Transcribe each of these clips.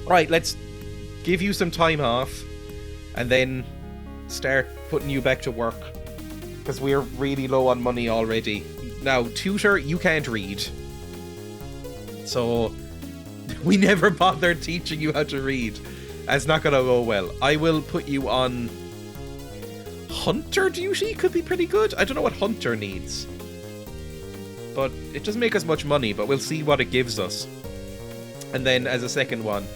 Right, let's give you some time off and then start putting you back to work. Because we're really low on money already. Now, tutor, you can't read. So, we never bothered teaching you how to read. That's not going to go well. I will put you on hunter duty. Could be pretty good. I don't know what hunter needs. But it doesn't make us much money, but we'll see what it gives us. And then as a second one,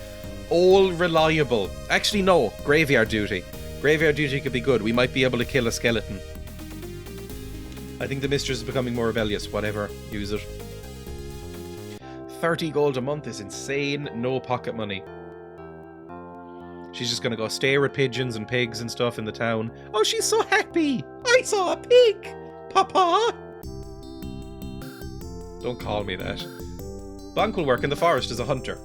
all reliable. Actually, no. Graveyard duty. Graveyard duty could be good. We might be able to kill a skeleton. I think the mistress is becoming more rebellious. Whatever. Use it. 30 gold a month is insane. No pocket money. She's just gonna go stare at pigeons and pigs and stuff in the town. Oh, she's so happy! I saw a pig! Papa! Don't call me that. Bonk will work in the forest as a hunter.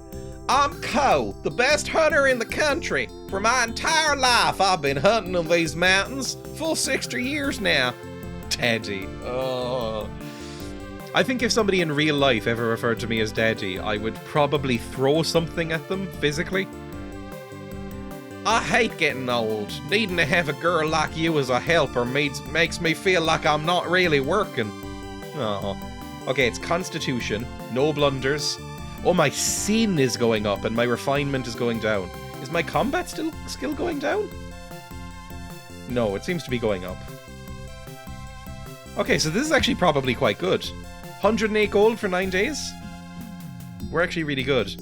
I'm Cow, the best hunter in the country. For my entire life, I've been hunting in these mountains. Full 60 years now. Daddy. Oh. I think if somebody in real life ever referred to me as Daddy, I would probably throw something at them physically. I hate getting old. Needing to have a girl like you as a helper makes me feel like I'm not really working. Oh. Okay, it's Constitution. No blunders. Oh, my sin is going up and my refinement is going down. Is my combat skill going down? No, it seems to be going up. Okay, so this is actually probably quite good. 108 gold for 9 days? We're actually really good.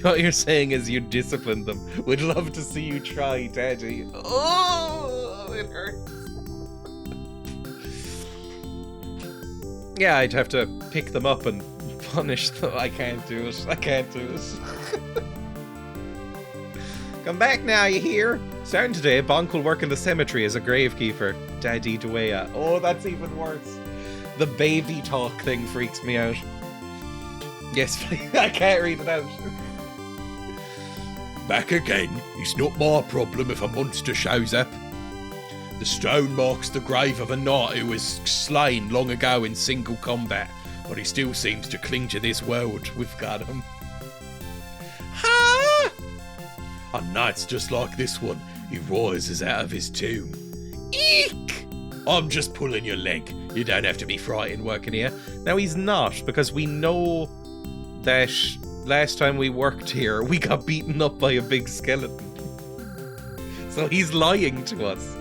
What you're saying is you disciplined them. Would love to see you try, Daddy. Oh, it hurts. Yeah, I'd have to pick them up and punish them. I can't do it. I can't do it. Come back now, you hear? Starting today, Bonk will work in the cemetery as a gravekeeper. Daddy Dreya. Oh, that's even worse. The baby talk thing freaks me out. Yes, please. I can't read it out. Back again. It's not my problem if a monster shows up. The stone marks the grave of a knight who was slain long ago in single combat, but he still seems to cling to this world. We've got him. Ha! On nights just like this one, he rises out of his tomb. Eek! I'm just pulling your leg. You don't have to be frightened working here. Now he's not, because we know that last time we worked here, we got beaten up by a big skeleton. So he's lying to us.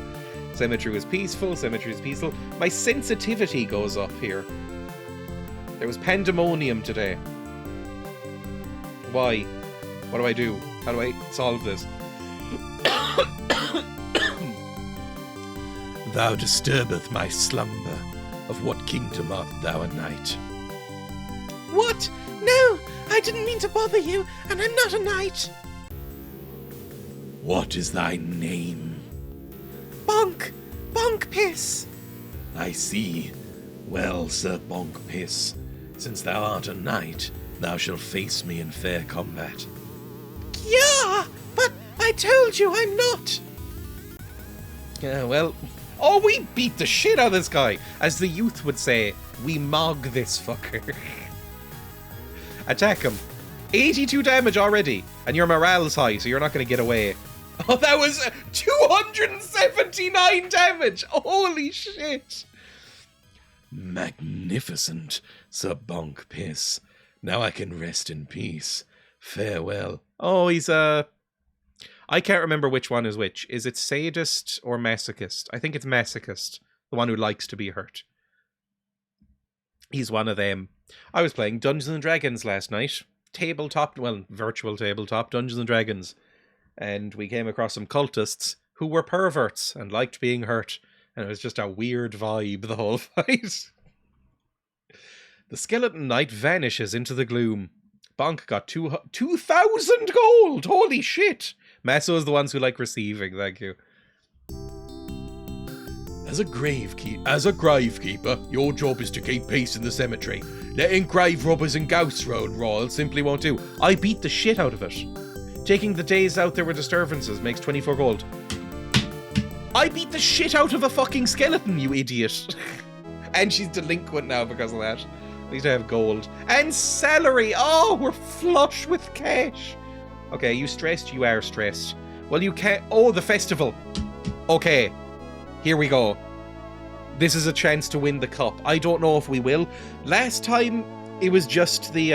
Cemetery was peaceful, cemetery was peaceful. My sensitivity goes up here. There was pandemonium today. Why? What do I do? How do I solve this? Thou disturbeth my slumber. Of what kingdom art thou a knight? What? No, I didn't mean to bother you, and I'm not a knight. What is thy name? Bonk. Bonk Piss. I see. Well, Sir Bonk Piss, since thou art a knight, thou shalt face me in fair combat. Yeah, but I told you I'm not. Yeah, well... Oh, we beat the shit out of this guy! As the youth would say, we mog this fucker. Attack him. 82 damage already, and your morale's high, so you're not going to get away. Oh, that was 279 damage! Holy shit! Magnificent, Sir Bonk Piss. Now I can rest in peace. Farewell. Oh, he's I can't remember which one is which. Is it sadist or masochist? I think it's masochist. The one who likes to be hurt. He's one of them. I was playing Dungeons & Dragons last night. Tabletop, well, virtual tabletop, Dungeons & Dragons. And we came across some cultists who were perverts and liked being hurt. And it was just a weird vibe the whole fight. The skeleton knight vanishes into the gloom. Bonk got 2,000 gold! Holy shit! Masso is the ones who like receiving, thank you. As a gravekeeper, your job is to keep peace in the cemetery. Letting grave robbers and ghosts roll wild simply won't do. I beat the shit out of it. Taking the days out there were disturbances makes 24 gold. I beat the shit out of a fucking skeleton, you idiot. And she's delinquent now because of that. At least I have gold. And salary! Oh, we're flush with cash. Okay, you stressed? You are stressed. Well, you can't... Oh, the festival. Okay. Here we go. This is a chance to win the cup. I don't know if we will. Last time, it was just the,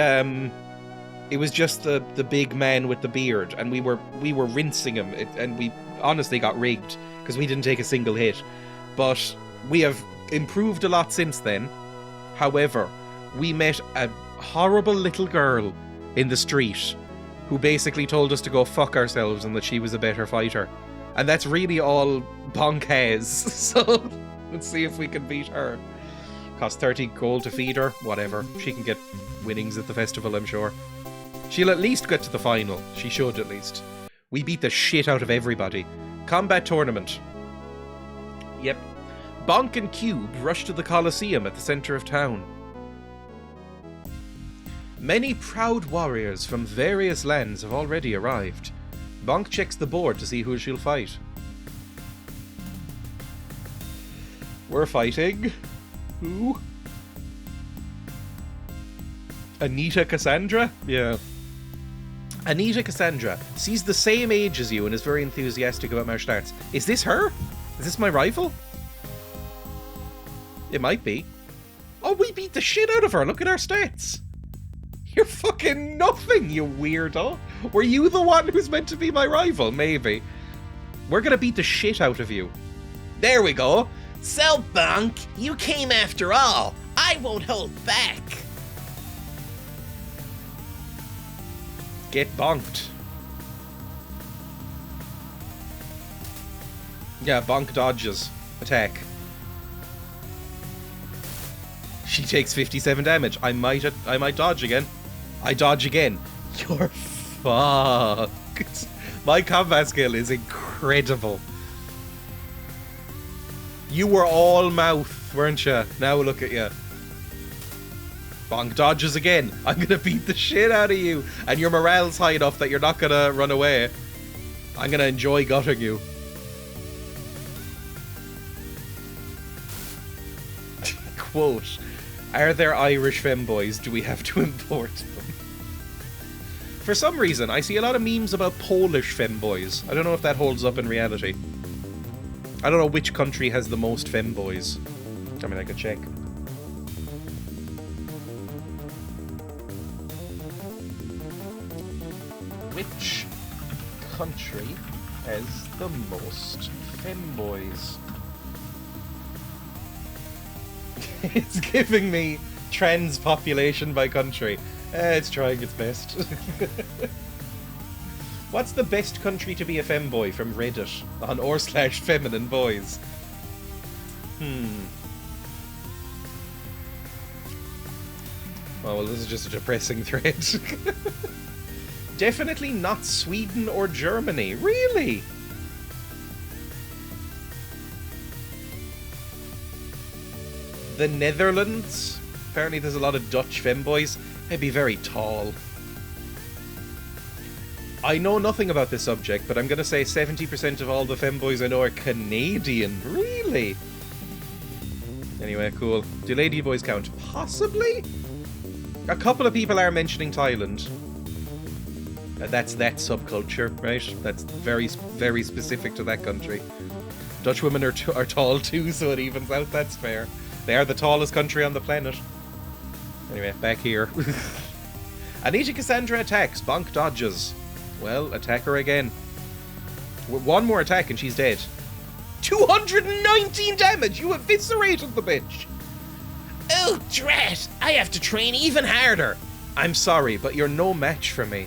It was just the big man with the beard, and we were rinsing him, and we honestly got rigged, because we didn't take a single hit. But we have improved a lot since then. However, we met a horrible little girl in the street who basically told us to go fuck ourselves and that she was a better fighter. And that's really all Bonk has. So let's see if we can beat her. Cost 30 gold to feed her. Whatever. She can get winnings at the festival, I'm sure. She'll at least get to the final. She should, at least. We beat the shit out of everybody. Combat tournament. Yep. Bonk and Cube rush to the Colosseum at the centre of town. Many proud warriors from various lands have already arrived. Bonk checks the board to see who she'll fight. We're fighting... who? Anita Cassandra? Yeah. Anita Cassandra. She's the same age as you and is very enthusiastic about martial arts. Is this her? Is this my rival? It might be. Oh, we beat the shit out of her. Look at our stats. You're fucking nothing, you weirdo. Were you the one who's meant to be my rival? Maybe. We're gonna beat the shit out of you. There we go. So, Bonk, you came after all. I won't hold back. Get bonked. Yeah, Bonk dodges. Attack. She takes 57 damage. I might dodge again. I dodge again. You're fucked. My combat skill is incredible. You were all mouth, weren't you? Now look at you. Bonk dodges again. I'm gonna beat the shit out of you. And your morale's high enough that you're not gonna run away. I'm gonna enjoy gutting you. Quote, are there Irish femboys? Do we have to import them? For some reason, I see a lot of memes about Polish femboys. I don't know if that holds up in reality. I don't know which country has the most femboys. I mean, I could check. Which country has the most femboys? It's giving me trends population by country. It's trying its best. What's the best country to be a femboy from Reddit on r/feminine boys? Oh, well, this is just a depressing thread. Definitely not Sweden or Germany. Really? The Netherlands? Apparently there's a lot of Dutch femboys. They'd be very tall. I know nothing about this subject, but I'm going to say 70% of all the femboys I know are Canadian. Really? Anyway, cool. Do ladyboys count? Possibly? A couple of people are mentioning Thailand. That's that subculture, right? That's very, very specific to that country. Dutch women are tall too, so it evens out. That's fair. They are the tallest country on the planet. Anyway, back here. Anita Cassandra attacks. Bonk dodges. Well, attack her again. One more attack and she's dead. 219 damage! You eviscerated the bitch! Oh, drat! I have to train even harder. I'm sorry, but you're no match for me.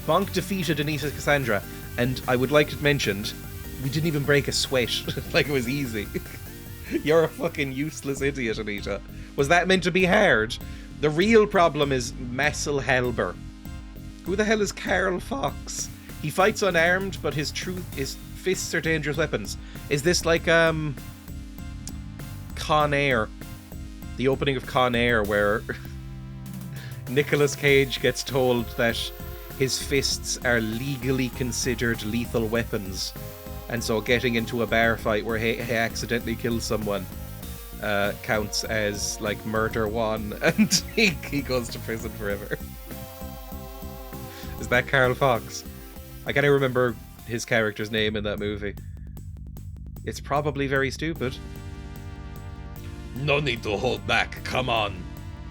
Bonk defeated Anita Cassandra, and I would like it mentioned, we didn't even break a sweat. Like it was easy. You're a fucking useless idiot, Anita. Was that meant to be hard? The real problem is Massel Halber. Who the hell is Carl Fox? He fights unarmed, but his fists are dangerous weapons. Is this like, Con Air? The opening of Con Air, where Nicolas Cage gets told that his fists are legally considered lethal weapons. And so getting into a bar fight where he accidentally kills someone counts as, like, murder one, and he goes to prison forever. Is that Carl Fox? I can't remember his character's name in that movie. It's probably very stupid. No need to hold back, come on.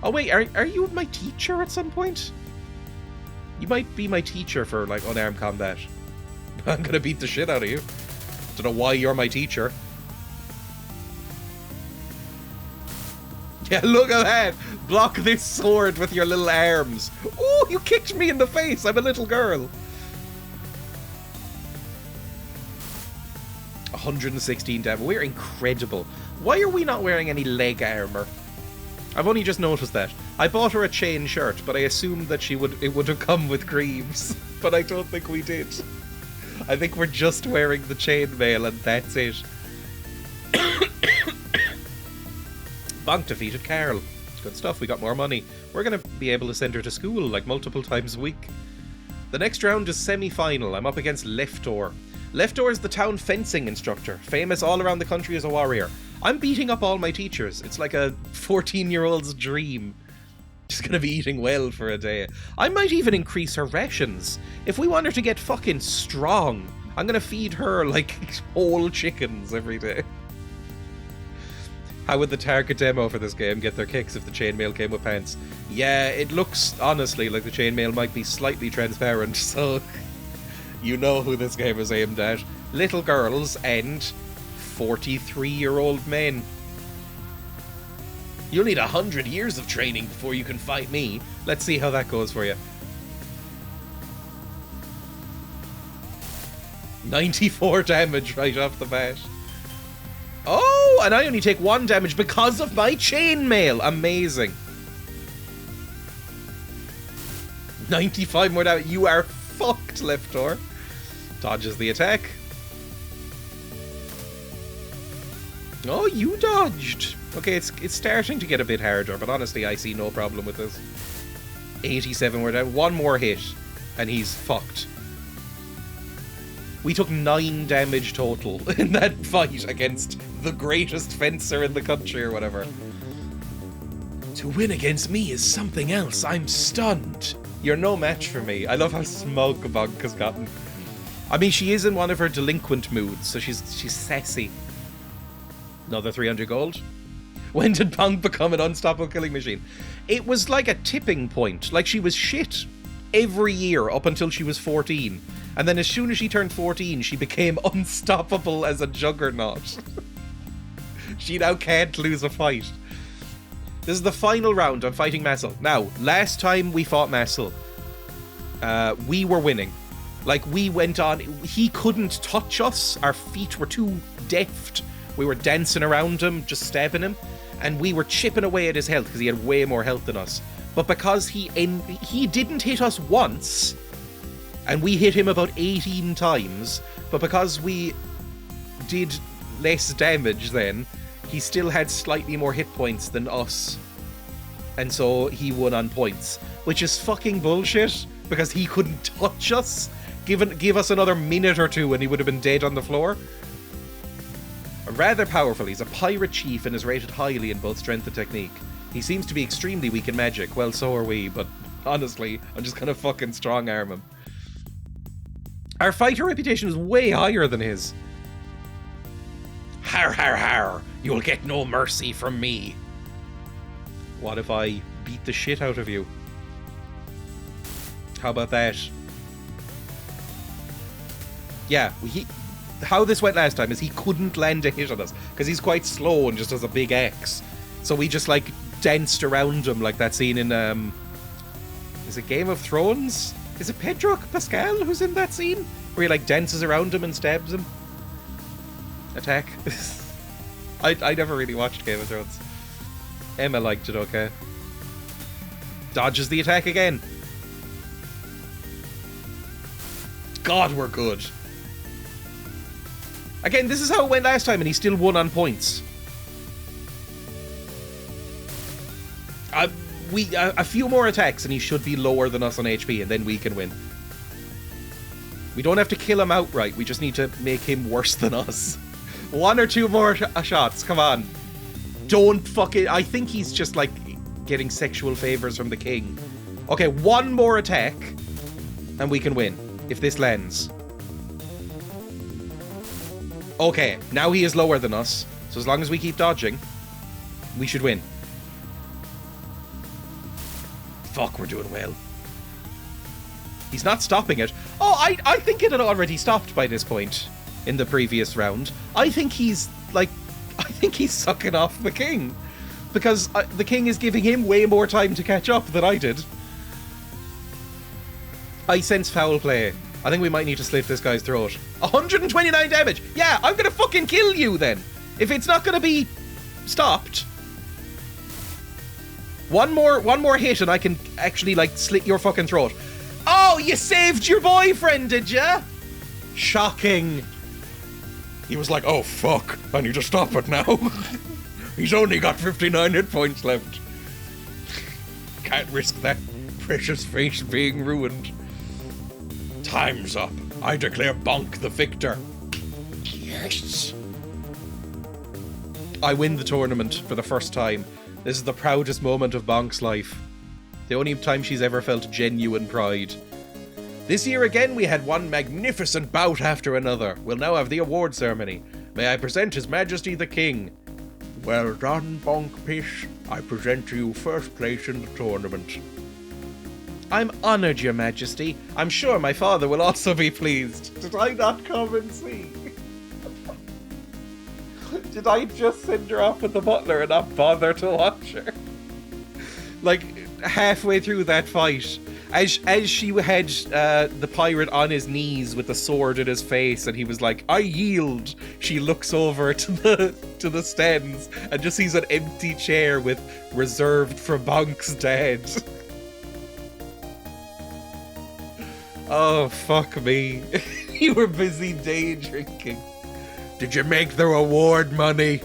Oh wait, are you my teacher at some point? You might be my teacher for, like, unarmed combat. I'm gonna beat the shit out of you. Don't know why you're my teacher. Yeah, look at that! Block this sword with your little arms. Oh, you kicked me in the face! I'm a little girl. 116 damage. We're incredible. Why are we not wearing any leg armor? I've only just noticed that. I bought her a chain shirt, but I assumed that it would have come with greaves. But I don't think we did. I think we're just wearing the chainmail and that's it. Bonk defeated Carl. It's good stuff, we got more money. We're gonna be able to send her to school like multiple times a week. The next round is semi-final. I'm up against Leftor. Leftor is the town fencing instructor, famous all around the country as a warrior. I'm beating up all my teachers. It's like a 14-year-old's dream. She's gonna be eating well for a day. I might even increase her rations. If we want her to get fucking strong, I'm gonna feed her like whole chickens every day. How would the target demo for this game get their kicks if the chainmail came with pants? Yeah, it looks honestly like the chainmail might be slightly transparent, so you know who this game is aimed at. Little girls and 43-year-old men. You'll need 100 years of training before you can fight me. Let's see how that goes for you. 94 damage right off the bat. Oh, and I only take 1 damage because of my chainmail. Amazing. 95 more damage. You are fucked, Leftor. Dodges the attack. Oh, you dodged. Okay, it's starting to get a bit harder, but honestly, I see no problem with this. 87 more damage. 1 more hit, and he's fucked. We took 9 damage total in that fight against the greatest fencer in the country or whatever. To win against me is something else. I'm stunned. You're no match for me. I love how smug Bonk has gotten. I mean, she is in one of her delinquent moods, so she's sassy. Another 300 gold. When did Bonk become an unstoppable killing machine? It was like a tipping point. Like, she was shit every year up until she was 14. And then as soon as she turned 14, she became unstoppable as a juggernaut. She now can't lose a fight. This is the final round. I'm fighting Massel. Now, last time we fought Massel, we were winning. Like, we went on... He couldn't touch us. Our feet were too deft. We were dancing around him, just stabbing him. And we were chipping away at his health because he had way more health than us. But because he didn't hit us once... And we hit him about 18 times, but because we did less damage then, he still had slightly more hit points than us. And so he won on points, which is fucking bullshit, because he couldn't touch us. Give us another minute or two and he would have been dead on the floor. Rather powerful, he's a pirate chief and is rated highly in both strength and technique. He seems to be extremely weak in magic, well so are we, but honestly, I'm just gonna fucking strong arm him. Our fighter reputation is way higher than his. Har har har, you'll get no mercy from me. What if I beat the shit out of you? How about that? Yeah, how this went last time is he couldn't land a hit on us, because he's quite slow and just has a big axe. So we just, like, danced around him like that scene in, is it Game of Thrones? Is it Pedro Pascal who's in that scene? Where he, like, dances around him and stabs him? Attack. I never really watched Game of Thrones. Emma liked it, okay. Dodges the attack again. God, we're good. Again, this is how it went last time and he still won on points. A few more attacks and he should be lower than us on HP, and then we can win. We don't have to kill him outright, we just need to make him worse than us. 1 or 2 more shots, come on. Don't fucking... I think he's just, like, getting sexual favors from the king. Okay, 1 more attack. And we can win. If this lands. Okay, now he is lower than us. So as long as we keep dodging, we should win. Fuck, we're doing well. He's not stopping it. Oh, I think it had already stopped by this point in the previous round. I think he's sucking off the king. Because the king is giving him way more time to catch up than I did. I sense foul play. I think we might need to slit this guy's throat. 129 damage! Yeah, I'm gonna fucking kill you then! If it's not gonna be stopped. One more hit and I can actually, like, slit your fucking throat. Oh, you saved your boyfriend, did ya? Shocking. He was like, oh fuck, I need to stop it now. He's only got 59 hit points left. Can't risk that precious face being ruined. Time's up. I declare Bonk the victor. Yes. I win the tournament for the first time. This is the proudest moment of Bonk's life. The only time she's ever felt genuine pride. This year again we had one magnificent bout after another. We'll now have the award ceremony. May I present His Majesty the King. Well done, Bonk Pish. I present to you first place in the tournament. I'm honoured, Your Majesty. I'm sure my father will also be pleased. Did I not come and see? Did I just send her off with the butler and not bother to watch her? Like, halfway through that fight, as she had the pirate on his knees with the sword in his face, and he was like, I yield, she looks over to the stands and just sees an empty chair with reserved for Bonk's dad. Oh, fuck me. You were busy day drinking. Did you make the reward money?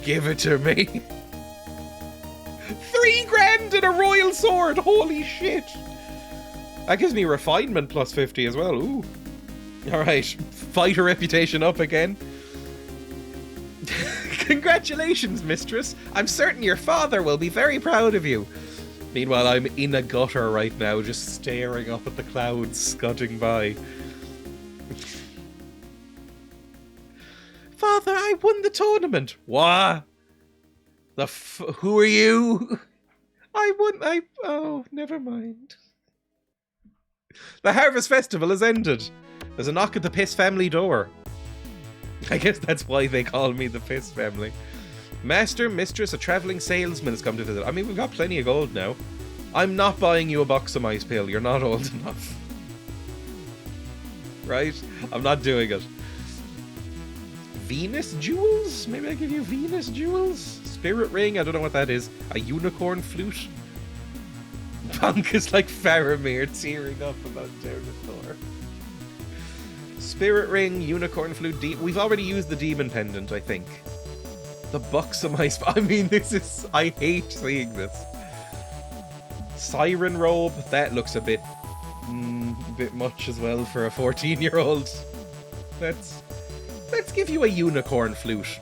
Give it to me. 3 grand and a royal sword. Holy shit. That gives me refinement plus 50 as well. Ooh. Alright. Fighter reputation up again. Congratulations, mistress. I'm certain your father will be very proud of you. Meanwhile, I'm in a gutter right now, just staring up at the clouds scudding by. Father, I won the tournament. What? Who are you? Oh, never mind. The Harvest Festival has ended. There's a knock at the Piss family door. I guess that's why they call me the Piss family. Master, mistress, a travelling salesman has come to visit. I mean, we've got plenty of gold now. I'm not buying you a Boxamize pill. You're not old enough. Right? I'm not doing it. Venus jewels? Maybe I give you Venus jewels? Spirit ring? I don't know what that is. A unicorn flute? Punk is like Faramir tearing up about Territor. Spirit ring, unicorn flute, we've already used the demon pendant, I think. The Boxamize... I mean, this is... I hate seeing this. Siren robe? That looks a bit much as well for a 14-year-old. Let's give you a unicorn flute.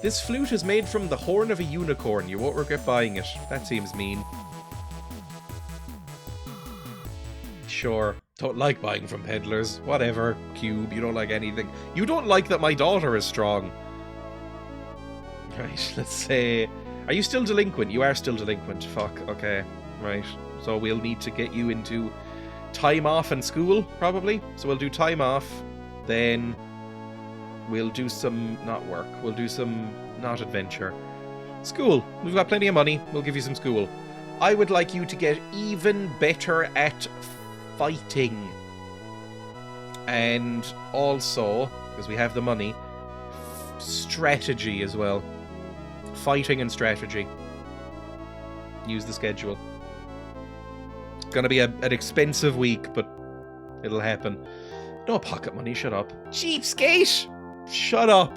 This flute is made from the horn of a unicorn. You won't regret buying it. That seems mean. Sure. Don't like buying from peddlers. Whatever. Cube, you don't like anything. You don't like that my daughter is strong. Right, let's say... Are you still delinquent? You are still delinquent. Fuck, okay. Right. So we'll need to get you into time off and school, probably. So we'll do time off. Then we'll do some... not work. We'll do some... not adventure. School. We've got plenty of money. We'll give you some school. I would like you to get even better at fighting. And also, because we have the money, strategy as well. Fighting and strategy. Use the schedule. It's gonna be an expensive week, but it'll happen. No pocket money, shut up. Cheapskate! Shut up.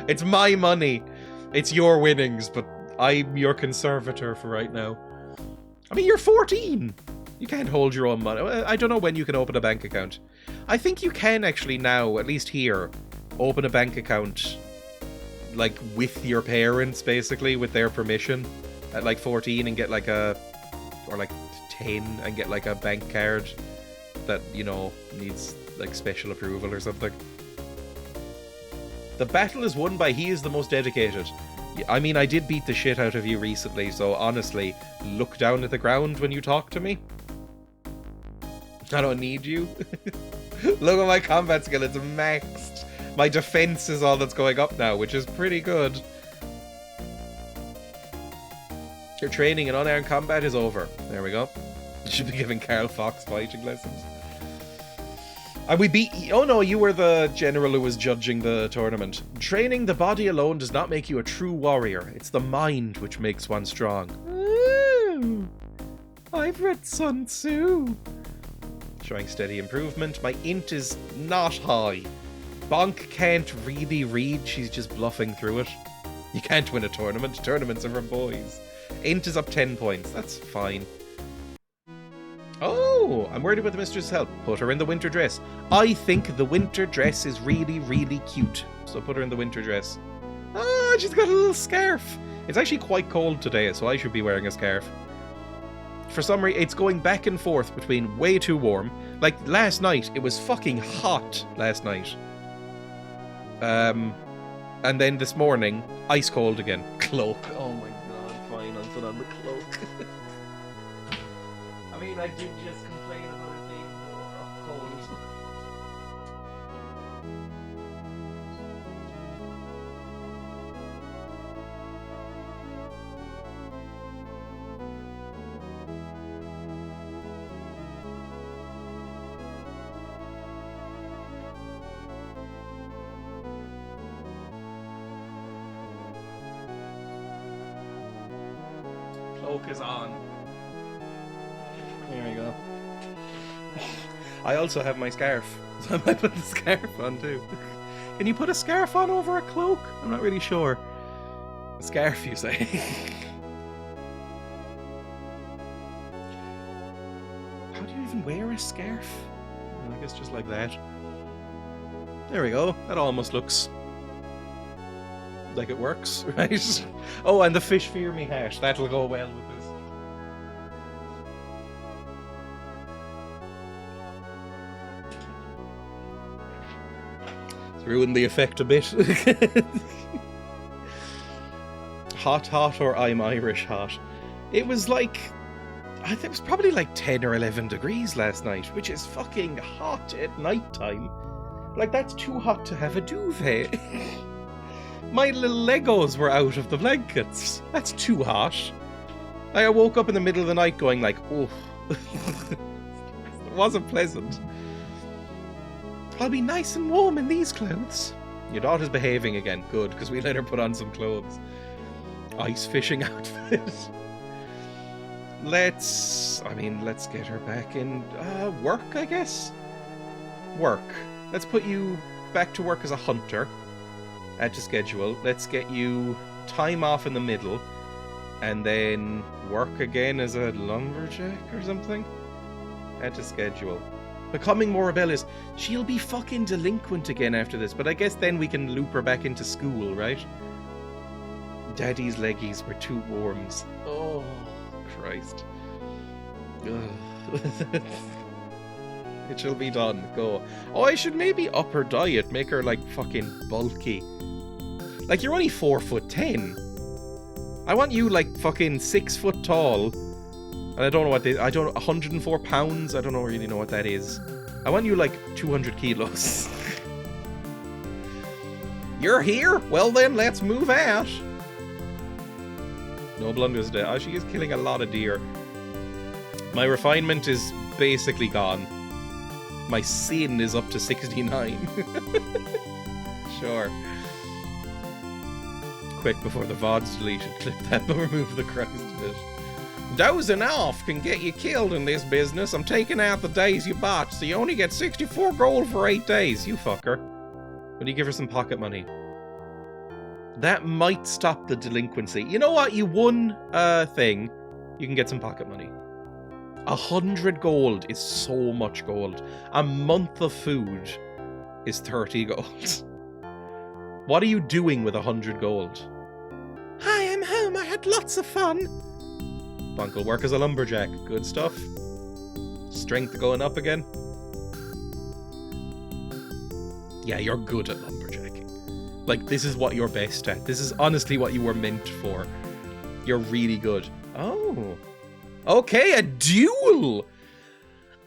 It's my money. It's your winnings, but I'm your conservator for right now. I mean, you're 14! You can't hold your own money. I don't know when you can open a bank account. I think you can actually now, at least here, open a bank account, like, with your parents, basically, with their permission, at, like, 14, and get, like, a... or like 10 and get like a bank card that, you know, needs like special approval or something. The battle is won by he is the most dedicated. I mean, I did beat the shit out of you recently, so honestly, look down at the ground when you talk to me. I don't need you. Look at my combat skill, it's maxed. My defense is all that's going up now, which is pretty good. Your training in unarmed combat is over. There we go. You should be giving Carl Fox fighting lessons. And we beat... Oh no, you were the general who was judging the tournament. Training the body alone does not make you a true warrior. It's the mind which makes one strong. Ooh, I've read Sun Tzu. Showing steady improvement. My int is not high. Bonk can't really read. She's just bluffing through it. You can't win a tournament. Tournaments are for boys. Int is up 10 points. That's fine. Oh, I'm worried about the mistress' health. Put her in the winter dress. I think the winter dress is really, really cute. So put her in the winter dress. Ah, she's got a little scarf. It's actually quite cold today, so I should be wearing a scarf. For some reason, it's going back and forth between way too warm. Like, last night, it was fucking hot last night. And then this morning, ice cold again. Cloak. Oh my god, fine, I'll put on the cloak. I mean, I did just complain about it being more cold. Cloak is on. There we go. I also have my scarf, so I might put the scarf on too. Can you put a scarf on over a cloak? I'm not really sure. A scarf, you say? How do you even wear a scarf? I guess just like that. There we go. That almost looks like it works, right? Oh, and the fish fear me hat. That'll go well with this. It's ruined the effect a bit. Hot, hot, or I'm Irish hot. It was like... I think it was probably like 10 or 11 degrees last night, which is fucking hot at night time. Like, that's too hot to have a duvet. My little Legos were out of the blankets. That's too hot. I woke up in the middle of the night going like, oh. It wasn't pleasant. I'll be nice and warm in these clothes. Your daughter's behaving again. Good, because we let her put on some clothes. Ice fishing outfit. Let's get her back in work, I guess? Work. Let's put you back to work as a hunter. Add to schedule. Let's get you time off in the middle. And then work again as a lumberjack or something. Add to schedule. Becoming more rebellious. She'll be fucking delinquent again after this, but I guess then we can loop her back into school, right? Daddy's leggies were two worms. Oh, Christ. Ugh. It shall be done. Go. Oh, I should maybe up her diet. Make her, like, fucking bulky. Like, you're only 4'10". I want you, like, fucking 6 foot tall. And I don't know what 104 pounds? I don't really know what that is. I want you, like, 200 kilos. You're here? Well then, let's move out. No blunders today. Oh, she is killing a lot of deer. My refinement is basically gone. My sin is up to 69. Sure. Quick, before the VOD's deleted, clip that but remove the Christ bit. Dozing off can get you killed in this business. I'm taking out the days you bought, so you only get 64 gold for 8 days, you fucker. Will you give her some pocket money? That might stop the delinquency. You know what? You won a thing. You can get some pocket money. 100 gold is so much gold. A month of food is 30 gold. What are you doing with 100 gold? Hi, I'm home. I had lots of fun. Bunk will work as a lumberjack. Good stuff. Strength going up again. Yeah, you're good at lumberjacking. Like, this is what you're best at. This is honestly what you were meant for. You're really good. Oh. Okay, a duel!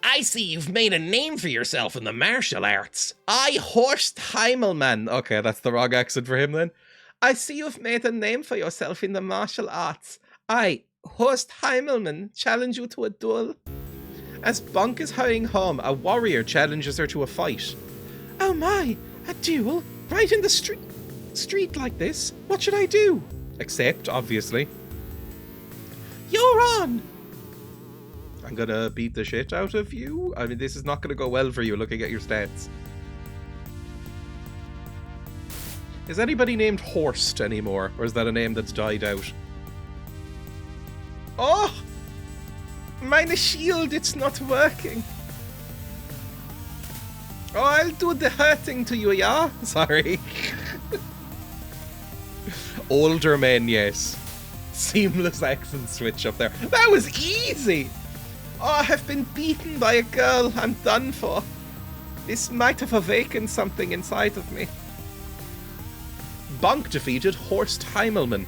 I see you've made a name for yourself in the martial arts. I, Horst Heimelmann. Okay, that's the wrong accent for him then. I see you've made a name for yourself in the martial arts. I, Horst Heimelmann, challenge you to a duel. As Bunk is hurrying home, a warrior challenges her to a fight. Oh my, a duel? Right in the street like this? What should I do? Accept, obviously. You're on! I'm gonna beat the shit out of you. I mean, this is not gonna go well for you looking at your stats. Is anybody named Horst anymore? Or is that a name that's died out? Oh! Meine shield, it's not working. Oh, I'll do the hurting to you, yeah? Sorry. Older men, yes. Seamless accent switch up there. That was easy! Oh, I have been beaten by a girl. I'm done for. This might have awakened something inside of me. Bunk defeated Horst Heimelmann.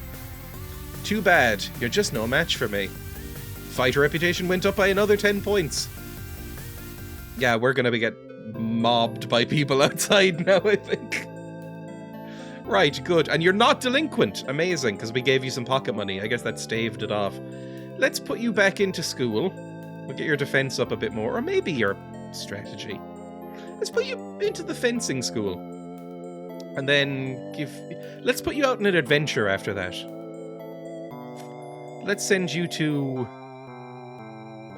Too bad, you're just no match for me. Fighter reputation went up by another 10 points. Yeah, we're gonna get mobbed by people outside now, I think. Right, good. And you're not delinquent. Amazing, because we gave you some pocket money. I guess that staved it off. Let's put you back into school. We'll get your defense up a bit more, or maybe your strategy. Let's put you into the fencing school. And then let's put you out on an adventure after that. Let's send you to...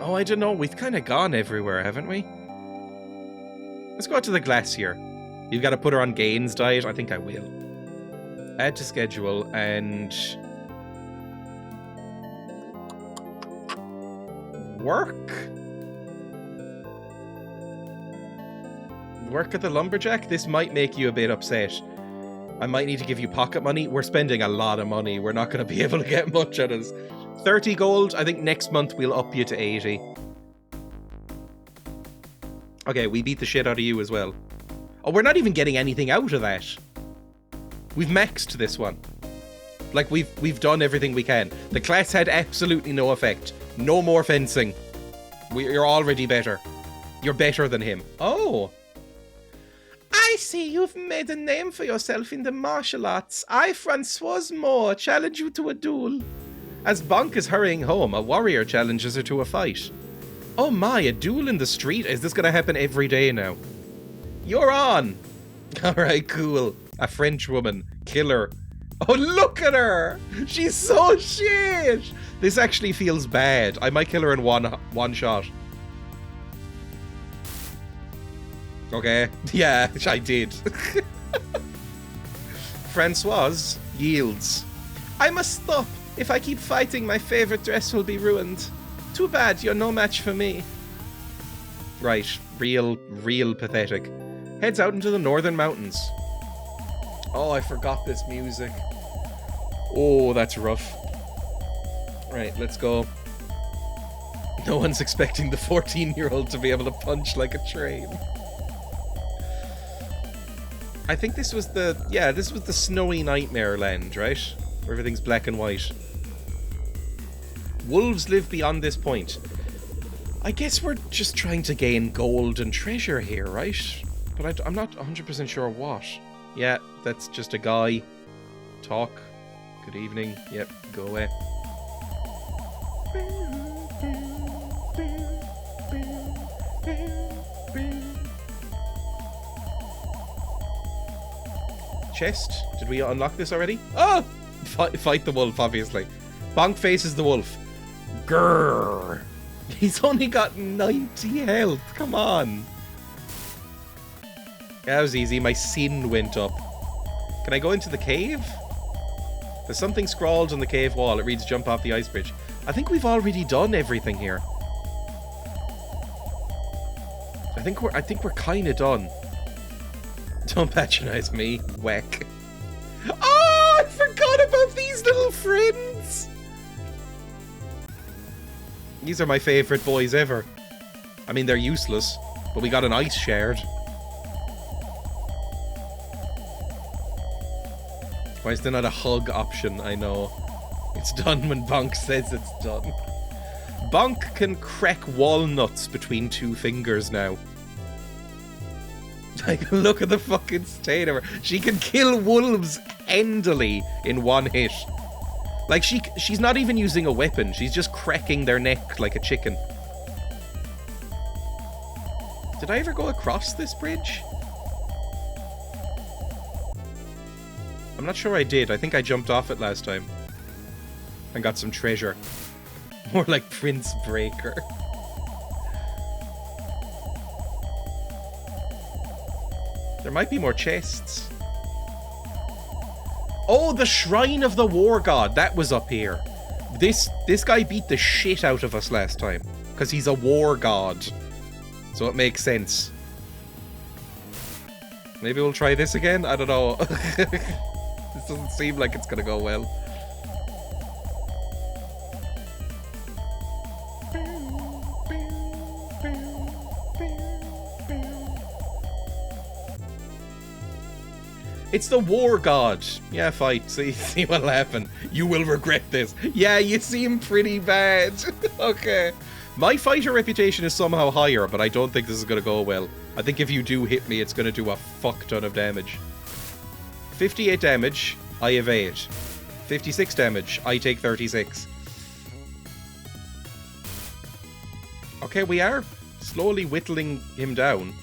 Oh, I don't know. We've kind of gone everywhere, haven't we? Let's go out to the glacier. You've got to put her on Gaines' diet. I think I will. Add to schedule and... Work at the lumberjack? This might make you a bit upset. I might need to give you pocket money. We're spending a lot of money. We're not going to be able to get much out of this. 30 gold. I think next month we'll up you to 80. Okay, we beat the shit out of you as well. Oh, we're not even getting anything out of that. We've maxed this one. Like, we've done everything we can. The class had absolutely no effect. No more fencing. You're already better. You're better than him. Oh. I see you've made a name for yourself in the martial arts. I, Francoise Moore, challenge you to a duel. As Bonk is hurrying home, a warrior challenges her to a fight. Oh my, a duel in the street? Is this going to happen every day now? You're on! Alright, cool. A French woman. Killer. Oh, look at her! She's so shit! This actually feels bad. I might kill her in one shot. Okay. Yeah, I did. Francoise yields. I must stop. If I keep fighting, my favorite dress will be ruined. Too bad, you're no match for me. Right. Real pathetic. Heads out into the northern mountains. Oh, I forgot this music. Oh, that's rough. Right, let's go. No one's expecting the 14-year-old to be able to punch like a train. I think this was the snowy nightmare land, right? Where everything's black and white. Wolves live beyond this point. I guess we're just trying to gain gold and treasure here, right? But I'm not 100% sure what. Yeah, that's just a guy. Talk. Good evening. Yep, go away. Chest? Did we unlock this already? Oh! Fight the wolf, obviously. Bonk faces the wolf. Grrr! He's only got 90 health. Come on. That was easy. My sin went up. Can I go into the cave? There's something scrawled on the cave wall. It reads jump off the ice bridge. I think we've already done everything here. I think we're kind of done. Don't patronize me, whack. Oh, I forgot about these little friends. These are my favourite boys ever. I mean, they're useless, but we got an ice shard. Why is there not a hug option? I know. It's done when Bonk says it's done. Bonk can crack walnuts between 2 fingers now. Like, look at the fucking state of her. She can kill wolves handily in 1 hit. Like, she's not even using a weapon. She's just cracking their neck like a chicken. Did I ever go across this bridge? I'm not sure I did. I think I jumped off it last time. And got some treasure. More like Prince Breaker. There might be more chests. Oh, the Shrine of the War God. That was up here. This guy beat the shit out of us last time. Because he's a war god. So it makes sense. Maybe we'll try this again? I don't know. This doesn't seem like it's gonna go well. It's the war god. Yeah, fight. See what'll happen. You will regret this. Yeah, you seem pretty bad. Okay. My fighter reputation is somehow higher, but I don't think this is going to go well. I think if you do hit me, it's going to do a fuck ton of damage. 58 damage, I evade. 56 damage, I take 36. Okay, we are slowly whittling him down.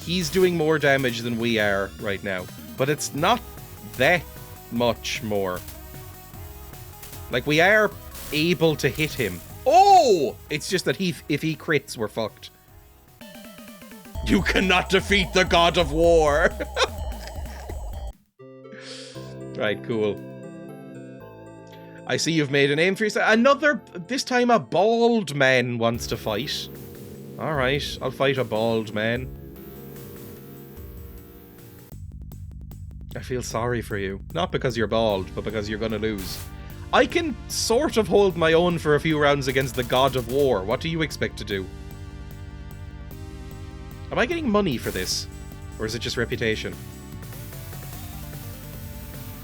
He's doing more damage than we are right now. But it's not that much more. Like, we are able to hit him. Oh! It's just that if he crits, we're fucked. You cannot defeat the God of War! Right, cool. I see you've made a name for yourself. Another... This time a bald man wants to fight. Alright, I'll fight a bald man. I feel sorry for you. Not because you're bald, but because you're gonna lose. I can sort of hold my own for a few rounds against the God of War. What do you expect to do? Am I getting money for this? Or is it just reputation?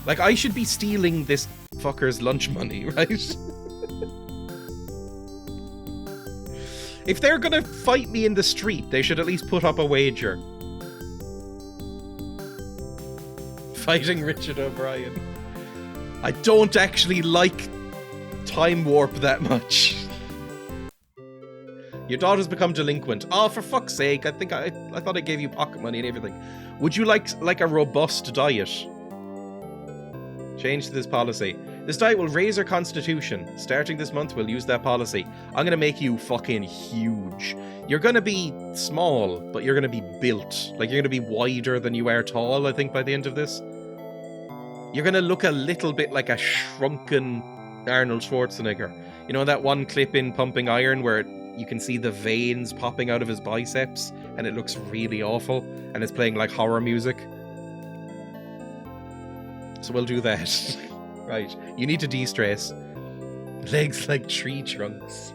Like, I should be stealing this fucker's lunch money, right? If they're gonna fight me in the street, they should at least put up a wager. Fighting Richard O'Brien. I don't actually like Time Warp that much. Your daughter's become delinquent. Oh, for fuck's sake! I thought I gave you pocket money and everything. Would you like a robust diet? Change to this policy. This diet will raise her constitution. Starting this month, we'll use that policy. I'm gonna make you fucking huge. You're gonna be small, but you're gonna be built. Like, you're gonna be wider than you are tall, I think, by the end of this. You're gonna look a little bit like a shrunken Arnold Schwarzenegger. You know that one clip in Pumping Iron where you can see the veins popping out of his biceps and it looks really awful and it's playing like horror music? So we'll do that. Right, you need to de-stress. Legs like tree trunks.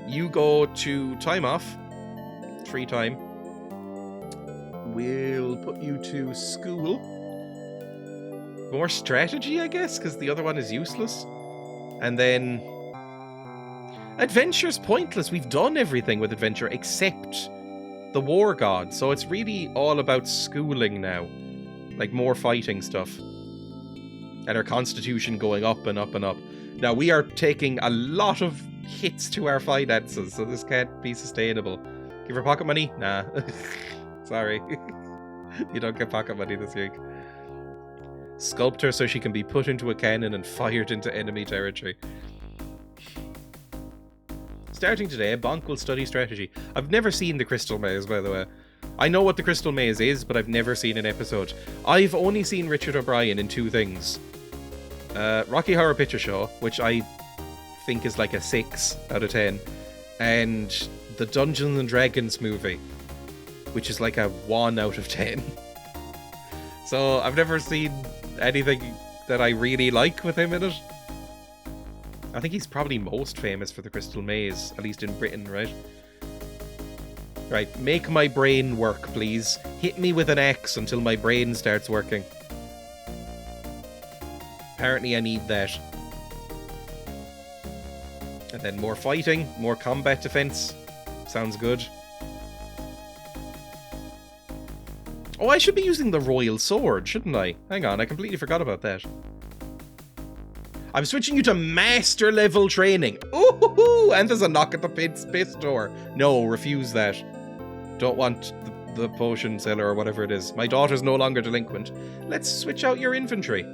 You go to time off. Free time. We'll put you to school. More strategy, I guess, because the other one is useless. And then... Adventure's pointless. We've done everything with adventure except the war god. So it's really all about schooling now. Like, more fighting stuff. And our constitution going up and up and up. Now, we are taking a lot of hits to our finances, so this can't be sustainable. Give her pocket money? Nah. Sorry. You don't get pocket money this week. Sculpt her so she can be put into a cannon and fired into enemy territory. Starting today, Bonk will study strategy. I've never seen the Crystal Maze, by the way. I know what the Crystal Maze is, but I've never seen an episode. I've only seen Richard O'Brien in 2 things. Rocky Horror Picture Show, which I think is like a 6 out of 10. And the Dungeons and Dragons movie, which is like a 1 out of 10. So I've never seen anything that I really like with him in it. I think he's probably most famous for the Crystal Maze, at least in Britain, right? Right, make my brain work, please. Hit me with an X until my brain starts working. Apparently I need that. And then more fighting, more combat defense. Sounds good. Oh, I should be using the Royal Sword, shouldn't I? Hang on, I completely forgot about that. I'm switching you to Master level training. Ooh, and there's a knock at the pit door. No, refuse that. Don't want the potion seller or whatever it is. My daughter's no longer delinquent. Let's switch out your inventory.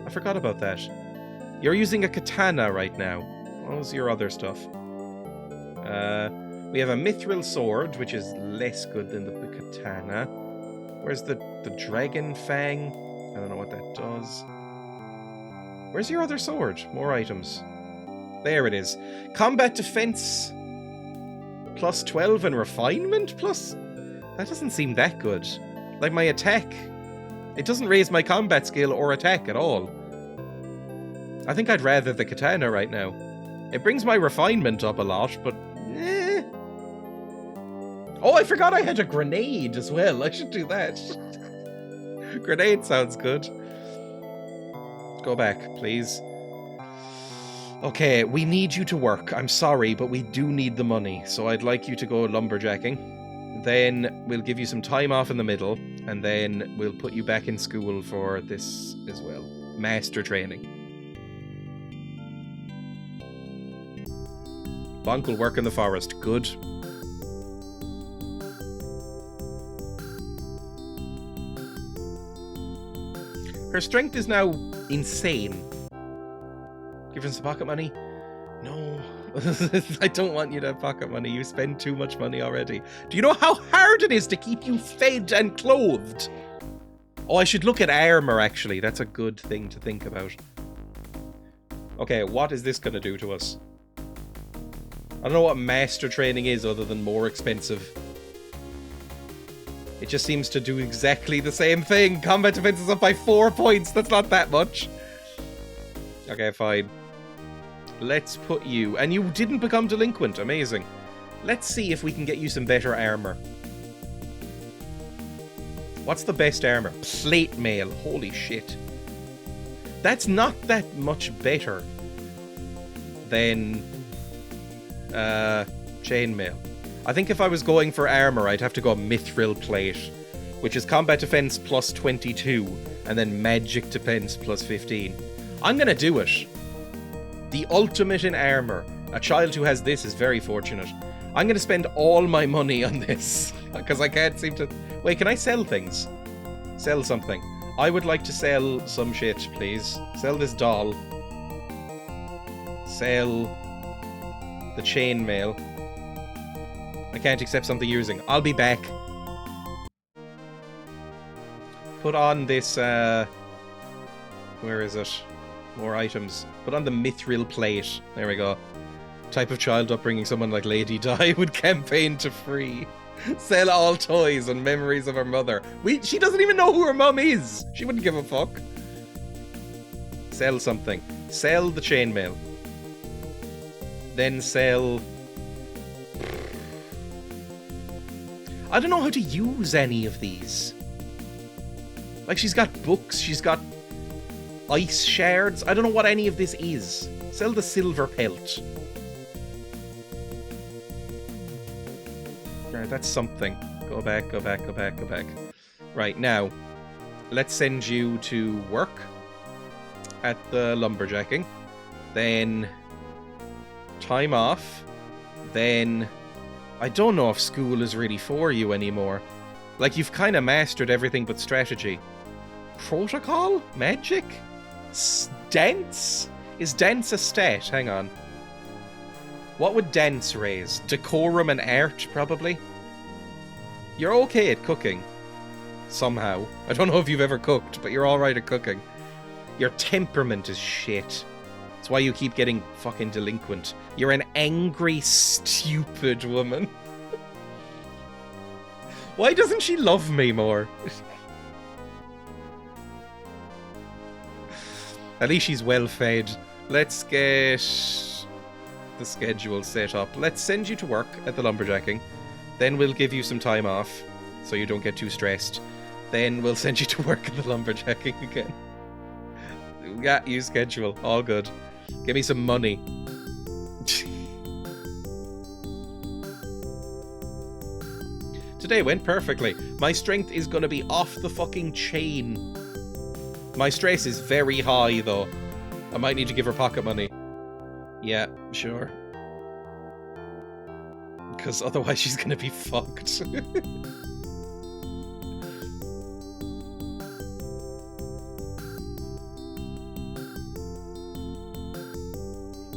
I forgot about that. You're using a katana right now. What was your other stuff? We have a mithril sword, which is less good than the katana. Where's the dragon fang? I don't know what that does. Where's your other sword? More items. There it is. Combat defense plus 12 and refinement plus... That doesn't seem that good. Like my attack. It doesn't raise my combat skill or attack at all. I think I'd rather the katana right now. It brings my refinement up a lot, but... Oh, I forgot I had a grenade as well. I should do that. Grenade sounds good. Go back, please. Okay, we need you to work. I'm sorry, but we do need the money. So I'd like you to go lumberjacking. Then we'll give you some time off in the middle. And then we'll put you back in school for this as well. Master training. Bonk will work in the forest. Good. Her strength is now insane. Give her some pocket money? No. I don't want you to have pocket money. You spend too much money already. Do you know how hard it is to keep you fed and clothed? Oh, I should look at armor, actually. That's a good thing to think about. Okay, what is this going to do to us? I don't know what master training is other than more expensive. It just seems to do exactly the same thing. Combat defense is up by 4 points. That's not that much. Okay, fine. Let's put you... And you didn't become delinquent. Amazing. Let's see if we can get you some better armor. What's the best armor? Plate mail. Holy shit. That's not that much better than chainmail. I think if I was going for armor, I'd have to go mithril plate, which is combat defense plus 22, and then magic defense plus 15. I'm gonna do it. The ultimate in armor. A child who has this is very fortunate. I'm gonna spend all my money on this, because I can't seem to... Wait, can I sell things? Sell something. I would like to sell some shit, please. Sell this doll. Sell the chainmail. I can't accept something you're using. I'll be back. Put on this, where is it? More items. Put on the mithril plate. There we go. Type of child upbringing someone like Lady Di would campaign to free. Sell all toys and memories of her mother. She doesn't even know who her mum is. She wouldn't give a fuck. Sell something. Sell the chainmail. Then sell... I don't know how to use any of these. Like, she's got books, she's got ice shards. I don't know what any of this is. Sell the silver pelt. Right, that's something. Go back, go back, go back, go back. Right, now, let's send you to work at the lumberjacking. Then, time off. Then... I don't know if school is really for you anymore. Like, you've kind of mastered everything but strategy. Protocol? Magic? Dance? Is dance a stat? Hang on. What would dance raise? Decorum and art, probably? You're okay at cooking. Somehow. I don't know if you've ever cooked, but you're alright at cooking. Your temperament is shit. That's why you keep getting fucking delinquent. You're an angry, stupid woman. Why doesn't she love me more? At least she's well fed. Let's get the schedule set up. Let's send you to work at the lumberjacking. Then we'll give you some time off so you don't get too stressed. Then we'll send you to work at the lumberjacking again. Yeah, you schedule. All good. Give me some money. Today went perfectly. My strength is gonna be off the fucking chain. My stress is very high, though. I might need to give her pocket money. Yeah, sure. Because otherwise she's gonna be fucked.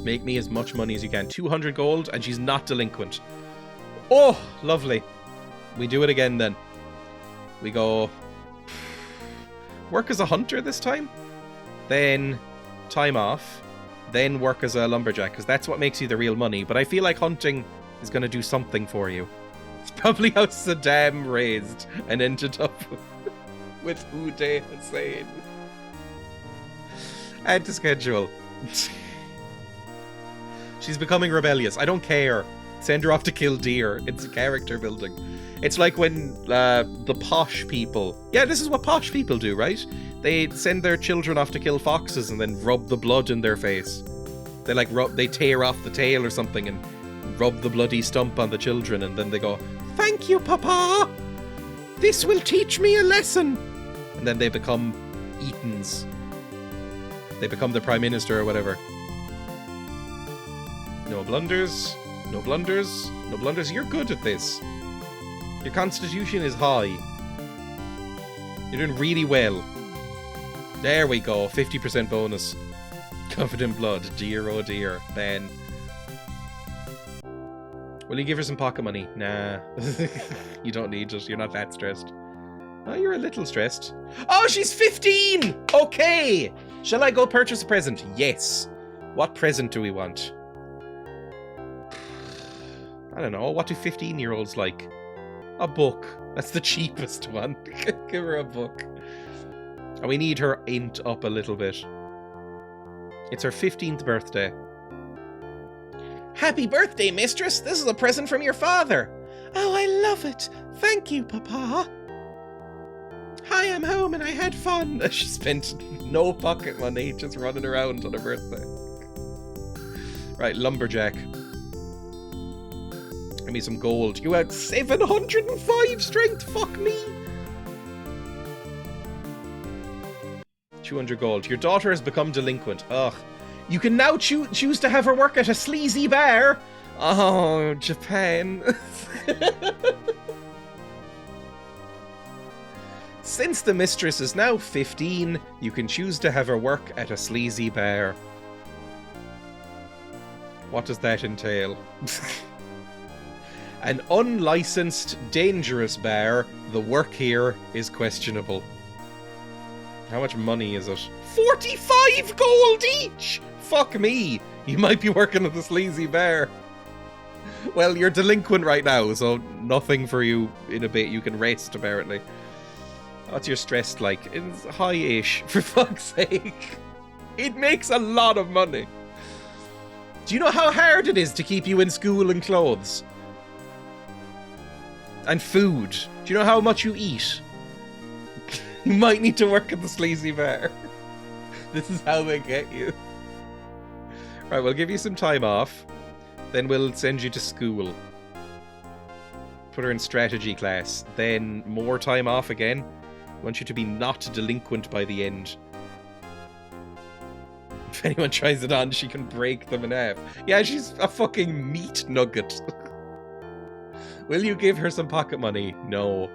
Make me as much money as you can. 200 gold, and she's not delinquent. Oh, lovely. We do it again then. We go... work as a hunter this time. Then time off. Then work as a lumberjack, because that's what makes you the real money. But I feel like hunting is going to do something for you. It's probably how Saddam raised and ended up with Uday Hussein. Add to schedule. She's becoming rebellious. I don't care. Send her off to kill deer. It's character building. It's like when the posh people... yeah, this is what posh people do, right? They send their children off to kill foxes and then rub the blood in their face. They like they tear off the tail or something and rub the bloody stump on the children, and then they go, "Thank you, Papa! This will teach me a lesson!" And then they become Etons. They become the Prime Minister or whatever. No blunders. No blunders. No blunders. You're good at this. Your constitution is high. You're doing really well. There we go. 50% bonus. Covered in blood. Dear, oh dear. Ben. Will you give her some pocket money? Nah. You don't need it. You're not that stressed. Oh, you're a little stressed. Oh, she's 15! Okay! Shall I go purchase a present? Yes. What present do we want? I don't know. What do 15-year-olds like? A book. That's the cheapest one. Give her a book. And we need her int up a little bit. It's her 15th birthday. Happy birthday, mistress! This is a present from your father. Oh, I love it. Thank you, Papa. Hi, I'm home and I had fun. She spent no pocket money just running around on her birthday. Right, lumberjack. Give me some gold. You had 705 strength. Fuck me. 200 gold. Your daughter has become delinquent. Ugh. You can now choose to have her work at a sleazy bar. Oh, Japan. Since the mistress is now 15, you can choose to have her work at a sleazy bar. What does that entail? An unlicensed, dangerous bar. The work here is questionable. How much money is it? 45 gold each! Fuck me! You might be working at the sleazy bar. Well, you're delinquent right now, so nothing for you in a bit. You can rest, apparently. What's your stress like? It's high-ish, for fuck's sake. It makes a lot of money. Do you know how hard it is to keep you in school and clothes? And food. Do you know how much you eat? You might need to work at the sleazy bar. This is how they get you. Right, we'll give you some time off. Then we'll send you to school. Put her in strategy class. Then more time off again. I want you to be not delinquent by the end. If anyone tries it on, she can break them in half. Yeah, she's a fucking meat nugget. Will you give her some pocket money? No.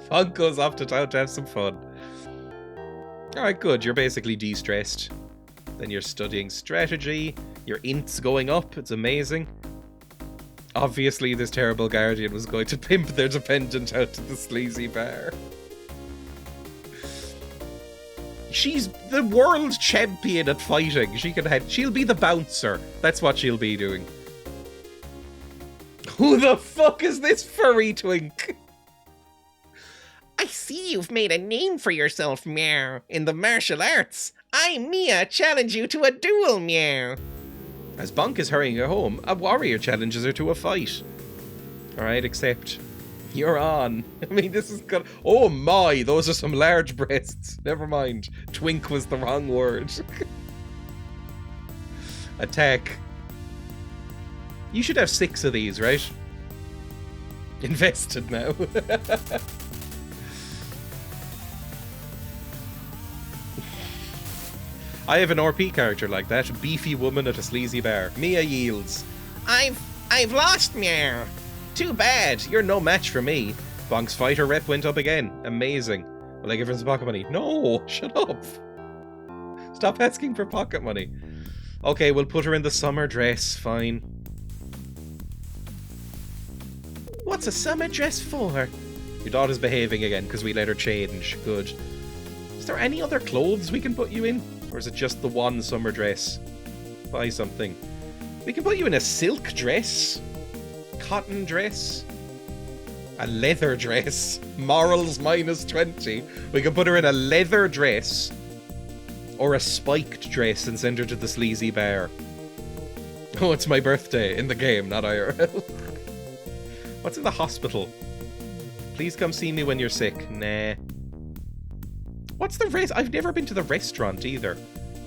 Funk goes off to town to have some fun. Alright, good. You're basically de-stressed. Then you're studying strategy. Your int's going up. It's amazing. Obviously, this terrible guardian was going to pimp their dependent out to the sleazy bar. She's the world champion at fighting. She'll be the bouncer. That's what she'll be doing. Who the fuck is this furry twink? I see you've made a name for yourself, Meow, in the martial arts. I, Mia, challenge you to a duel, meow. As Bonk is hurrying her home, a warrior challenges her to a fight. Alright, except you're on. I mean, this is good. Oh my, those are some large breasts. Never mind. Twink was the wrong word. Attack. You should have 6 of these, right? Invested now. I have an RP character like that. Beefy woman at a sleazy bar. Mia yields. I've lost, meow. Too bad. You're no match for me. Bonk's fighter rep went up again. Amazing. Will I give her some pocket money? No, shut up. Stop asking for pocket money. Okay, we'll put her in the summer dress. Fine. What's a summer dress for? Your daughter's behaving again because we let her change. Good. Is there any other clothes we can put you in? Or is it just the one summer dress? Buy something. We can put you in a silk dress. Cotton dress. A leather dress. Morals minus 20. We can put her in a leather dress. Or a spiked dress and send her to the sleazy bar. Oh, it's my birthday in the game, not IRL. What's in the hospital? Please come see me when you're sick. Nah. What's the rest? I've never been to the restaurant either.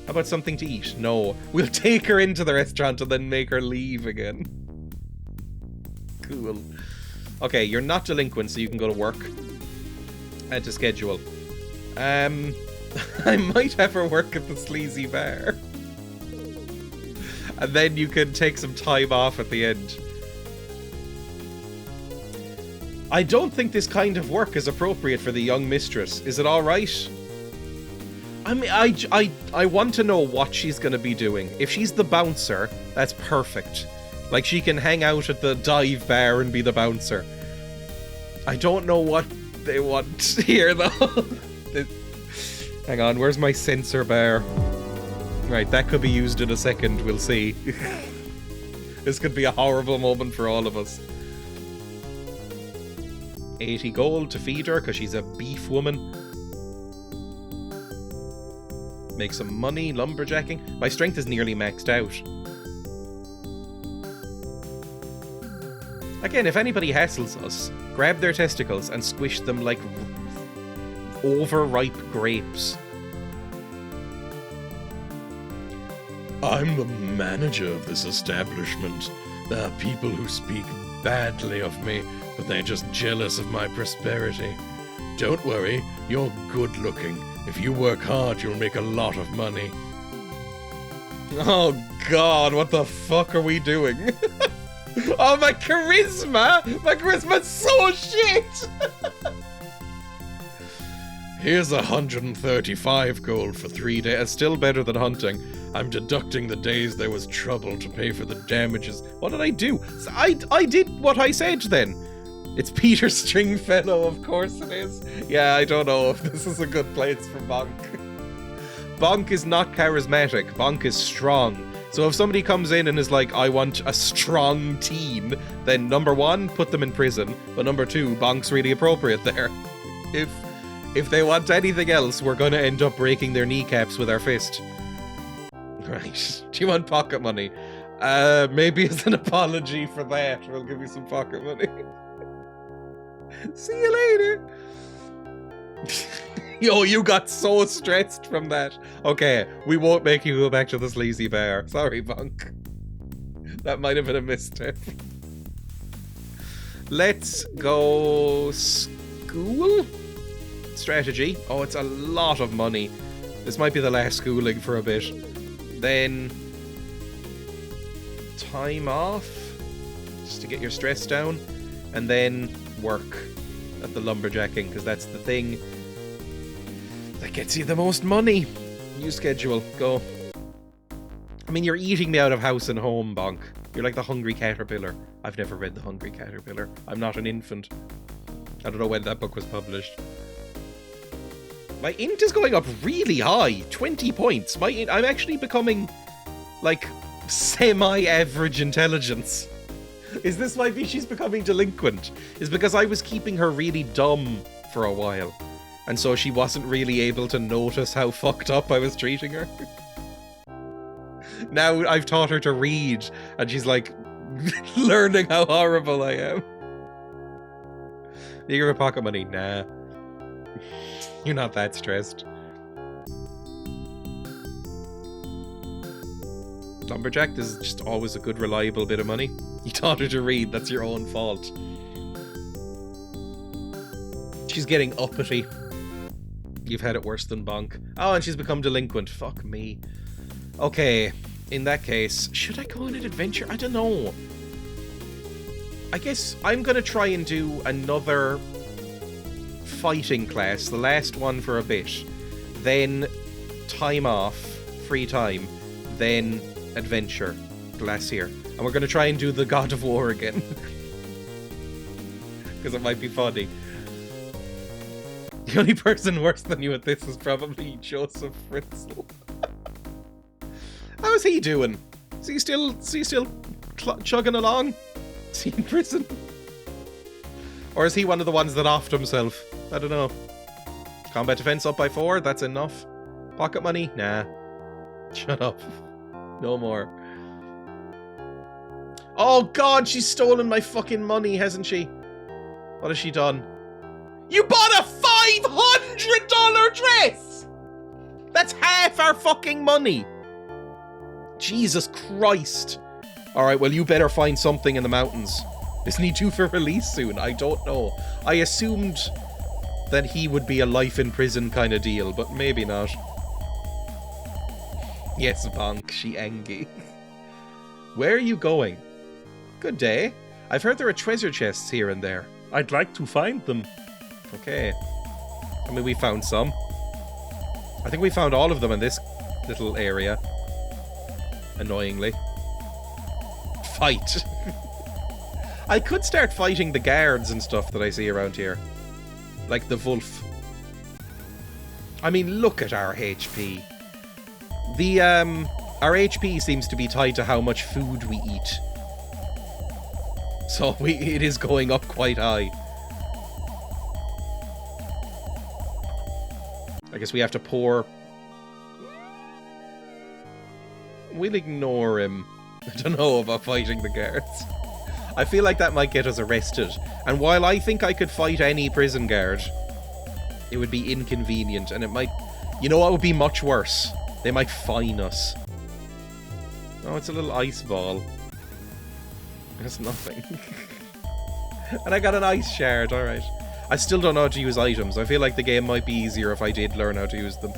How about something to eat? No. We'll take her into the restaurant and then make her leave again. Cool. Okay, you're not delinquent, so you can go to work. Add to schedule. I might have her work at the sleazy bar. And then you can take some time off at the end. I don't think this kind of work is appropriate for the young mistress. Is it alright? I mean, I want to know what she's going to be doing. If she's the bouncer, that's perfect. Like, she can hang out at the dive bar and be the bouncer. I don't know what they want here, though. Hang on, where's my sensor bar? Right, that could be used in a second, we'll see. This could be a horrible moment for all of us. 80 gold to feed her, because she's a beef woman. Make some money, lumberjacking. My strength is nearly maxed out. Again, if anybody hassles us, grab their testicles and squish them like overripe grapes. I'm the manager of this establishment. There are people who speak badly of me, but they're just jealous of my prosperity. Don't worry, you're good looking. If you work hard, you'll make a lot of money. Oh god, what the fuck are we doing? Oh, my charisma! My charisma's so shit! Here's 135 gold for 3 days. Still better than hunting. I'm deducting the days there was trouble to pay for the damages. What did I do? I did what I said then. It's Peter Stringfellow, of course it is. Yeah, I don't know if this is a good place for Bonk. Bonk is not charismatic. Bonk is strong. So if somebody comes in and is like, I want a strong teen, then number 1, put them in prison. But number 2, Bonk's really appropriate there. If they want anything else, we're gonna end up breaking their kneecaps with our fist. Right. Do you want pocket money? Maybe as an apology for that, we'll give you some pocket money. See you later. Yo, you got so stressed from that. Okay, we won't make you go back to the sleazy bar. Sorry, Bonk. That might have been a misstep. Let's go school? Strategy. Oh, it's a lot of money. This might be the last schooling for a bit. Then time off, just to get your stress down, and then work at the lumberjacking, because that's the thing that gets you the most money. New schedule, go. I mean, you're eating me out of house and home, Bonk. You're like the Hungry Caterpillar. I've never read The Hungry Caterpillar. I'm not an infant. I don't know when that book was published. My int is going up really high. 20 points. I'm actually becoming, like, semi-average intelligence. Is this why she's becoming delinquent? Is because I was keeping her really dumb for a while. And so she wasn't really able to notice how fucked up I was treating her. Now I've taught her to read, and she's like learning how horrible I am. You give her pocket money? Nah. You're not that stressed. Lumberjack, this is just always a good, reliable bit of money. You taught her to read, that's your own fault. She's getting uppity. You've had it worse than Bonk. Oh, and she's become delinquent. Fuck me. Okay, in that case, should I go on an adventure? I don't know. I guess I'm gonna try and do another fighting class, the last one for a bit. Then time off, free time. Then adventure, glacier. And we're gonna try and do the God of War again. Because it might be funny. The only person worse than you at this is probably Joseph Fritzl. How is he doing? Is he still chugging along? Is he in prison? Or is he one of the ones that offed himself? I don't know. Combat defense up by 4, that's enough. Pocket money? Nah. Shut up. No more. Oh god, she's stolen my fucking money, hasn't she? What has she done? You bought a $500 dress! That's half our fucking money! Jesus Christ. Alright, well you better find something in the mountains. Isn't he due for release soon? I don't know. I assumed that he would be a life in prison kind of deal, but maybe not. Yes, Bonk, she angry. Where are you going? Good day. I've heard there are treasure chests here and there. I'd like to find them. Okay. I mean, we found some. I think we found all of them in this little area. Annoyingly. Fight. I could start fighting the guards and stuff that I see around here. Like the Wolf. I mean, look at our HP. Our HP seems to be tied to how much food we eat. So it is going up quite high. I guess we have to pour... We'll ignore him. I don't know about fighting the guards. I feel like that might get us arrested. And while I think I could fight any prison guard, it would be inconvenient and it might... You know what would be much worse? They might fine us. Oh, it's a little ice ball. That's nothing. And I got an ice shard, alright. I still don't know how to use items. I feel like the game might be easier if I did learn how to use them.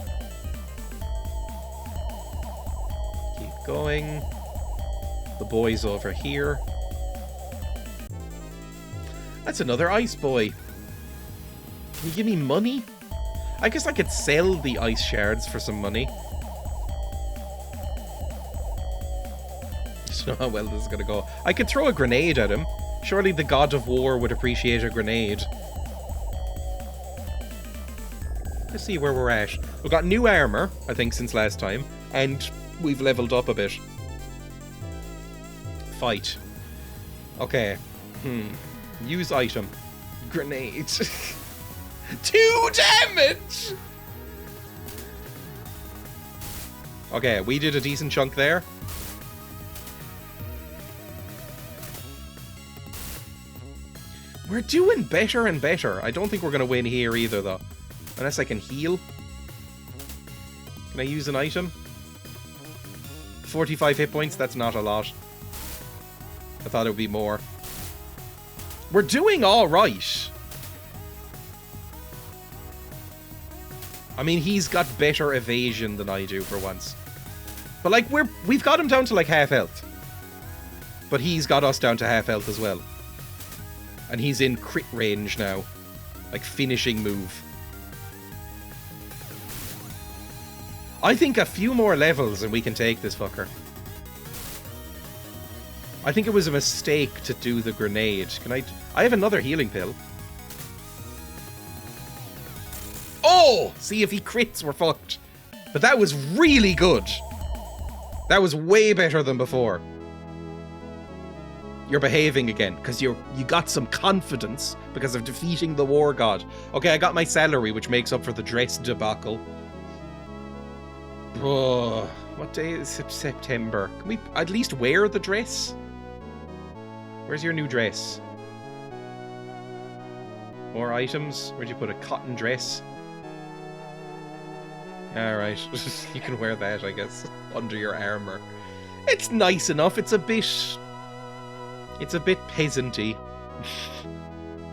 Keep going. The boy's over here. That's another ice boy. Can you give me money? I guess I could sell the ice shards for some money. I don't know how well this is gonna go. I could throw a grenade at him. Surely the God of War would appreciate a grenade. Let's see where we're at. We've got new armor, I think, since last time. And we've leveled up a bit. Fight. Okay. Use item. Grenade. 2 damage! Okay, we did a decent chunk there. We're doing better and better. I don't think we're going to win here either, though. Unless I can heal. Can I use an item? 45 hit points? That's not a lot. I thought it would be more. We're doing alright. I mean, he's got better evasion than I do for once. But, like, we've got him down to, like, half health. But he's got us down to half health as well. And he's in crit range now. Like, finishing move. I think a few more levels and we can take this fucker. I think it was a mistake to do the grenade. Can I have another healing pill. Oh! See, if he crits, we're fucked. But that was really good. That was way better than before. You're behaving again, because you got some confidence because of defeating the war god. Okay, I got my salary, which makes up for the dress debacle. Oh, what day is it? September? Can we at least wear the dress? Where's your new dress? More items? Where'd you put a cotton dress? Alright, you can wear that, I guess, under your armor. It's nice enough, it's a bit peasanty.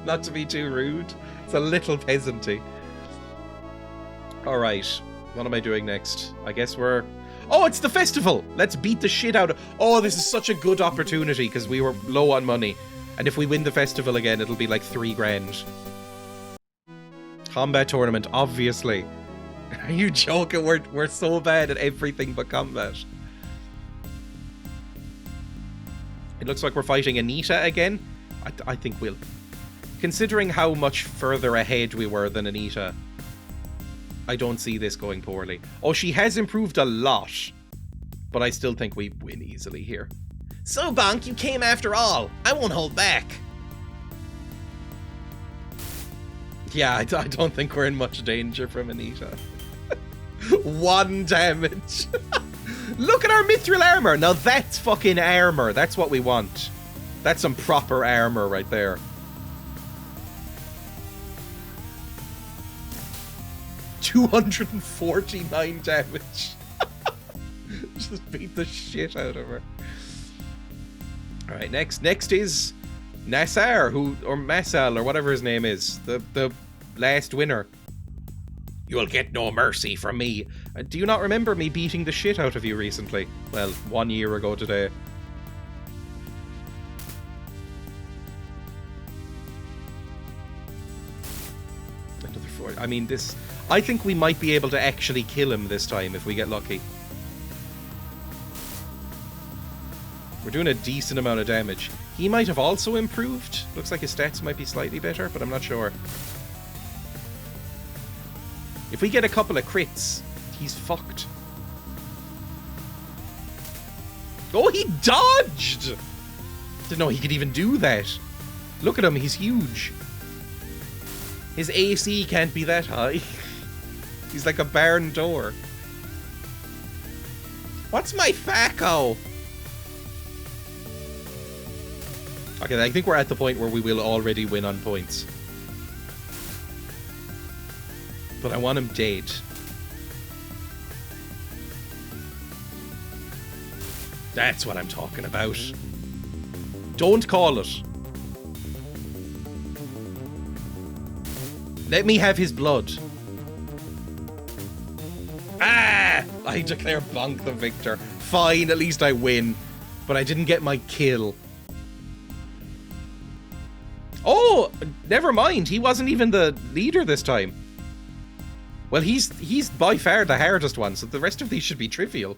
Not to be too rude. It's a little peasanty. Alright, what am I doing next? I guess we're... Oh, it's the festival! Let's beat the shit out of... Oh, this is such a good opportunity, because we were low on money. And if we win the festival again, it'll be like 3 grand. Combat tournament, obviously. Are you joking? We're so bad at everything but combat. It looks like we're fighting Anita again. I think we'll... Considering how much further ahead we were than Anita, I don't see this going poorly. Oh, she has improved a lot. But I still think we win easily here. So, Bonk, you came after all. I won't hold back. Yeah, I don't think we're in much danger from Anita. 1 damage. Look at our mithril armor. Now that's fucking armor. That's what we want. That's some proper armor right there. 249 damage. Just beat the shit out of her. Alright, next is Nassar, or Massal, or whatever his name is. The last winner. You'll get no mercy from me. Do you not remember me beating the shit out of you recently? Well, 1 year ago today. Another 4. I mean, this... I think we might be able to actually kill him this time if we get lucky. We're doing a decent amount of damage. He might have also improved. Looks like his stats might be slightly better, but I'm not sure. If we get a couple of crits, he's fucked. Oh, he dodged! Didn't know he could even do that. Look at him, he's huge. His AC can't be that high. He's like a barn door. What's my FACO? Okay, I think we're at the point where we will already win on points. But I want him dead. That's what I'm talking about. Don't call it. Let me have his blood. Ah! I declare Bonk the victor. Fine, at least I win. But I didn't get my kill. Oh! Never mind. He wasn't even the leader this time. Well, he's by far the hardest one, so the rest of these should be trivial.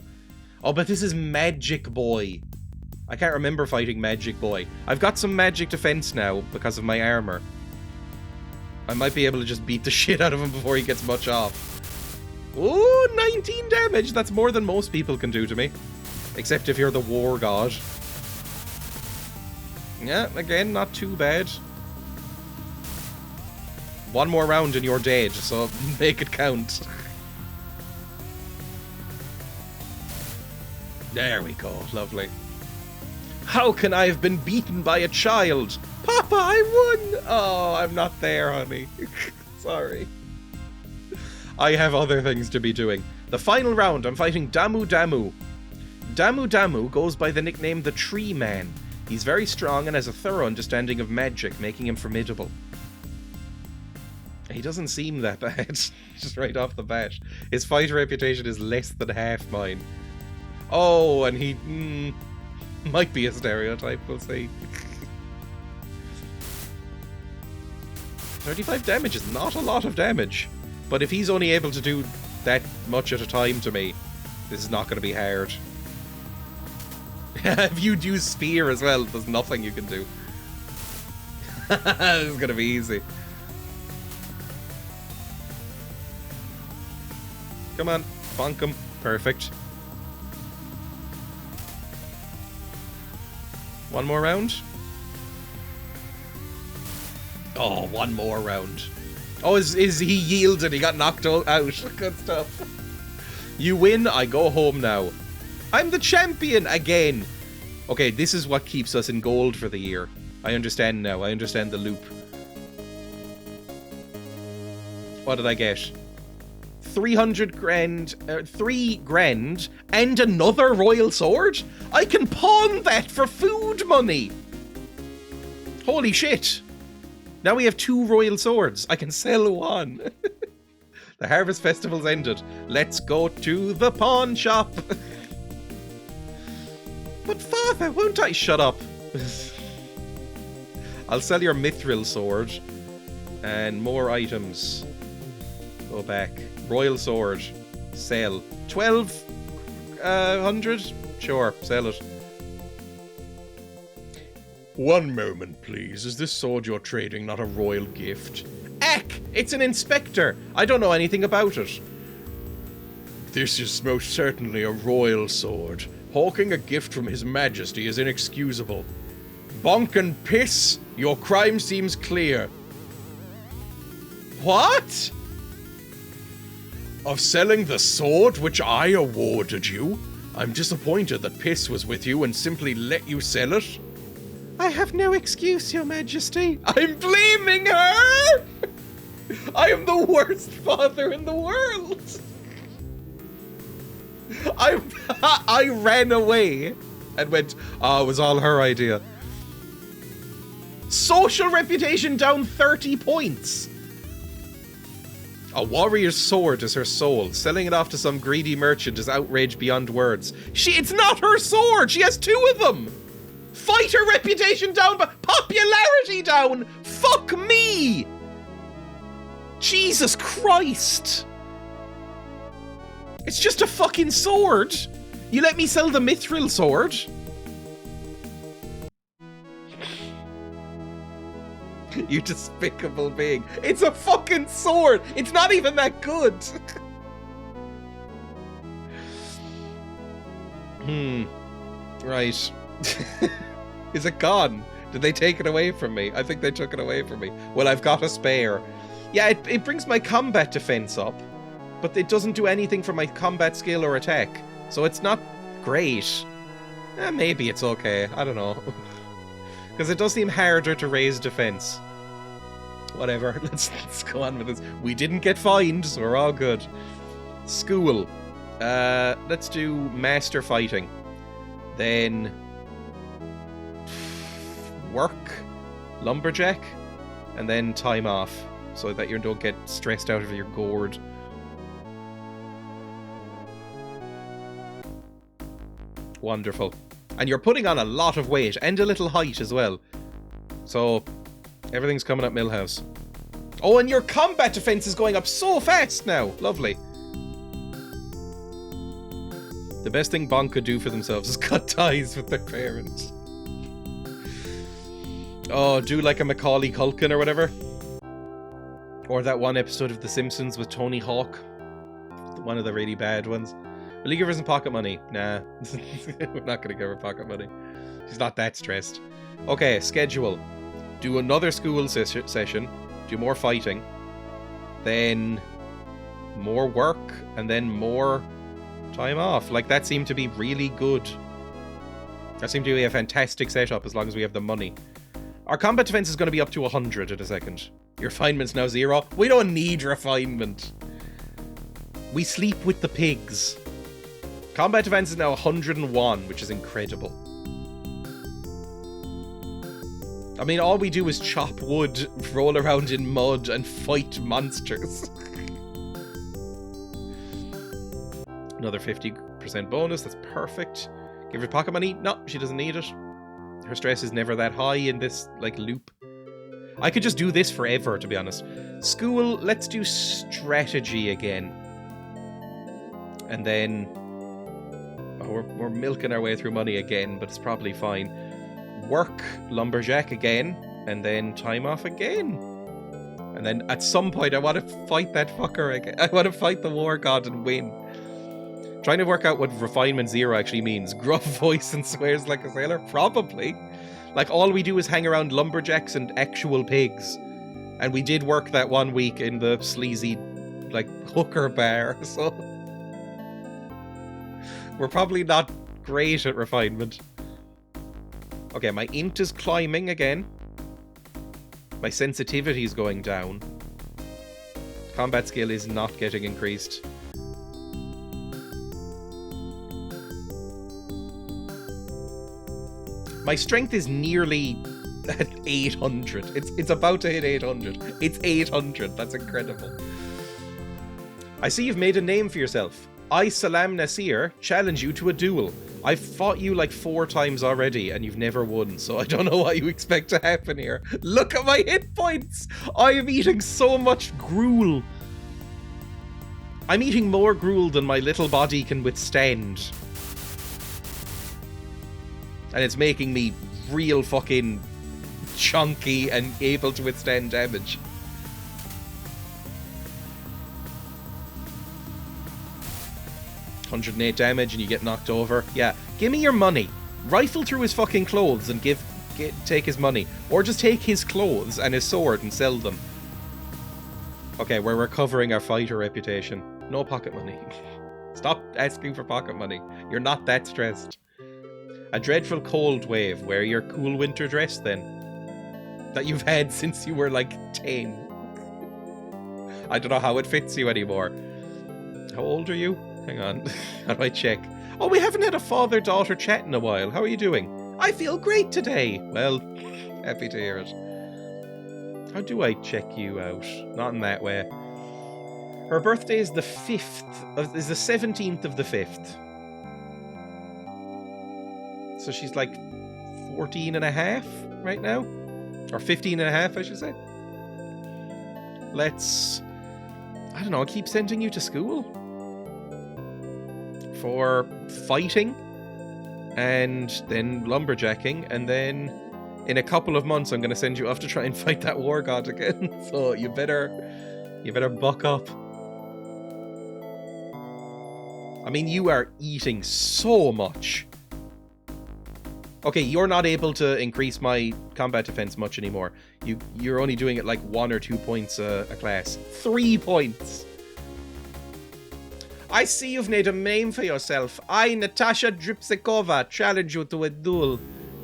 Oh, but this is Magic Boy. I can't remember fighting Magic Boy. I've got some magic defense now because of my armor. I might be able to just beat the shit out of him before he gets much off. Ooh, 19 damage! That's more than most people can do to me. Except if you're the war god. Yeah, again, not too bad. One more round and you're dead, so make it count. There we go, lovely. How can I have been beaten by a child? Papa, I won! Oh, I'm not there, honey. Sorry. I have other things to be doing. The final round, I'm fighting Damu Damu. Damu Damu goes by the nickname the Tree Man. He's very strong and has a thorough understanding of magic, making him formidable. He doesn't seem that bad, just right off the bat. His fighter reputation is less than half mine. Oh, and he might be a stereotype, we'll see. 35 damage is not a lot of damage. But if he's only able to do that much at a time to me, this is not going to be hard. If you use Spear as well, there's nothing you can do. This is going to be easy. Come on, bonk him. Perfect. One more round. Oh, one more round. Oh, is he yielded? He got knocked out. Good stuff. You win, I go home now. I'm the champion again. Okay, this is what keeps us in gold for the year. I understand now. I understand the loop. What did I get? 300 grand, 3 grand, and another royal sword? I can pawn that for food money. Holy shit. Now we have 2 royal swords. I can sell one. The harvest festival's ended. Let's go to the pawn shop. But father, won't I? Shut up. I'll sell your mithril sword. And more items. Go back. Royal sword. Sell. 1200? Sure, sell it. One moment, please. Is this sword you're trading not a royal gift? Eck! It's an inspector! I don't know anything about it. This is most certainly a royal sword. Hawking a gift from His Majesty is inexcusable. Bonk and piss! Your crime seems clear. What? Of selling the sword which I awarded you? I'm disappointed that Piss was with you and simply let you sell it. I have no excuse, Your Majesty. I'm blaming her! I am the worst father in the world. I ran away and went, oh, it was all her idea. Social reputation down 30 points. A warrior's sword is her soul. Selling it off to some greedy merchant is outrage beyond words. It's not her sword. She has 2 of them. Fighter reputation down, but popularity down. Fuck me. Jesus Christ. It's just a fucking sword. You let me sell the mithril sword? You despicable being. It's a fucking sword. It's not even that good. Right. Is it gone? Did they take it away from me? I think they took it away from me. Well, I've got a spare. Yeah, it brings my combat defense up, but it doesn't do anything for my combat skill or attack. So it's not great. Maybe it's okay. I don't know. Because it does seem harder to raise defense. Whatever. Let's go on with this. We didn't get fined, so we're all good. School. Let's do master fighting. Then work, lumberjack, and then time off, so that you don't get stressed out of your gourd. Wonderful. And you're putting on a lot of weight and a little height as well. So everything's coming up Millhouse. Oh, and your combat defense is going up so fast now. Lovely. The best thing Bonk could do for themselves is cut ties with their parents. Oh, do like a Macaulay Culkin or whatever. Or that one episode of The Simpsons with Tony Hawk. One of the really bad ones. Will you give her some pocket money? Nah. We're not going to give her pocket money. She's not that stressed. Okay, schedule. Do another school session. Do more fighting. Then more work. And then more time off. Like, that seemed to be really good. That seemed to be a fantastic setup as long as we have the money. Our combat defense is going to be up to 100 in a second. Your refinement's now 0. We don't need refinement. We sleep with the pigs. Combat defense is now 101, which is incredible. I mean, all we do is chop wood, roll around in mud, and fight monsters. Another 50% bonus, that's perfect. Give her pocket money? No, she doesn't need it. Her stress is never that high in this, like, loop. I could just do this forever, to be honest. School, let's do strategy again. And then... oh, we're milking our way through money again, but it's probably fine. Work, lumberjack again, and then time off again. And then at some point I want to fight that fucker again. I want to fight the war god and win. Trying to work out what refinement 0 actually means. Gruff voice and swears like a sailor? Probably. Like, all we do is hang around lumberjacks and actual pigs. And we did work that one week in the sleazy, like, hooker bar, so... We're probably not great at refinement. Okay, my int is climbing again. My sensitivity is going down. Combat skill is not getting increased. My strength is nearly at 800. It's about to hit 800. It's 800. That's incredible. I see you've made a name for yourself. I, Salam Nasir, challenge you to a duel. I've fought you like 4 times already and you've never won, so I don't know what you expect to happen here. Look at my hit points! I am eating so much gruel. I'm eating more gruel than my little body can withstand. And it's making me real fucking chunky and able to withstand damage. $108 damage and you get knocked over. Yeah, give me your money. Rifle through his fucking clothes and take his money. Or just take his clothes and his sword and sell them. Okay, we're recovering our fighter reputation. No pocket money. Stop asking for pocket money. You're not that stressed. A dreadful cold wave. Wear your cool winter dress then. That you've had since you were like 10. I don't know how it fits you anymore. How old are you? Hang on. How do I check? Oh, we haven't had a father-daughter chat in a while. How are you doing? I feel great today. Well, happy to hear it. How do I check you out? Not in that way. Her birthday is the 5th. Is the 17th of the 5th. So she's like 14 and a half right now? Or 15 and a half, I should say. Let's... I don't know, I'll keep sending you to school. For fighting. And then lumberjacking. And then in a couple of months I'm going to send you off to try and fight that war god again. So you better buck up. I mean, you are eating so much. Okay, you're not able to increase my combat defense much anymore. You're only doing it like 1 or 2 points a class. 3 points! I see you've made a name for yourself. I, Natasha Dripsikova, challenge you to a duel.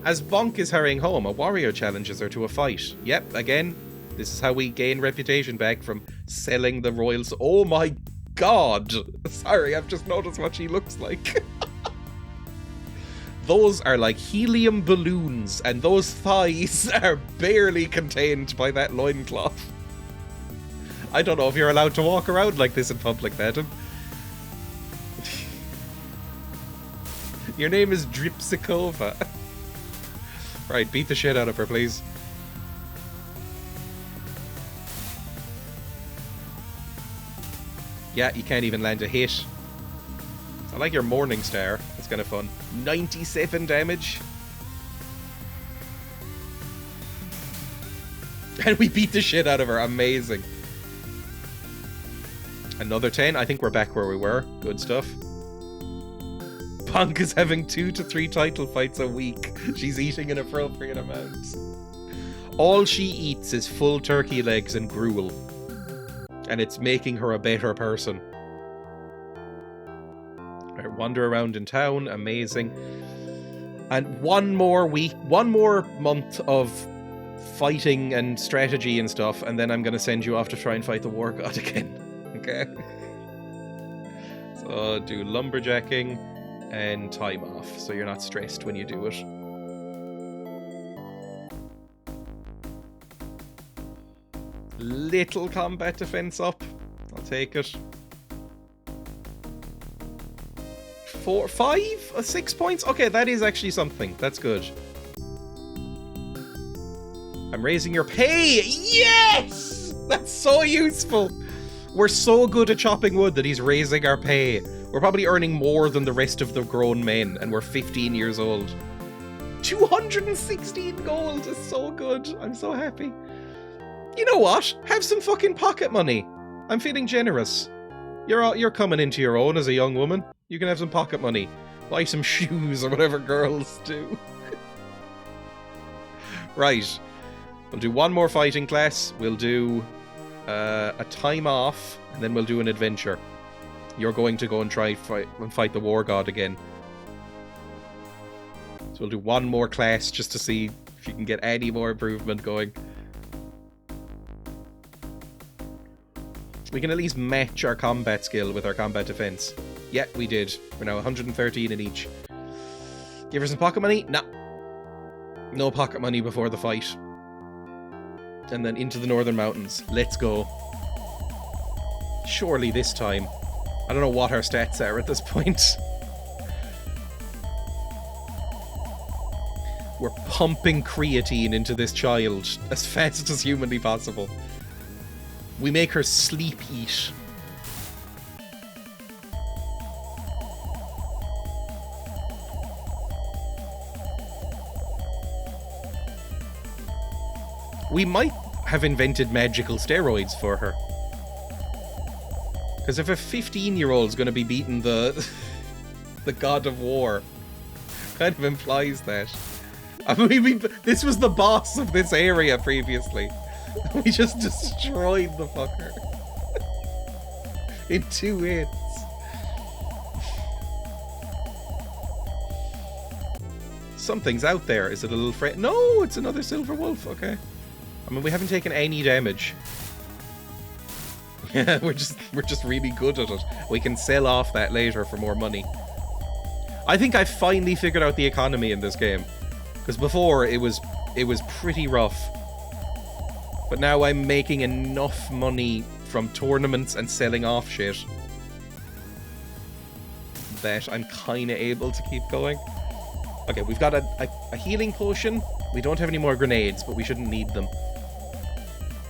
As Bonk is hurrying home, a warrior challenges her to a fight. Yep, again, this is how we gain reputation back from selling the royals. Oh my god! Sorry, I've just noticed what she looks like. Those are like helium balloons, and those thighs are barely contained by that loincloth. I don't know if you're allowed to walk around like this in public, madam. Your name is Dripsikova. Right, beat the shit out of her, please. Yeah, you can't even land a hit. I like your Morning Star. It's kind of fun. 97 damage. And we beat the shit out of her. Amazing. Another 10. I think we're back where we were. Good stuff. Punk is having 2 to 3 title fights a week. She's eating an appropriate amount. All she eats is full turkey legs and gruel. And it's making her a better person. Right, wander around in town. Amazing. And one more month of fighting and strategy and stuff, and then I'm going to send you off to try and fight the war god again. Okay? So do lumberjacking and time off, so you're not stressed when you do it. Little combat defense up. I'll take it. 6 points? Okay, that is actually something. That's good. I'm raising your pay! Yes! That's so useful! We're so good at chopping wood that he's raising our pay. We're probably earning more than the rest of the grown men, and we're 15 years old. 216 gold is so good. I'm so happy. You know what? Have some fucking pocket money. I'm feeling generous. You're coming into your own as a young woman. You can have some pocket money. Buy some shoes or whatever girls do. Right. We'll do one more fighting class. We'll do a time off, and then we'll do an adventure. You're going to go and try fight the war god again. So we'll do one more class just to see if you can get any more improvement going. We can at least match our combat skill with our combat defense. Yeah, we did. We're now 113 in each. Give her some pocket money? Nah. No pocket money before the fight. And then into the Northern Mountains. Let's go. Surely this time. I don't know what our stats are at this point. We're pumping creatine into this child as fast as humanly possible. We make her sleep eat. We might have invented magical steroids for her. Because if a 15-year-old's going to be beating the god of war, kind of implies that. I mean, this was the boss of this area previously. We just destroyed the fucker. In 2 hits. Something's out there. Is it a little friend? No, it's another silver wolf. Okay. I mean, we haven't taken any damage. Yeah, we're just really good at it. We can sell off that later for more money. I think I finally figured out the economy in this game. Because before, it was pretty rough. But now I'm making enough money from tournaments and selling off shit that I'm kind of able to keep going. Okay, we've got a healing potion. We don't have any more grenades, but we shouldn't need them.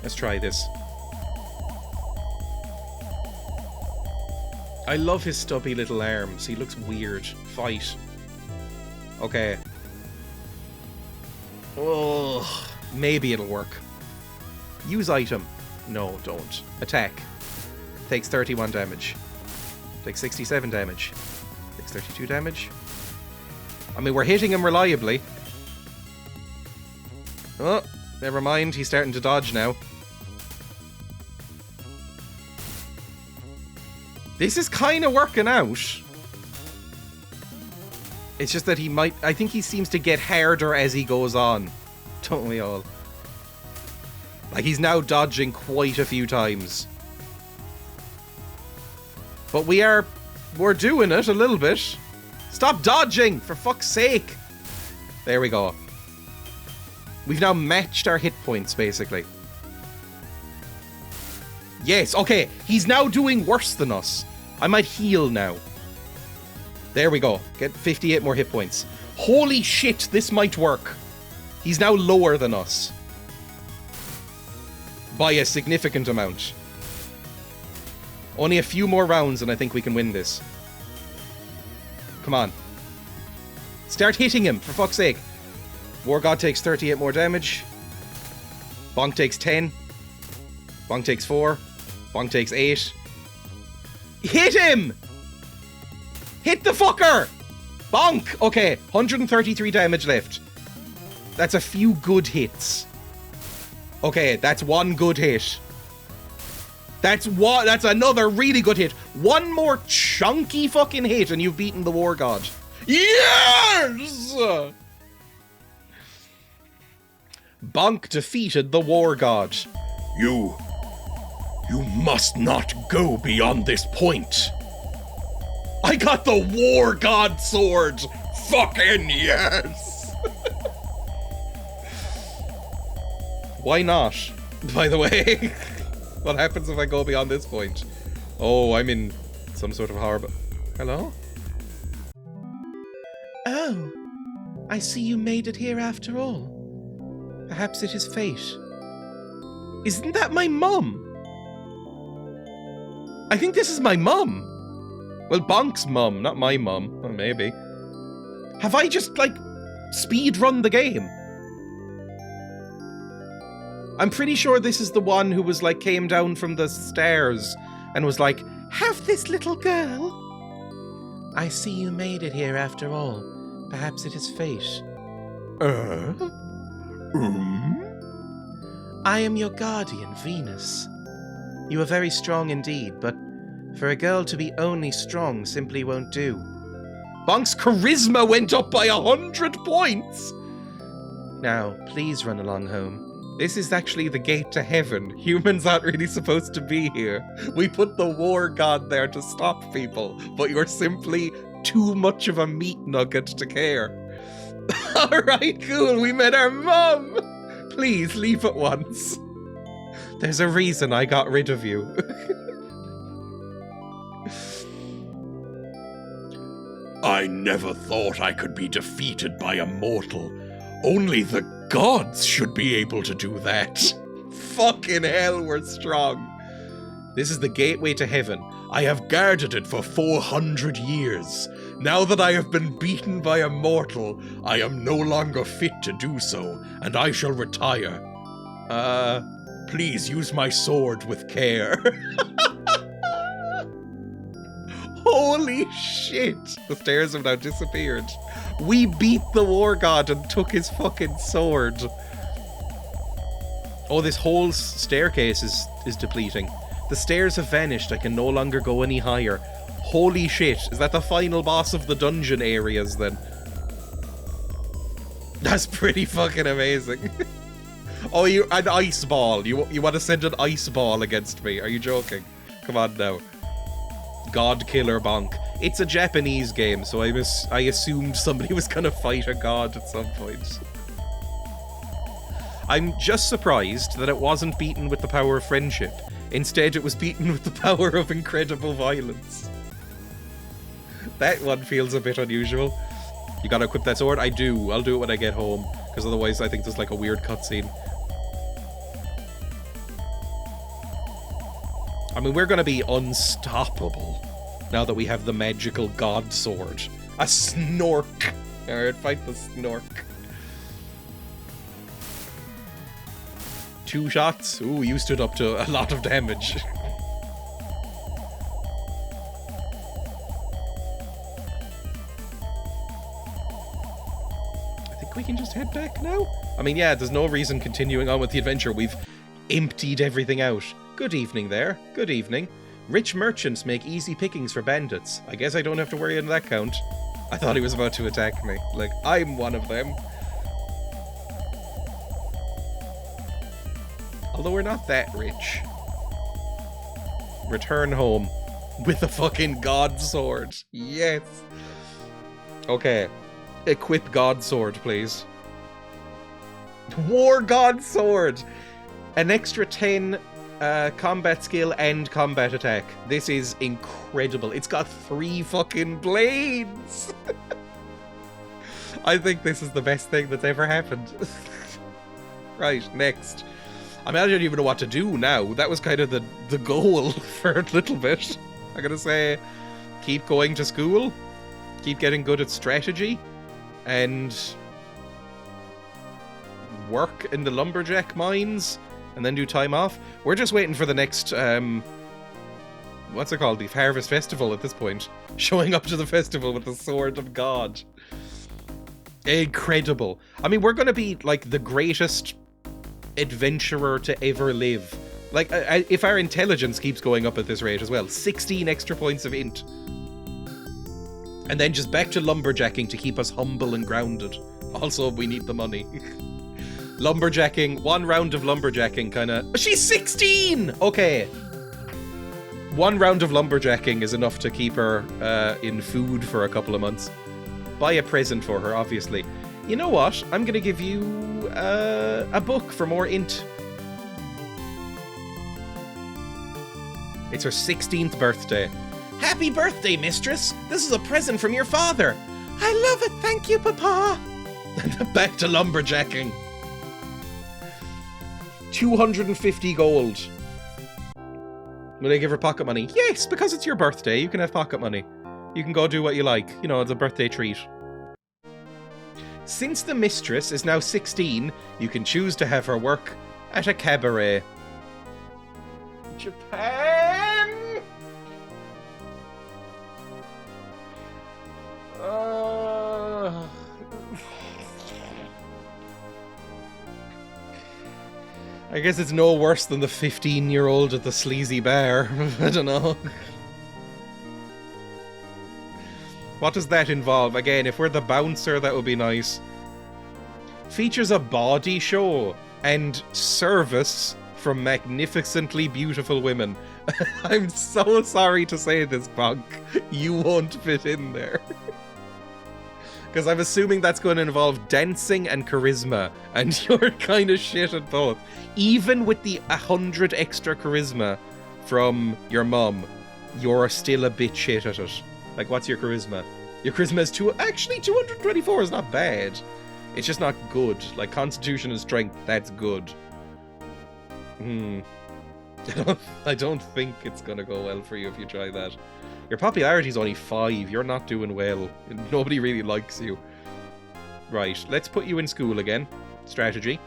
Let's try this. I love his stubby little arms. He looks weird. Fight. Okay. Oh, maybe it'll work. Use item. No, don't. Attack. Takes 31 damage. Takes 67 damage. Takes 32 damage. I mean, we're hitting him reliably. Oh, never mind. He's starting to dodge now. This is kind of working out. It's just that he might... I think he seems to get harder as he goes on. Don't we all? Like, he's now dodging quite a few times. But we're doing it a little bit. Stop dodging, for fuck's sake. There we go. We've now matched our hit points, basically. Yes, okay. He's now doing worse than us. I might heal now. There we go. Get 58 more hit points. Holy shit, this might work. He's now lower than us. By a significant amount. Only a few more rounds and I think we can win this. Come on. Start hitting him, for fuck's sake. War God takes 38 more damage. Bonk takes 10. Bonk takes 4. Bonk takes 8. Hit him! Hit the fucker! Bonk! Okay, 133 damage left. That's a few good hits. Okay, that's one good hit. That's another really good hit. One more chunky fucking hit and you've beaten the War God. Yes! Bonk defeated the War God. You must not go beyond this point. I got the War God sword! Fucking yes! Why not? By the way, what happens if I go beyond this point? Oh, I'm in some sort of horrible... Hello? Oh, I see you made it here after all. Perhaps it is fate. Isn't that my mum? I think this is my mum. Well, Bonk's mum, not my mum. Well, maybe. Have I just, like, speed run the game? I'm pretty sure this is the one who was, like, came down from the stairs and was like, have this little girl. I see you made it here after all. Perhaps it is fate. I am your guardian, Venus. You are very strong indeed, but for a girl to be only strong simply won't do. Bonk's charisma went up by 100 points! Now, please run along home. This is actually the gate to heaven. Humans aren't really supposed to be here. We put the war god there to stop people, but you're simply too much of a meat nugget to care. Alright, cool, we met our mum! Please, leave at once. There's a reason I got rid of you. I never thought I could be defeated by a mortal. Only the gods should be able to do that. Fucking hell, we're strong. This is the gateway to heaven. I have guarded it for 400 years. Now that I have been beaten by a mortal, I am no longer fit to do so, and I shall retire. Please use my sword with care. Holy shit! The stairs have now disappeared. We beat the war god and took his fucking sword. Oh, this whole staircase is depleting. The stairs have vanished. I can no longer go any higher. Holy shit. Is that the final boss of the dungeon areas then? That's pretty fucking amazing. Oh, an ice ball. You want to send an ice ball against me? Are you joking? Come on now. God Killer Bonk. It's a Japanese game, so I assumed somebody was gonna fight a god at some point. I'm just surprised that it wasn't beaten with the power of friendship. Instead, it was beaten with the power of incredible violence. That one feels a bit unusual. You gotta equip that sword? I do. I'll do it when I get home, because otherwise I think there's like a weird cutscene. I mean, we're gonna be unstoppable now that we have the magical god sword. A snork. Alright, fight the snork. 2 shots. Ooh, you stood up to a lot of damage. I think we can just head back now. I mean, yeah, there's no reason continuing on with the adventure. We've emptied everything out. Good evening there. Good evening. Rich merchants make easy pickings for bandits. I guess I don't have to worry on that count. I thought he was about to attack me. Like, I'm one of them. Although we're not that rich. Return home with a fucking god sword. Yes. Okay. Equip god sword, please. War god sword! An extra 10 combat skill and combat attack. This is incredible. It's got 3 fucking blades! I think this is the best thing that's ever happened. Right, next. I mean, I don't even know what to do now. That was kind of the goal for a little bit. I'm gonna say, keep going to school, keep getting good at strategy, and work in the lumberjack mines, and then do time off. We're just waiting for the next, what's it called? The Harvest Festival at this point. Showing up to the festival with the Sword of God. Incredible. I mean, we're gonna be, like, the greatest adventurer to ever live. Like, if our intelligence keeps going up at this rate as well. 16 extra points of int. And then just back to lumberjacking to keep us humble and grounded. Also, we need the money. Lumberjacking, 1 round of lumberjacking kinda... She's 16! Okay. 1 round of lumberjacking is enough to keep her in food for a couple of months. Buy a present for her, obviously. You know what? I'm gonna give you a book for more int. It's her 16th birthday. Happy birthday, mistress! This is a present from your father! I love it, thank you, Papa! Back to lumberjacking. 250 gold. Will I give her pocket money? Yes, because it's your birthday, you can have pocket money. You can go do what you like. You know, it's a birthday treat. Since the mistress is now 16, you can choose to have her work at a cabaret. Japan! I guess it's no worse than the 15-year-old at the sleazy bar. I don't know. What does that involve? Again, if we're the bouncer, that would be nice. Features a body show and service from magnificently beautiful women. I'm so sorry to say this, Punk. You won't fit in there. Because I'm assuming that's going to involve dancing and charisma, and you're kind of shit at both. Even with the 100 extra charisma from your mum, you're still a bit shit at it. Like, what's your charisma? Your charisma is actually 224 is not bad. It's just not good. Like, constitution and strength, that's good. I don't think it's gonna go well for you if you try that. Your popularity is only 5. You're not doing well. Nobody really likes you. Right, let's put you in school again. Strategy.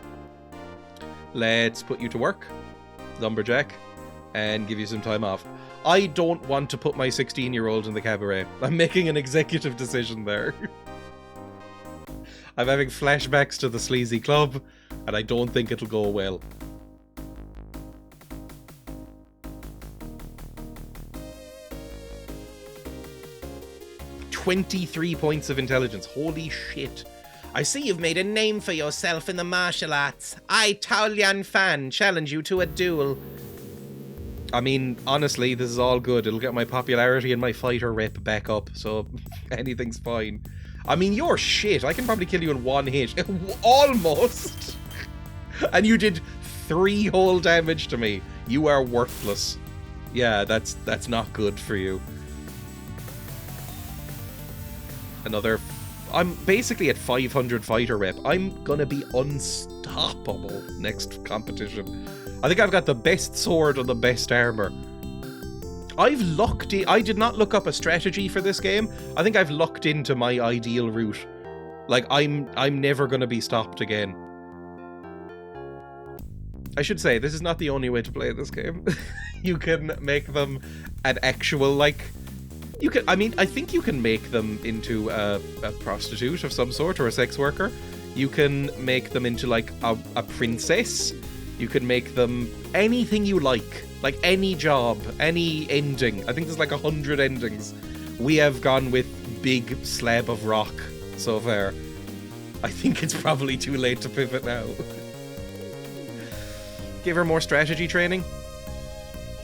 Let's put you to work. Lumberjack. And give you some time off. I don't want to put my 16-year-old in the cabaret. I'm making an executive decision there. I'm having flashbacks to the sleazy club, and I don't think it'll go well. $23 points of intelligence. Holy shit. I see you've made a name for yourself in the martial arts. I, Tao Lian Fan, challenge you to a duel. I mean, honestly, this is all good. It'll get my popularity and my fighter rep back up, so anything's fine. I mean, you're shit. I can probably kill you in one hit. Almost. And you did 3 whole damage to me. You are worthless. Yeah, that's not good for you. I'm basically at 500 fighter rep. I'm gonna be unstoppable next competition. I think I've got the best sword and the best armor. I've lucked in. I did not look up a strategy for this game. I think I've lucked into my ideal route. Like, I'm never gonna be stopped again. I should say, this is not the only way to play this game. You can make them an actual, like... I think you can make them into a prostitute of some sort, or a sex worker. You can make them into, like, a princess. You can make them anything you like any job, any ending. I think there's like 100 endings. We have gone with big slab of rock so far. I think it's probably too late to pivot now. Give her more strategy training.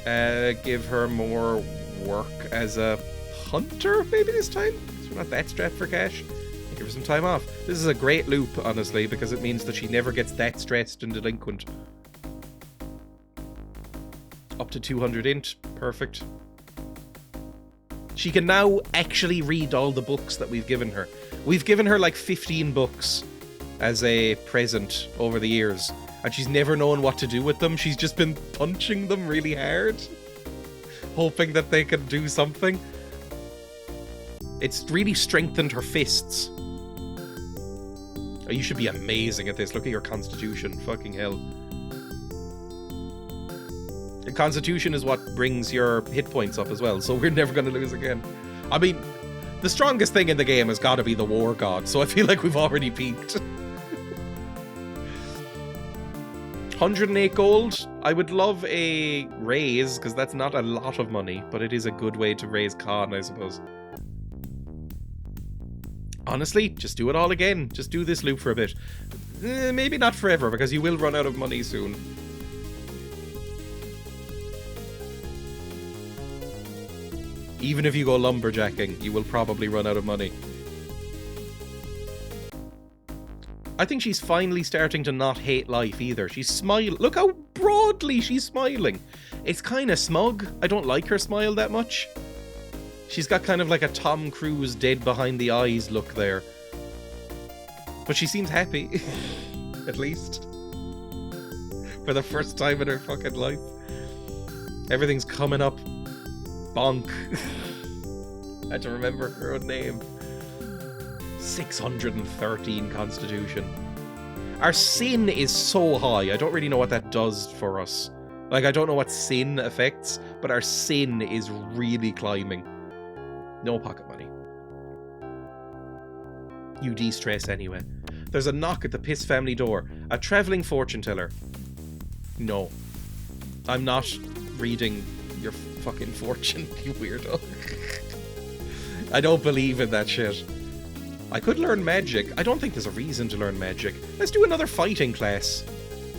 Give her more work as a hunter, maybe this time? So we're not that strapped for cash. Give her some time off. This is a great loop, honestly, because it means that she never gets that stressed and delinquent. Up to 200 int. Perfect. She can now actually read all the books that we've given her. We've given her like 15 books as a present over the years, and she's never known what to do with them. She's just been punching them really hard, hoping that they can do something. It's really strengthened her fists. Oh, you should be amazing at this. Look at your constitution. Fucking hell. The constitution is what brings your hit points up as well, so we're never going to lose again. I mean, the strongest thing in the game has got to be the war god, so I feel like we've already peaked. 108 gold. I would love a raise, because that's not a lot of money, but it is a good way to raise con, I suppose. Honestly, just do it all again. Just do this loop for a bit. Maybe not forever, because you will run out of money soon. Even if you go lumberjacking, you will probably run out of money. I think she's finally starting to not hate life either. She's smiling. Look how broadly she's smiling. It's kind of smug. I don't like her smile that much. She's got kind of like a Tom Cruise dead behind the eyes look there. But she seems happy. At least. For the first time in her fucking life. Everything's coming up. Bonk. I had to remember her own name. 613 constitution. Our sin is so high. I don't really know what that does for us. Like, I don't know what sin affects, but our sin is really climbing. No pocket money. You de-stress anyway. There's a knock at the Piss family door. A travelling fortune teller. No. I'm not reading your fucking fortune, you weirdo. I don't believe in that shit. I could learn magic. I don't think there's a reason to learn magic. Let's do another fighting class.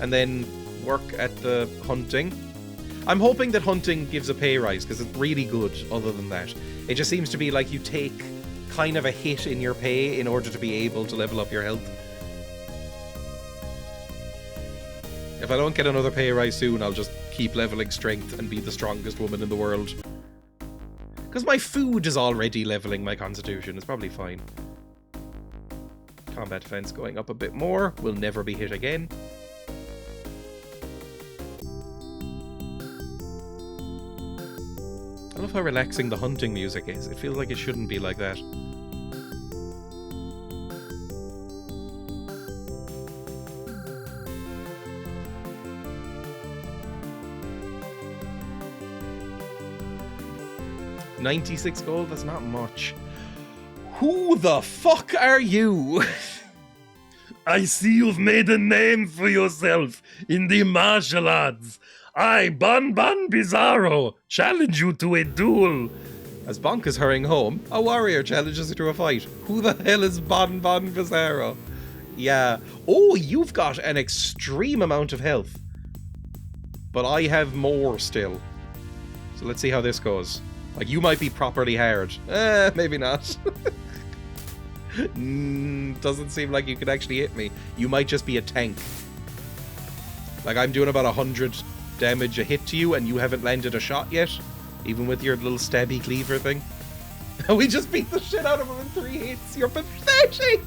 And then work at the hunting. I'm hoping that hunting gives a pay rise, because it's really good other than that. It just seems to be like you take kind of a hit in your pay in order to be able to level up your health. If I don't get another pay rise soon, I'll just keep leveling strength and be the strongest woman in the world. Because my food is already leveling my constitution. It's probably fine. Combat defense going up a bit more. Will never be hit again. I love how relaxing the hunting music is. It feels like it shouldn't be like that. $96 gold? That's not much. Who the fuck are you? I see you've made a name for yourself in the martial arts. I, Bon Bizarro, challenge you to a duel. As Bonk is hurrying home, a warrior challenges you to a fight. Who the hell is Bon Bizarro? Yeah. Oh, you've got an extreme amount of health. But I have more still. So let's see how this goes. Like, you might be properly hard. Maybe not. Doesn't seem like you could actually hit me. You might just be a tank. Like, I'm doing about 100 damage a hit to you, and you haven't landed a shot yet. Even with your little stabby cleaver thing. We just beat the shit out of him in 3 hits. You're pathetic!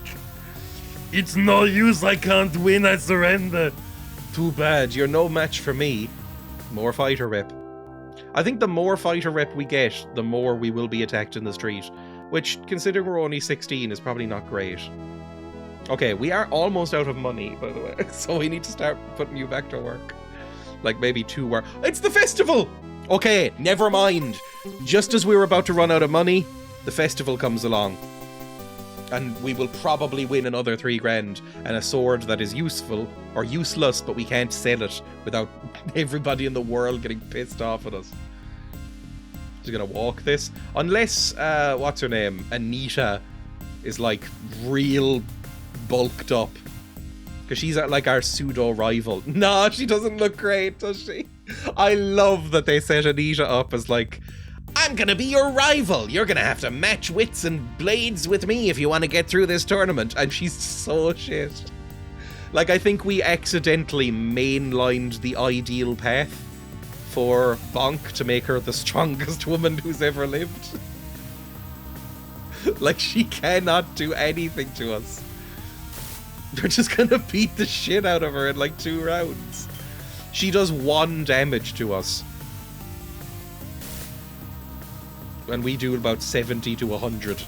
It's no use, I can't win, I surrender. Too bad, you're no match for me. More fighter rep. I think the more fighter rep we get, the more we will be attacked in the street. Which, considering we're only 16, is probably not great. Okay, we are almost out of money, by the way. So we need to start putting you back to work. Like, maybe 2 work. It's the festival! Okay, never mind. Just as we were about to run out of money, the festival comes along. And we will probably win another 3 grand and a sword that is useful, or useless, but we can't sell it without everybody in the world getting pissed off at us. She's gonna walk this. Unless, what's her name? Anita is like real bulked up. Because she's like our pseudo rival. Nah, she doesn't look great, does she? I love that they set Anita up as like, I'm gonna be your rival. You're gonna have to match wits and blades with me if you want to get through this tournament. And she's so shit. Like, I think we accidentally mainlined the ideal path for Bonk to make her the strongest woman who's ever lived. Like, she cannot do anything to us. They're just gonna beat the shit out of her in like 2 rounds. She does 1 damage to us. And we do about 70 to 100.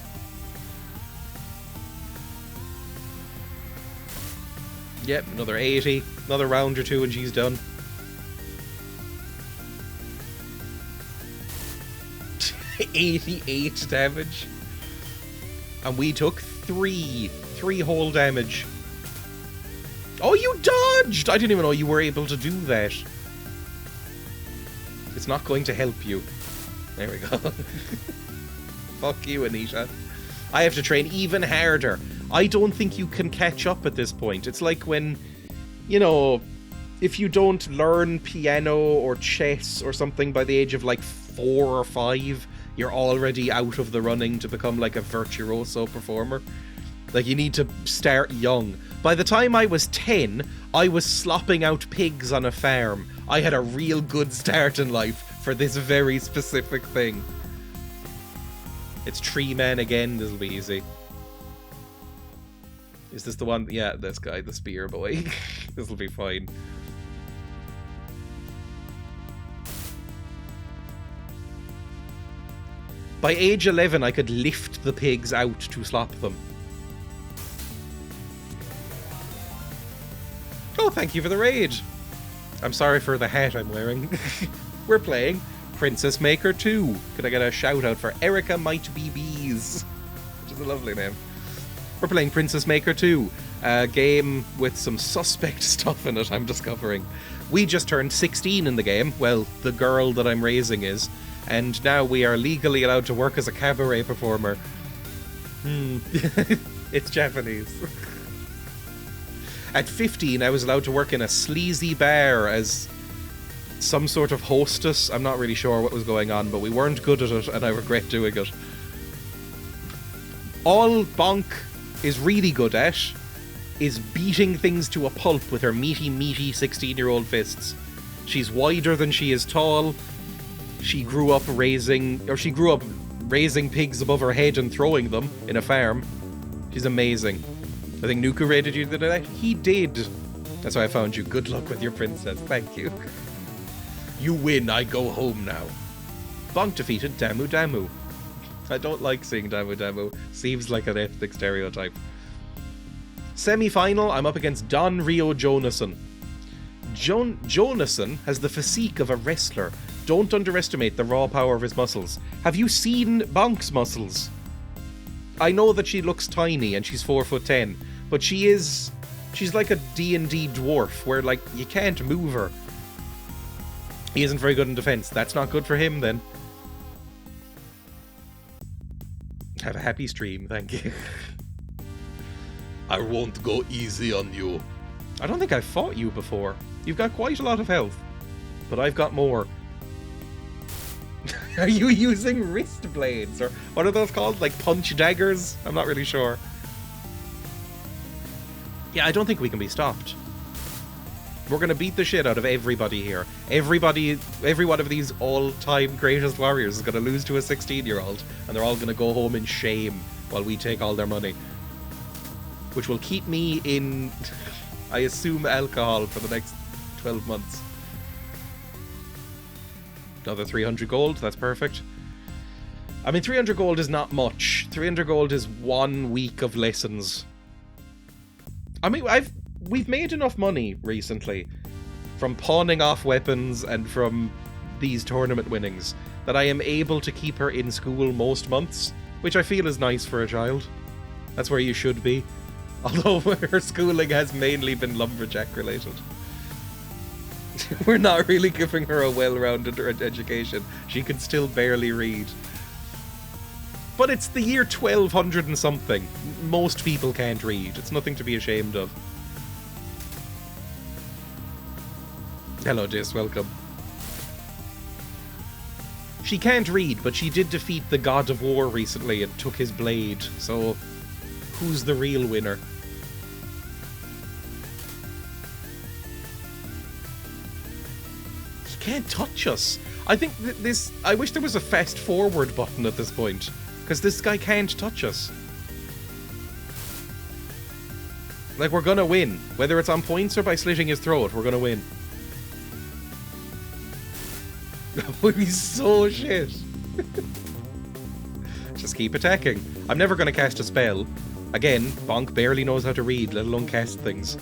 Yep, another 80. Another round or 2 and she's done. $88 damage. And we took 3 whole damage. Oh, you dodged! I didn't even know you were able to do that. It's not going to help you. There we go. Fuck you, Anita. I have to train even harder. I don't think you can catch up at this point. It's like when, you know, if you don't learn piano or chess or something by the age of like 4 or 5, you're already out of the running to become like a virtuoso performer. Like, you need to start young. By the time I was 10, I was slopping out pigs on a farm. I had a real good start in life for this very specific thing. It's Tree Man again. This'll be easy. Is this the one? Yeah, this guy, the spear boy. This'll be fine. By age 11, I could lift the pigs out to slop them. Oh, thank you for the raid. I'm sorry for the hat I'm wearing. We're playing Princess Maker 2. Could I get a shout out for Erica Might Be Bees? Which is a lovely name. We're playing Princess Maker 2. A game with some suspect stuff in it, I'm discovering. We just turned 16 in the game. Well, the girl that I'm raising is. And now we are legally allowed to work as a cabaret performer. It's Japanese. At 15, I was allowed to work in a sleazy bar as some sort of hostess. I'm not really sure what was going on, but we weren't good at it, and I regret doing it. All Bonk is really good at is beating things to a pulp with her meaty 16-year-old fists. She's wider than she is tall. She grew up raising pigs above her head and throwing them in a farm. She's amazing. I think Nuku rated you the other night. He did. That's why I found you. Good luck with your princess. Thank you. You win, I go home now. Bonk defeated Damu Damu. I don't like seeing Damu Damu. Seems like an ethnic stereotype. Semi-final, I'm up against Don Rio Jonason. Jonason has the physique of a wrestler. Don't underestimate the raw power of his muscles. Have you seen Bonk's muscles? I know that she looks tiny and she's 4'10", but she's like a D&D dwarf where, like, you can't move her. He isn't very good in defense. That's not good for him, then. Have a happy stream, thank you. I won't go easy on you. I don't think I've fought you before. You've got quite a lot of health, but I've got more. Are you using wrist blades, or what are those called? Like punch daggers? I'm not really sure. Yeah, I don't think we can be stopped. We're gonna beat the shit out of everybody here. Every one of these all-time greatest warriors is gonna lose to a 16-year-old, and they're all gonna go home in shame while we take all their money. Which will keep me in, I assume, alcohol for the next 12 months. Another 300 gold, that's perfect. I mean, 300 gold is not much. 300 gold is 1 week of lessons. I mean, we've made enough money recently from pawning off weapons and from these tournament winnings that I am able to keep her in school most months, which I feel is nice for a child. That's where you should be. Although her schooling has mainly been lumberjack related. We're not really giving her a well-rounded education. She can still barely read. But it's the year 1200 and something. Most people can't read. It's nothing to be ashamed of. Hello, Dis, welcome. She can't read, but she did defeat the God of War recently and took his blade, so who's the real winner? He can't touch us. I think this... I wish there was a fast forward button at this point, because this guy can't touch us. Like, we're gonna win. Whether it's on points or by slitting his throat, we're gonna win. He's so shit. Just keep attacking. I'm never gonna cast a spell. Again, Bonk barely knows how to read, let alone cast things.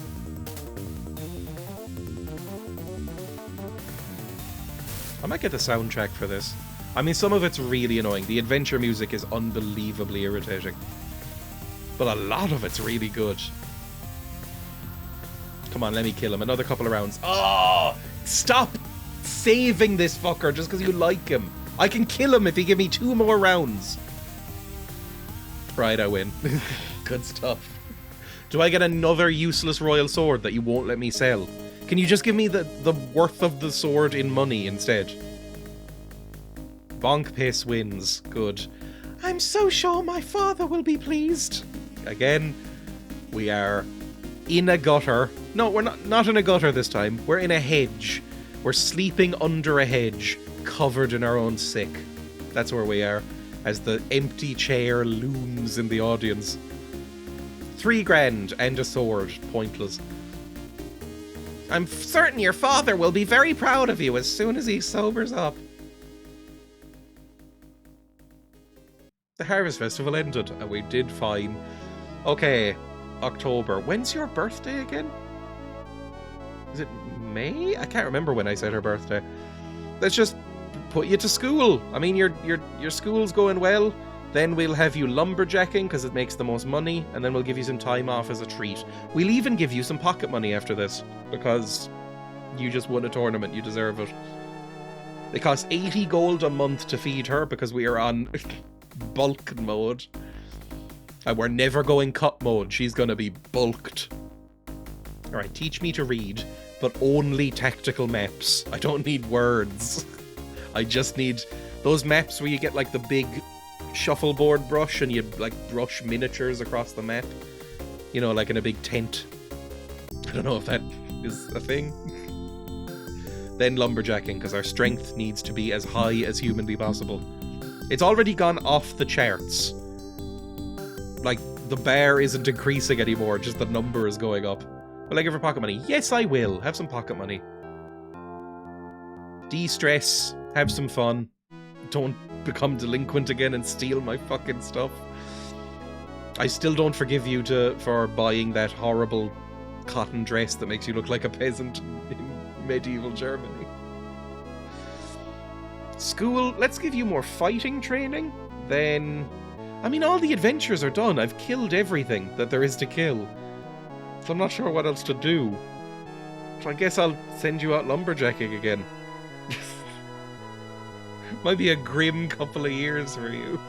I might get the soundtrack for this. I mean, some of it's really annoying. The adventure music is unbelievably irritating. But a lot of it's really good. Come on, let me kill him. Another couple of rounds. Oh! Stop saving this fucker just because you like him. I can kill him if he give me 2 more rounds. Right, I win. Good stuff. Do I get another useless royal sword that you won't let me sell? Can you just give me the worth of the sword in money instead? Bonk Piss wins. Good. I'm so sure my father will be pleased. Again, we are in a gutter. No, we're not in a gutter this time. We're in a hedge. We're sleeping under a hedge, covered in our own sick. That's where we are, as the empty chair looms in the audience. 3 grand and a sword. Pointless. I'm certain your father will be very proud of you as soon as he sobers up. The Harvest Festival ended, and we did fine. Okay, October. When's your birthday again? Is it May? I can't remember when I said her birthday. Let's just put you to school. I mean, your school's going well. Then we'll have you lumberjacking because it makes the most money, and then we'll give you some time off as a treat. We'll even give you some pocket money after this because You just won a tournament. You deserve it. It costs 80 gold a month to feed her because we are on bulk mode. And we're never going cut mode. She's going to be bulked. Alright, teach me to read, but only tactical maps. I don't need words. I just need those maps where you get like the big shuffleboard brush and you like brush miniatures across the map. You know, like in a big tent. I don't know if that is a thing. Then lumberjacking, because our strength needs to be as high as humanly possible. It's already gone off the charts. Like, the bar isn't increasing anymore, just the number is going up. Will I give her pocket money? Yes, I will. Have some pocket money. De-stress. Have some fun. Don't become delinquent again and steal my fucking stuff. I still don't forgive you for buying that horrible cotton dress that makes you look like a peasant in medieval Germany. School, let's give you more fighting training. Then, I mean, all the adventures are done. I've killed everything that there is to kill. So I'm not sure what else to do. So I guess I'll send you out lumberjacking again. Might be a grim couple of years for you.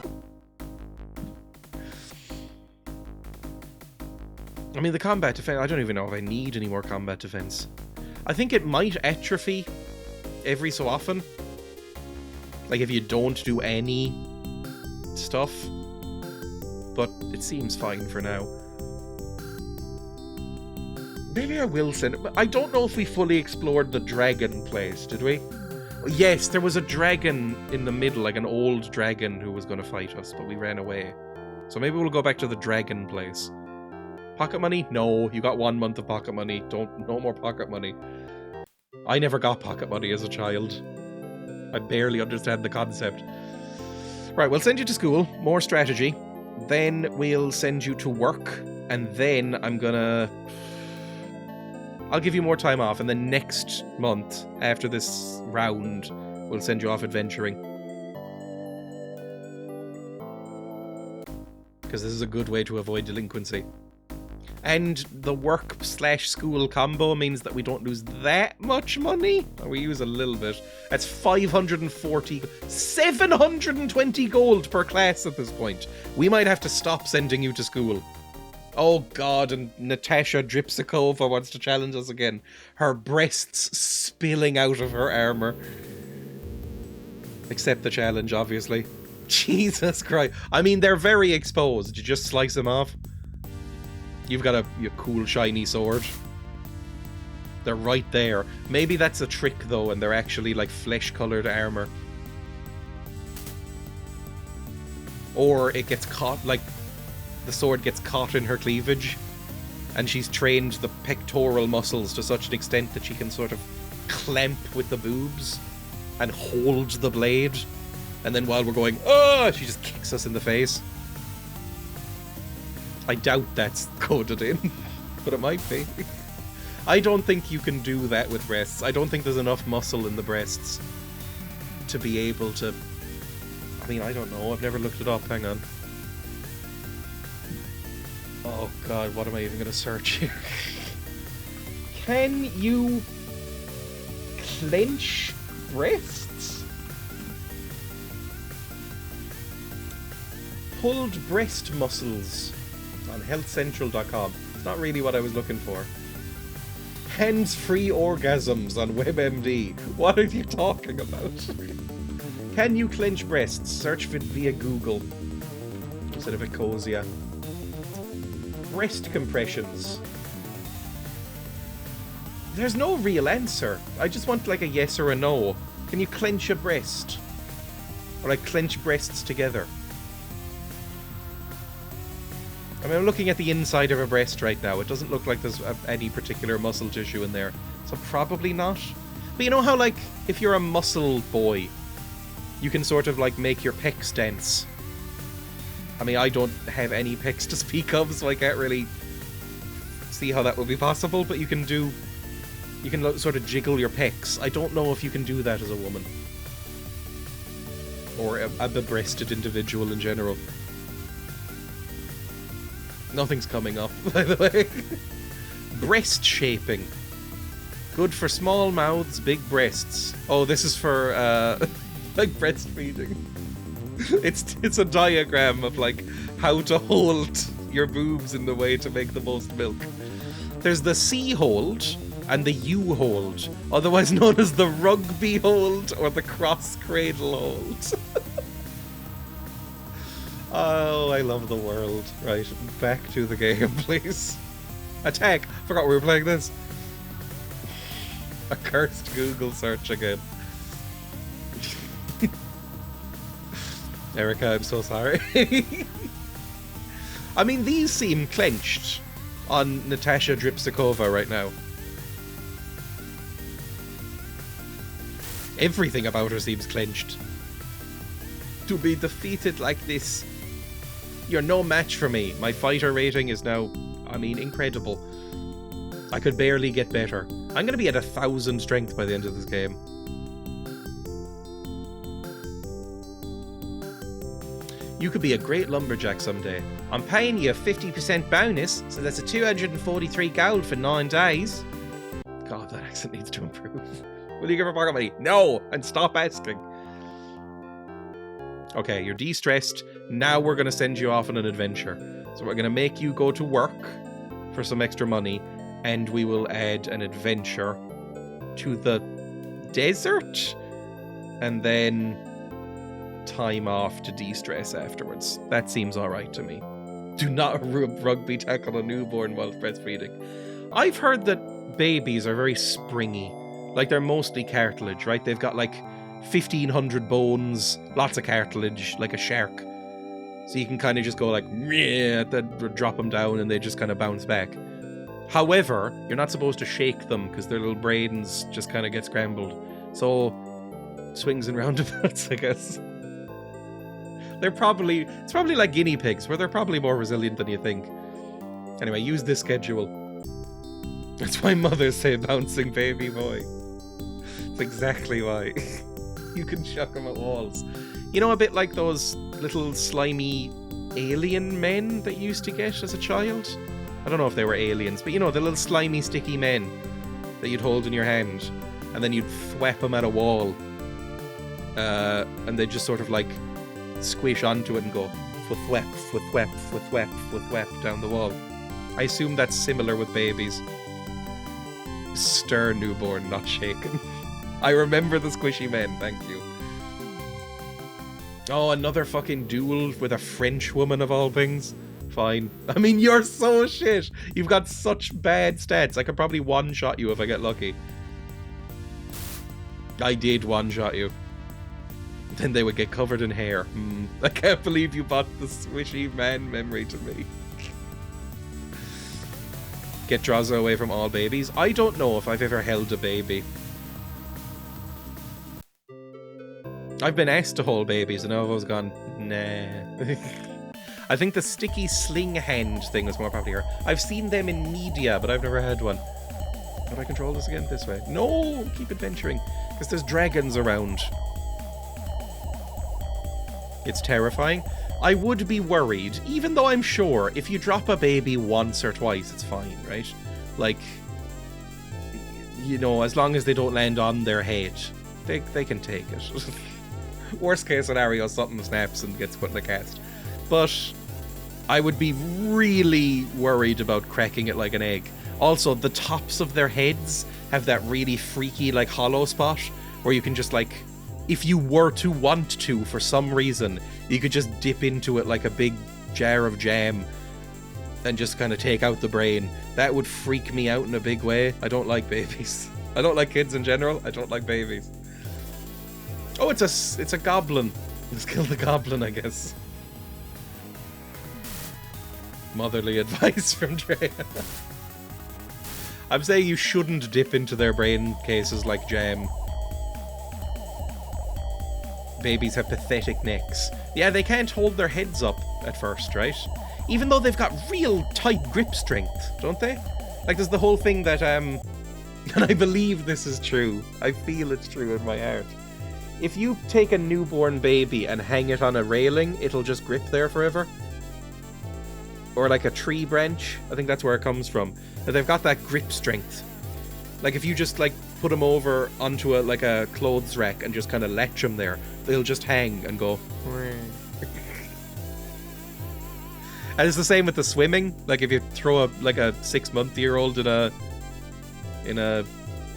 I mean, the combat defense, I don't even know if I need any more combat defense. I think it might atrophy every so often. Like if you don't do any stuff. But it seems fine for now. Maybe I will send it. I don't know if we fully explored the dragon place, did we? Yes, there was a dragon in the middle, like an old dragon who was going to fight us, but we ran away. So maybe we'll go back to the dragon place. Pocket money? No, you got 1 month of pocket money. No more pocket money. I never got pocket money as a child. I barely understand the concept. Right, we'll send you to school. More strategy. Then we'll send you to work. And then I'll give you more time off. And then next month, after this round, we'll send you off adventuring. Because this is a good way to avoid delinquency. And the work/school combo means that we don't lose that much money. We use a little bit. That's 540, 720 gold per class at this point. We might have to stop sending you to school. Oh god, and Natasha Dripsikova wants to challenge us again. Her breasts spilling out of her armor. Accept the challenge, obviously. Jesus Christ. I mean, they're very exposed. You just slice them off. You've got your cool shiny sword. They're right there. Maybe that's a trick though, and they're actually like flesh-colored armor. Or it gets caught, like the sword gets caught in her cleavage, and she's trained the pectoral muscles to such an extent that she can sort of clamp with the boobs and hold the blade. And then while we're going, oh, she just kicks us in the face. I doubt that's coded in, but it might be. I don't think you can do that with breasts. I don't think there's enough muscle in the breasts to be able to... I mean, I don't know. I've never looked it up. Hang on. Oh god, what am I even going to search here? Can you clench breasts? Pulled breast muscles. On healthcentral.com. It's not really what I was looking for. Hands-free orgasms on WebMD. What are you talking about? Can you clench breasts? Search for it via Google instead of Ecosia. Breast compressions. There's no real answer. I just want like a yes or a no. Can you clench a breast? Or like clench breasts together? I mean, I'm looking at the inside of a breast right now. It doesn't look like there's any particular muscle tissue in there. So probably not. But you know how, like, if you're a muscle boy, you can sort of, like, make your pecs dance. I mean, I don't have any pecs to speak of, so I can't really see how that would be possible. But you can sort of jiggle your pecs. I don't know if you can do that as a woman. Or a breasted individual in general. Nothing's coming up, by the way. Breast shaping. Good for small mouths, big breasts. Oh, this is for like breastfeeding. It's a diagram of like how to hold your boobs in the way to make the most milk. There's the C hold and the U hold, otherwise known as the rugby hold or the cross cradle hold. Oh, I love the world. Right, back to the game, please. Attack! Forgot we were playing this. A cursed Google search again. Erica, I'm so sorry. I mean, these seem clenched on Natasha Dripsakova right now. Everything about her seems clenched. To be defeated like this, you're no match for me. My fighter rating is now, I mean, incredible. I could barely get better. I'm going to be at 1,000 strength by the end of this game. You could be a great lumberjack someday. I'm paying you a 50% bonus, so that's a 243 gold for 9 days. God, that accent needs to improve. Will you give her pocket money? No! And stop asking. Okay, you're de-stressed. Now we're going to send you off on an adventure. So we're going to make you go to work for some extra money, and we will add an adventure to the desert, and then time off to de-stress afterwards. That seems alright to me. Do not rugby tackle a newborn while breastfeeding. I've heard that babies are very springy. Like, they're mostly cartilage, right? They've got like 1,500 bones, lots of cartilage, like a shark. So you can kind of just go like, yeah, then drop them down and they just kind of bounce back. However, you're not supposed to shake them because their little brains just kind of get scrambled. So, swings and roundabouts, I guess. It's probably like guinea pigs, where they're probably more resilient than you think. Anyway, use this schedule. That's why mothers say bouncing baby boy. It's exactly why. You can chuck them at walls. You know, a bit like those little slimy alien men that you used to get as a child? I don't know if they were aliens, but you know, the little slimy sticky men that you'd hold in your hand, and then you'd thwap them at a wall, and they'd just sort of like squish onto it and go thwap, thwap, thwap, thwap down the wall. I assume that's similar with babies. Stir newborn, not shaken. I remember the squishy men, thank you. Oh, another fucking duel with a French woman of all things. Fine. I mean, you're so shit. You've got such bad stats. I could probably one-shot you if I get lucky. I did one-shot you. Then they would get covered in hair. I can't believe you bought the squishy man memory to me. Get Draza away from all babies. I don't know if I've ever held a baby. I've been asked to hold babies and I've always gone, nah. I think the sticky sling hand thing is more popular. I've seen them in media, but I've never had one. How do I control this again? This way. No, keep adventuring, because there's dragons around. It's terrifying. I would be worried, even though I'm sure if you drop a baby once or twice, it's fine, right? Like, you know, as long as they don't land on their head, they can take it. Worst case scenario, something snaps and gets put in a cast. But I would be really worried about cracking it like an egg. Also, the tops of their heads have that really freaky, like, hollow spot where you can just, like, if you were to want to, for some reason, you could just dip into it like a big jar of jam and just kind of take out the brain. That would freak me out in a big way. I don't like babies. I don't like kids in general. I don't like babies. Oh, it's a goblin. Let's kill the goblin, I guess. Motherly advice from Dreya. I'm saying you shouldn't dip into their brain cases like jam. Babies have pathetic necks. Yeah, they can't hold their heads up at first, right? Even though they've got real tight grip strength, don't they? Like, there's the whole thing that, and I believe this is true. I feel it's true in my heart. If you take a newborn baby and hang it on a railing, it'll just grip there forever. Or like a tree branch. I think that's where it comes from. But they've got that grip strength. Like if you just like put them over onto a clothes rack and just kind of latch them there, they'll just hang and go. And it's the same with the swimming. Like if you throw a 6-month-year-old in a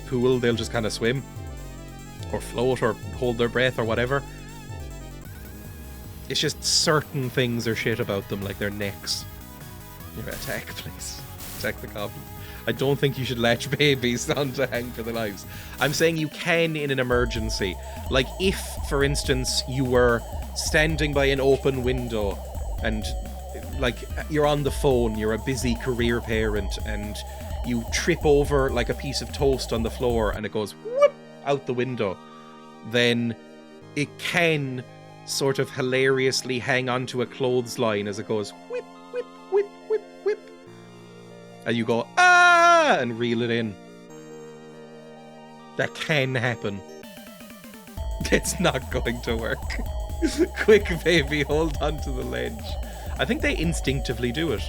pool, they'll just kind of swim or float or hold their breath or whatever. It's just certain things are shit about them, like their necks. You attack, please. Attack the goblin. I don't think you should latch babies on to hang for their lives. I'm saying you can in an emergency. Like if, for instance, you were standing by an open window and like you're on the phone, you're a busy career parent, and you trip over like a piece of toast on the floor and it goes whoop out the window, then it can sort of hilariously hang onto a clothesline as it goes whip, whip, whip, whip, whip. And you go, ah, and reel it in. That can happen. It's not going to work. Quick, baby, hold on to the ledge. I think they instinctively do it.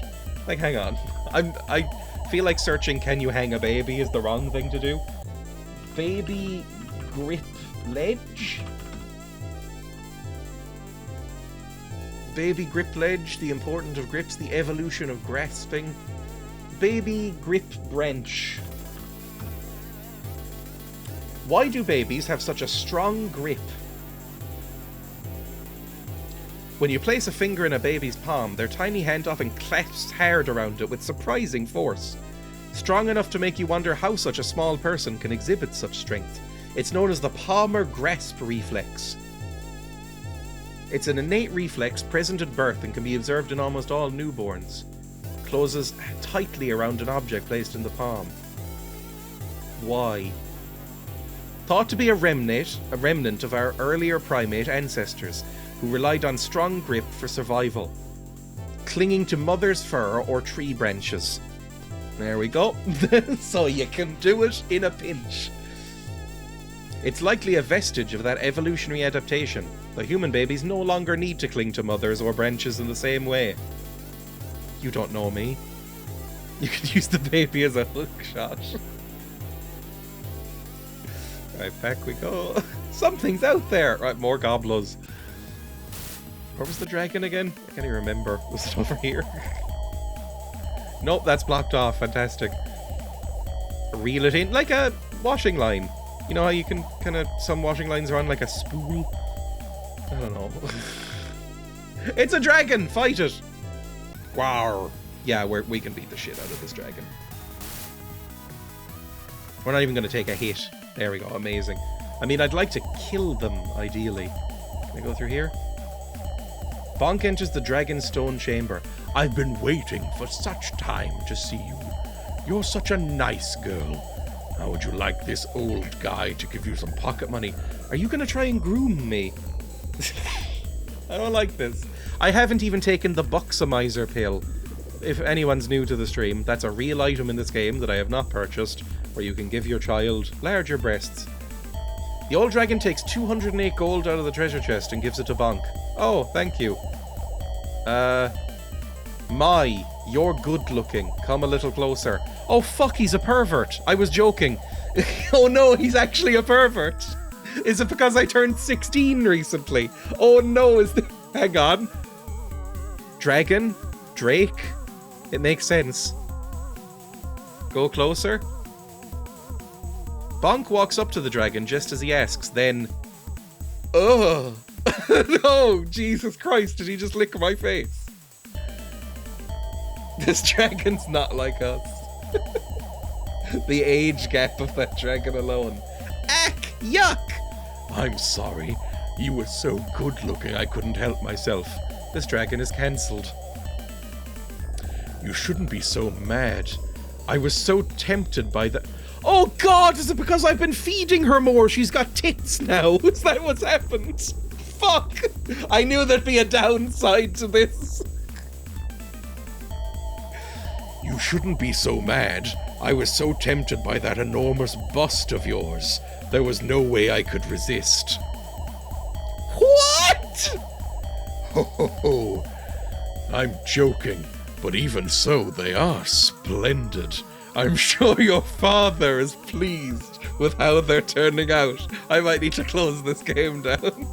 Like, hang on. I feel like searching "can you hang a baby" is the wrong thing to do. Baby grip ledge? Baby grip ledge, the importance of grips, the evolution of grasping. Baby grip branch. Why do babies have such a strong grip? When you place a finger in a baby's palm, their tiny hand often clasps hard around it with surprising force. Strong enough to make you wonder how such a small person can exhibit such strength. It's known as the palmar grasp reflex. It's an innate reflex present at birth and can be observed in almost all newborns. Closes tightly around an object placed in the palm. Why? Thought to be a remnant of our earlier primate ancestors, who relied on strong grip for survival, clinging to mother's fur or tree branches. There we go. So you can do it in a pinch. It's likely a vestige of that evolutionary adaptation. The human babies no longer need to cling to mothers or branches in the same way. You don't know me. You can use the baby as a hook shot. Right, back we go. Something's out there. Right, more goblos. Where was the dragon again? I can't even remember. Was it over here? Nope, that's blocked off. Fantastic. Reel it in like a washing line. You know how you can kind of, some washing lines are on like a spool? I don't know. It's a dragon! Fight it! Wow. Yeah, we can beat the shit out of this dragon. We're not even going to take a hit. There we go. Amazing. I mean, I'd like to kill them, ideally. Can I go through here? Bonk enters the Dragonstone Chamber. I've been waiting for such time to see you. You're such a nice girl. How would you like this old guy to give you some pocket money? Are you going to try and groom me? I don't like this. I haven't even taken the Buxomizer pill. If anyone's new to the stream, that's a real item in this game that I have not purchased, where you can give your child larger breasts. The old dragon takes 208 gold out of the treasure chest and gives it to Bonk. Oh, thank you. You're good looking. Come a little closer. Oh fuck, he's a pervert. I was joking. Oh no, he's actually a pervert. Is it because I turned 16 recently? Oh no, hang on. Dragon? Drake? It makes sense. Go closer. Bonk walks up to the dragon just as he asks, then... Ugh! No! Jesus Christ, did he just lick my face? This dragon's not like us. The age gap of that dragon alone. Ack! Yuck! I'm sorry. You were so good looking I couldn't help myself. This dragon is cancelled. You shouldn't be so mad. I was so tempted by the... Oh god, is it because I've been feeding her more? She's got tits now. Is that what's happened? Fuck! I knew there'd be a downside to this. You shouldn't be so mad. I was so tempted by that enormous bust of yours. There was no way I could resist. What? Ho ho ho. I'm joking, but even so, they are splendid. I'm sure your father is pleased with how they're turning out. I might need to close this game down.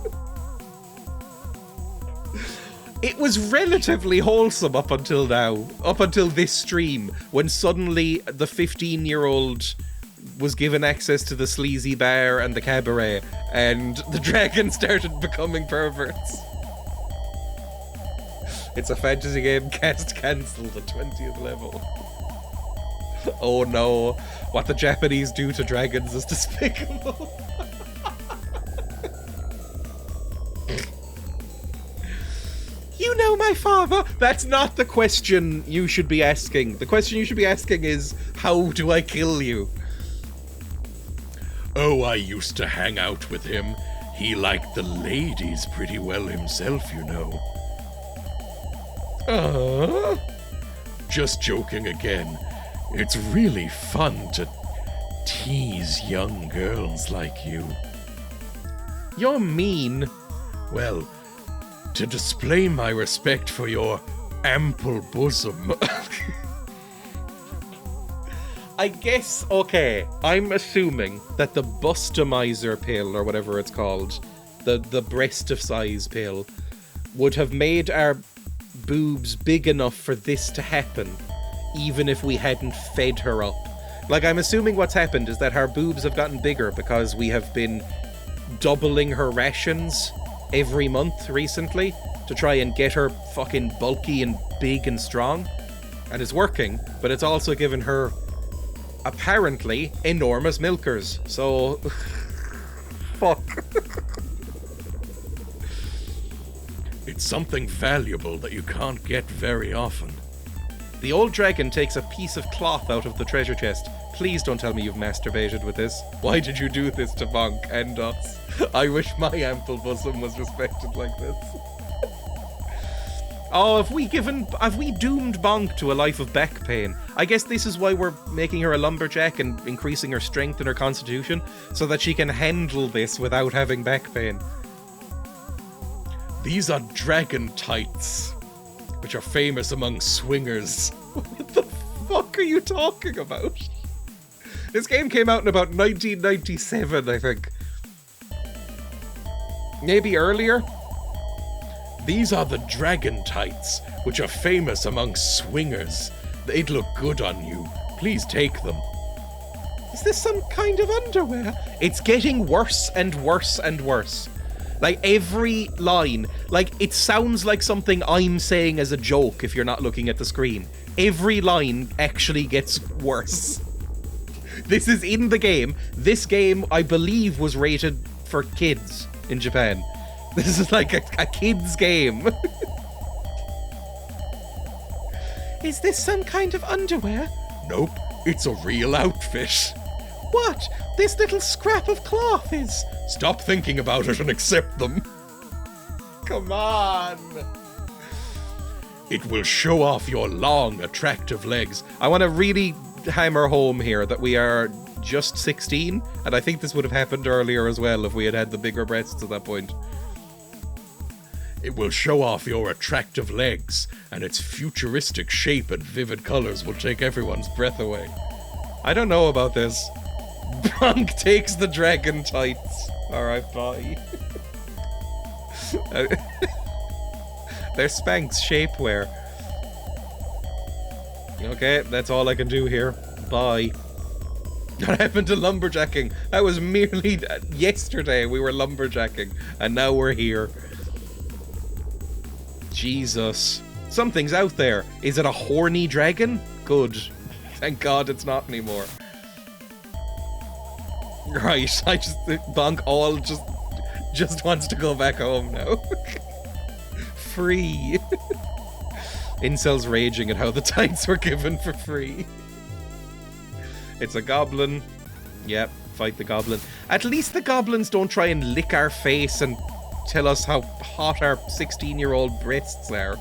It was relatively wholesome up until now. Up until this stream, when suddenly the 15-year-old was given access to the sleazy bar and the cabaret, and the dragon started becoming perverts. It's a fantasy game, cast cancelled at 20th level. Oh no, what the Japanese do to dragons is despicable. You know my father? That's not the question you should be asking. The question you should be asking is, how do I kill you? Oh, I used to hang out with him. He liked the ladies pretty well himself, you know. Just joking again. It's really fun to tease young girls like you. You're mean. Well, to display my respect for your ample bosom. I guess, okay, I'm assuming that the bustomizer pill, or whatever it's called, the breast of size pill, would have made our boobs big enough for this to happen, even if we hadn't fed her up. Like, I'm assuming what's happened is that her boobs have gotten bigger because we have been doubling her rations every month recently to try and get her fucking bulky and big and strong. And it's working, but it's also given her, apparently, enormous milkers. So, fuck. It's something valuable that you can't get very often. The old dragon takes a piece of cloth out of the treasure chest. Please don't tell me you've masturbated with this. Why did you do this to Bonk and us? I wish my ample bosom was respected like this. Oh, have we doomed Bonk to a life of back pain? I guess this is why we're making her a lumberjack and increasing her strength and her constitution, so that she can handle this without having back pain. These are dragon tights, which are famous among swingers. What the fuck are you talking about? This game came out in about 1997, I think. Maybe earlier? These are the dragon tights, which are famous among swingers. They'd look good on you. Please take them. Is this some kind of underwear? It's getting worse and worse and worse. Like, every line, like, it sounds like something I'm saying as a joke if you're not looking at the screen. Every line actually gets worse. This is in the game. This game, I believe, was rated for kids in Japan. This is like a kid's game. Is this some kind of underwear? Nope, it's a real outfit. What? This little scrap of cloth is... Stop thinking about it and accept them. Come on. It will show off your long, attractive legs. I want to really hammer home here that we are just 16, and I think this would have happened earlier as well if we had had the bigger breasts at that point. It will show off your attractive legs, and its futuristic shape and vivid colors will take everyone's breath away. I don't know about this. Bonk takes the dragon tights. Alright, bye. They're Spanx shapewear. Okay, that's all I can do here. Bye. What happened to lumberjacking? That was merely yesterday we were lumberjacking, and now we're here. Jesus. Something's out there. Is it a horny dragon? Good. Thank God it's not anymore. Right, Bonk all just wants to go back home now. Free. Incel's raging at how the tights were given for free. It's a goblin. Yep, fight the goblin. At least the goblins don't try and lick our face and tell us how hot our 16-year-old breasts are.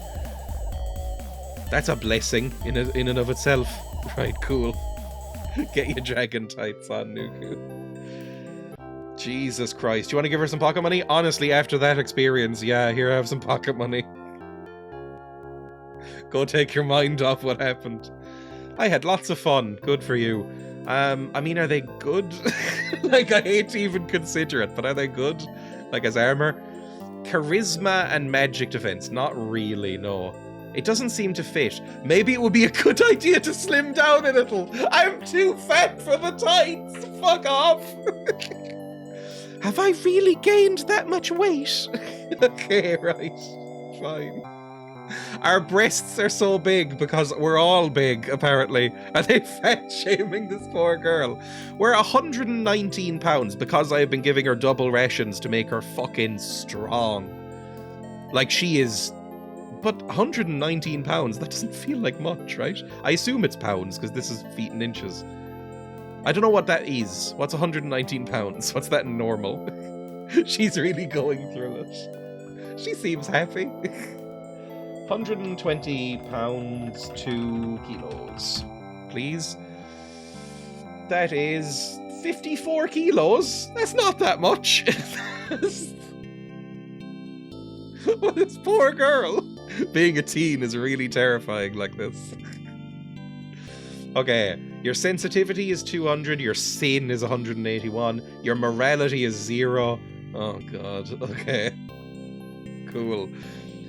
That's a blessing in and of itself. Right, cool. Get your dragon tights on, Nuku. Jesus Christ. Do you want to give her some pocket money? Honestly, after that experience, yeah, here, have some pocket money. Go take your mind off what happened. I had lots of fun. Good for you. I mean, are they good? Like, I hate to even consider it, but are they good? Like, as armor? Charisma and magic defense. Not really, no. It doesn't seem to fit. Maybe it would be a good idea to slim down a little. I'm too fat for the tights. Fuck off. Have I really gained that much weight? Okay, right. Fine. Our breasts are so big because we're all big, apparently. Are they fat shaming this poor girl? We're 119 pounds because I have been giving her double rations to make her fucking strong. Like, she is... But 119 pounds, that doesn't feel like much, right? I assume it's pounds, because this is feet and inches. I don't know what that is. What's 119 pounds? What's that in normal? She's really going through it. She seems happy. 120 pounds, 2 kilos. Please. That is 54 kilos. That's not that much. Well, this poor girl. Being a teen is really terrifying like this. Okay, your sensitivity is 200, your sin is 181, your morality is 0. Oh god, okay. Cool.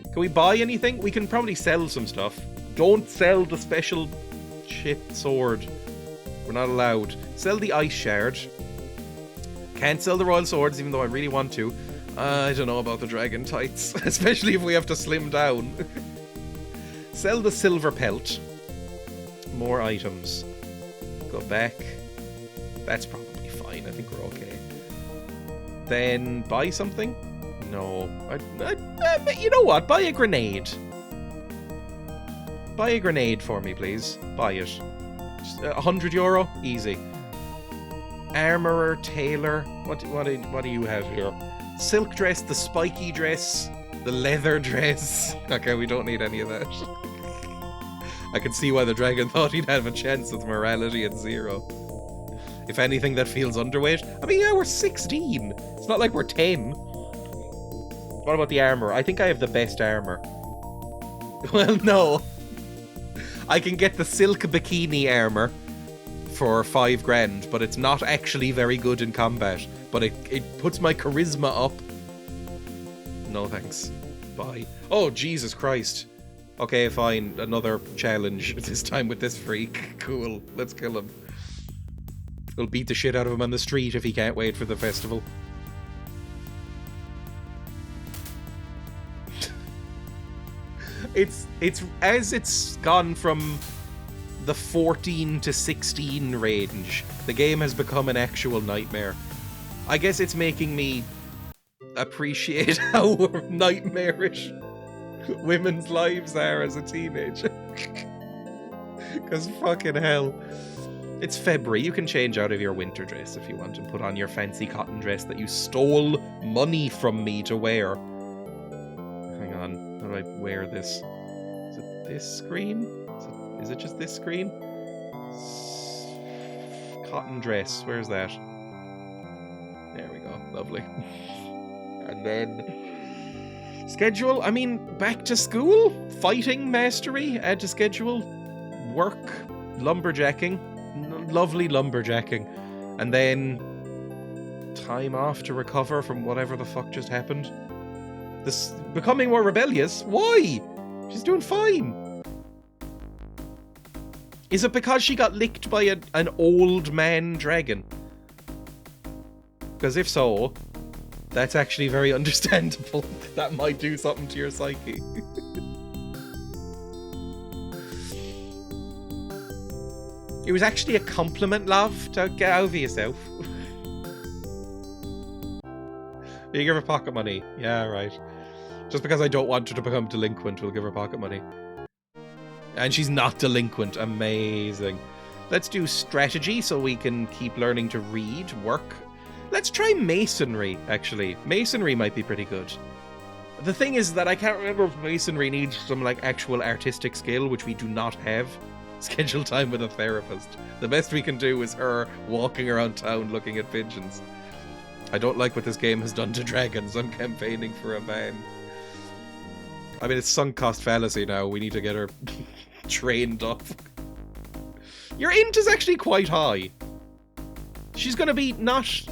Can we buy anything? We can probably sell some stuff. Don't sell the special shit sword. We're not allowed. Sell the ice shard. Can't sell the royal swords, even though I really want to. I don't know about the dragon tights, especially if we have to slim down. Sell the silver pelt. More items. Go back. That's probably fine. I think we're okay. Then buy something? No. You know what? Buy a grenade. Buy a grenade for me, please. Buy it. Just €100? Easy. Armorer, tailor. What do you have here? Silk dress, the spiky dress, the leather dress. Okay, we don't need any of that. I can see why the dragon thought he'd have a chance with morality at 0. If anything, that feels underweight. I mean, yeah, we're 16. It's not like we're 10. What about the armor? I think I have the best armor. Well, no. I can get the silk bikini armor for 5 grand, but it's not actually very good in combat. But it puts my charisma up. No thanks. Bye. Oh, Jesus Christ. Okay, fine. Another challenge. This time with this freak. Cool. Let's kill him. We'll beat the shit out of him on the street if he can't wait for the festival. It's gone from the 14 to 16 range. The game has become an actual nightmare. I guess it's making me appreciate how nightmarish women's lives are as a teenager. Because fucking hell. It's February. You can change out of your winter dress if you want and put on your fancy cotton dress that you stole money from me to wear. Hang on. How do I wear this? Is it this screen? Is it just this screen? Cotton dress. Where's that? There we go. Lovely. And then... schedule? I mean, back to school? Fighting mastery? Add to schedule? Work? Lumberjacking? Lovely lumberjacking. And then... time off to recover from whatever the fuck just happened. This... becoming more rebellious? Why? She's doing fine. Is it because she got licked by an old man dragon? Because if so, that's actually very understandable. That might do something to your psyche. It was actually a compliment, love. Don't get over yourself. You give her pocket money. Yeah, right. Just because I don't want her to become delinquent, we'll give her pocket money. And she's not delinquent. Amazing. Let's do strategy so we can keep learning to read, work. Let's try masonry, actually. Masonry might be pretty good. The thing is that I can't remember if masonry needs some, like, actual artistic skill, which we do not have. Schedule time with a therapist. The best we can do is her walking around town looking at pigeons. I don't like what this game has done to dragons. I'm campaigning for a ban. I mean, it's sunk cost fallacy now. We need to get her trained up. Your int is actually quite high. She's gonna be not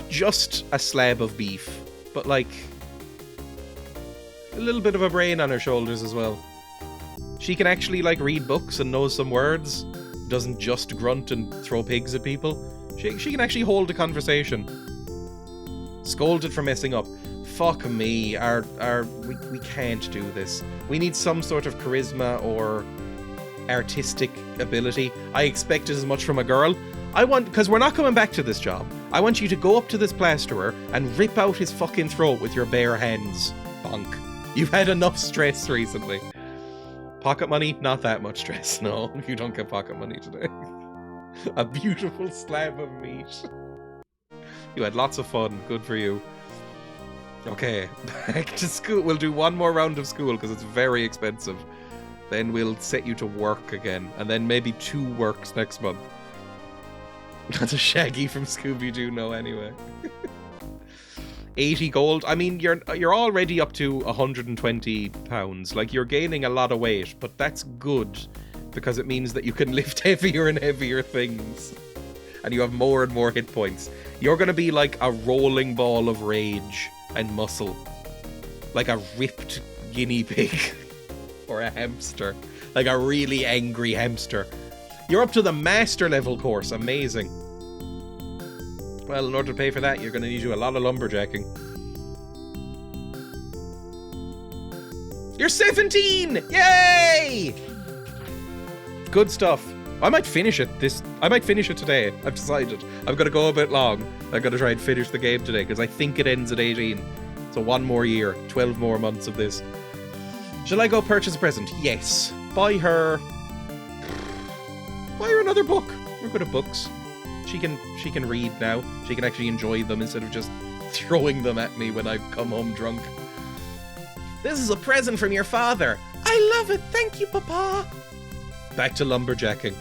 just a slab of beef, but like a little bit of a brain on her shoulders as well. She can actually like read books and knows some words. Doesn't just grunt and throw pigs at people. She can actually hold a conversation. Scolded for messing up. Fuck me. We can't do this. We need some sort of charisma or artistic ability. I expect as much from a girl. Because we're not coming back to this job. I want you to go up to this plasterer and rip out his fucking throat with your bare hands. Bonk. You've had enough stress recently. Pocket money? Not that much stress. No, you don't get pocket money today. A beautiful slab of meat. You had lots of fun. Good for you. Okay, back to school. We'll do one more round of school because it's very expensive. Then we'll set you to work again. And then maybe 2 works next month. That's a Shaggy from Scooby-Doo, no, anyway. 80 gold. I mean, you're already up to 120 pounds. Like, you're gaining a lot of weight, but that's good because it means that you can lift heavier and heavier things. And you have more and more hit points. You're going to be like a rolling ball of rage and muscle. Like a ripped guinea pig. Or a hamster. Like a really angry hamster. You're up to the master level course. Amazing. Well, in order to pay for that, you're going to need to do a lot of lumberjacking. You're 17! Yay! Good stuff. I might finish it today. I've decided. I'm going to go a bit long. I'm going to try and finish the game today because I think it ends at 18. So 1 more year, 12 more months of this. Shall I go purchase a present? Yes. Buy her another book. We're good at books. She can read now. She can actually enjoy them instead of just throwing them at me when I come home drunk. This is a present from your father. I love it. Thank you, Papa. Back to lumberjacking.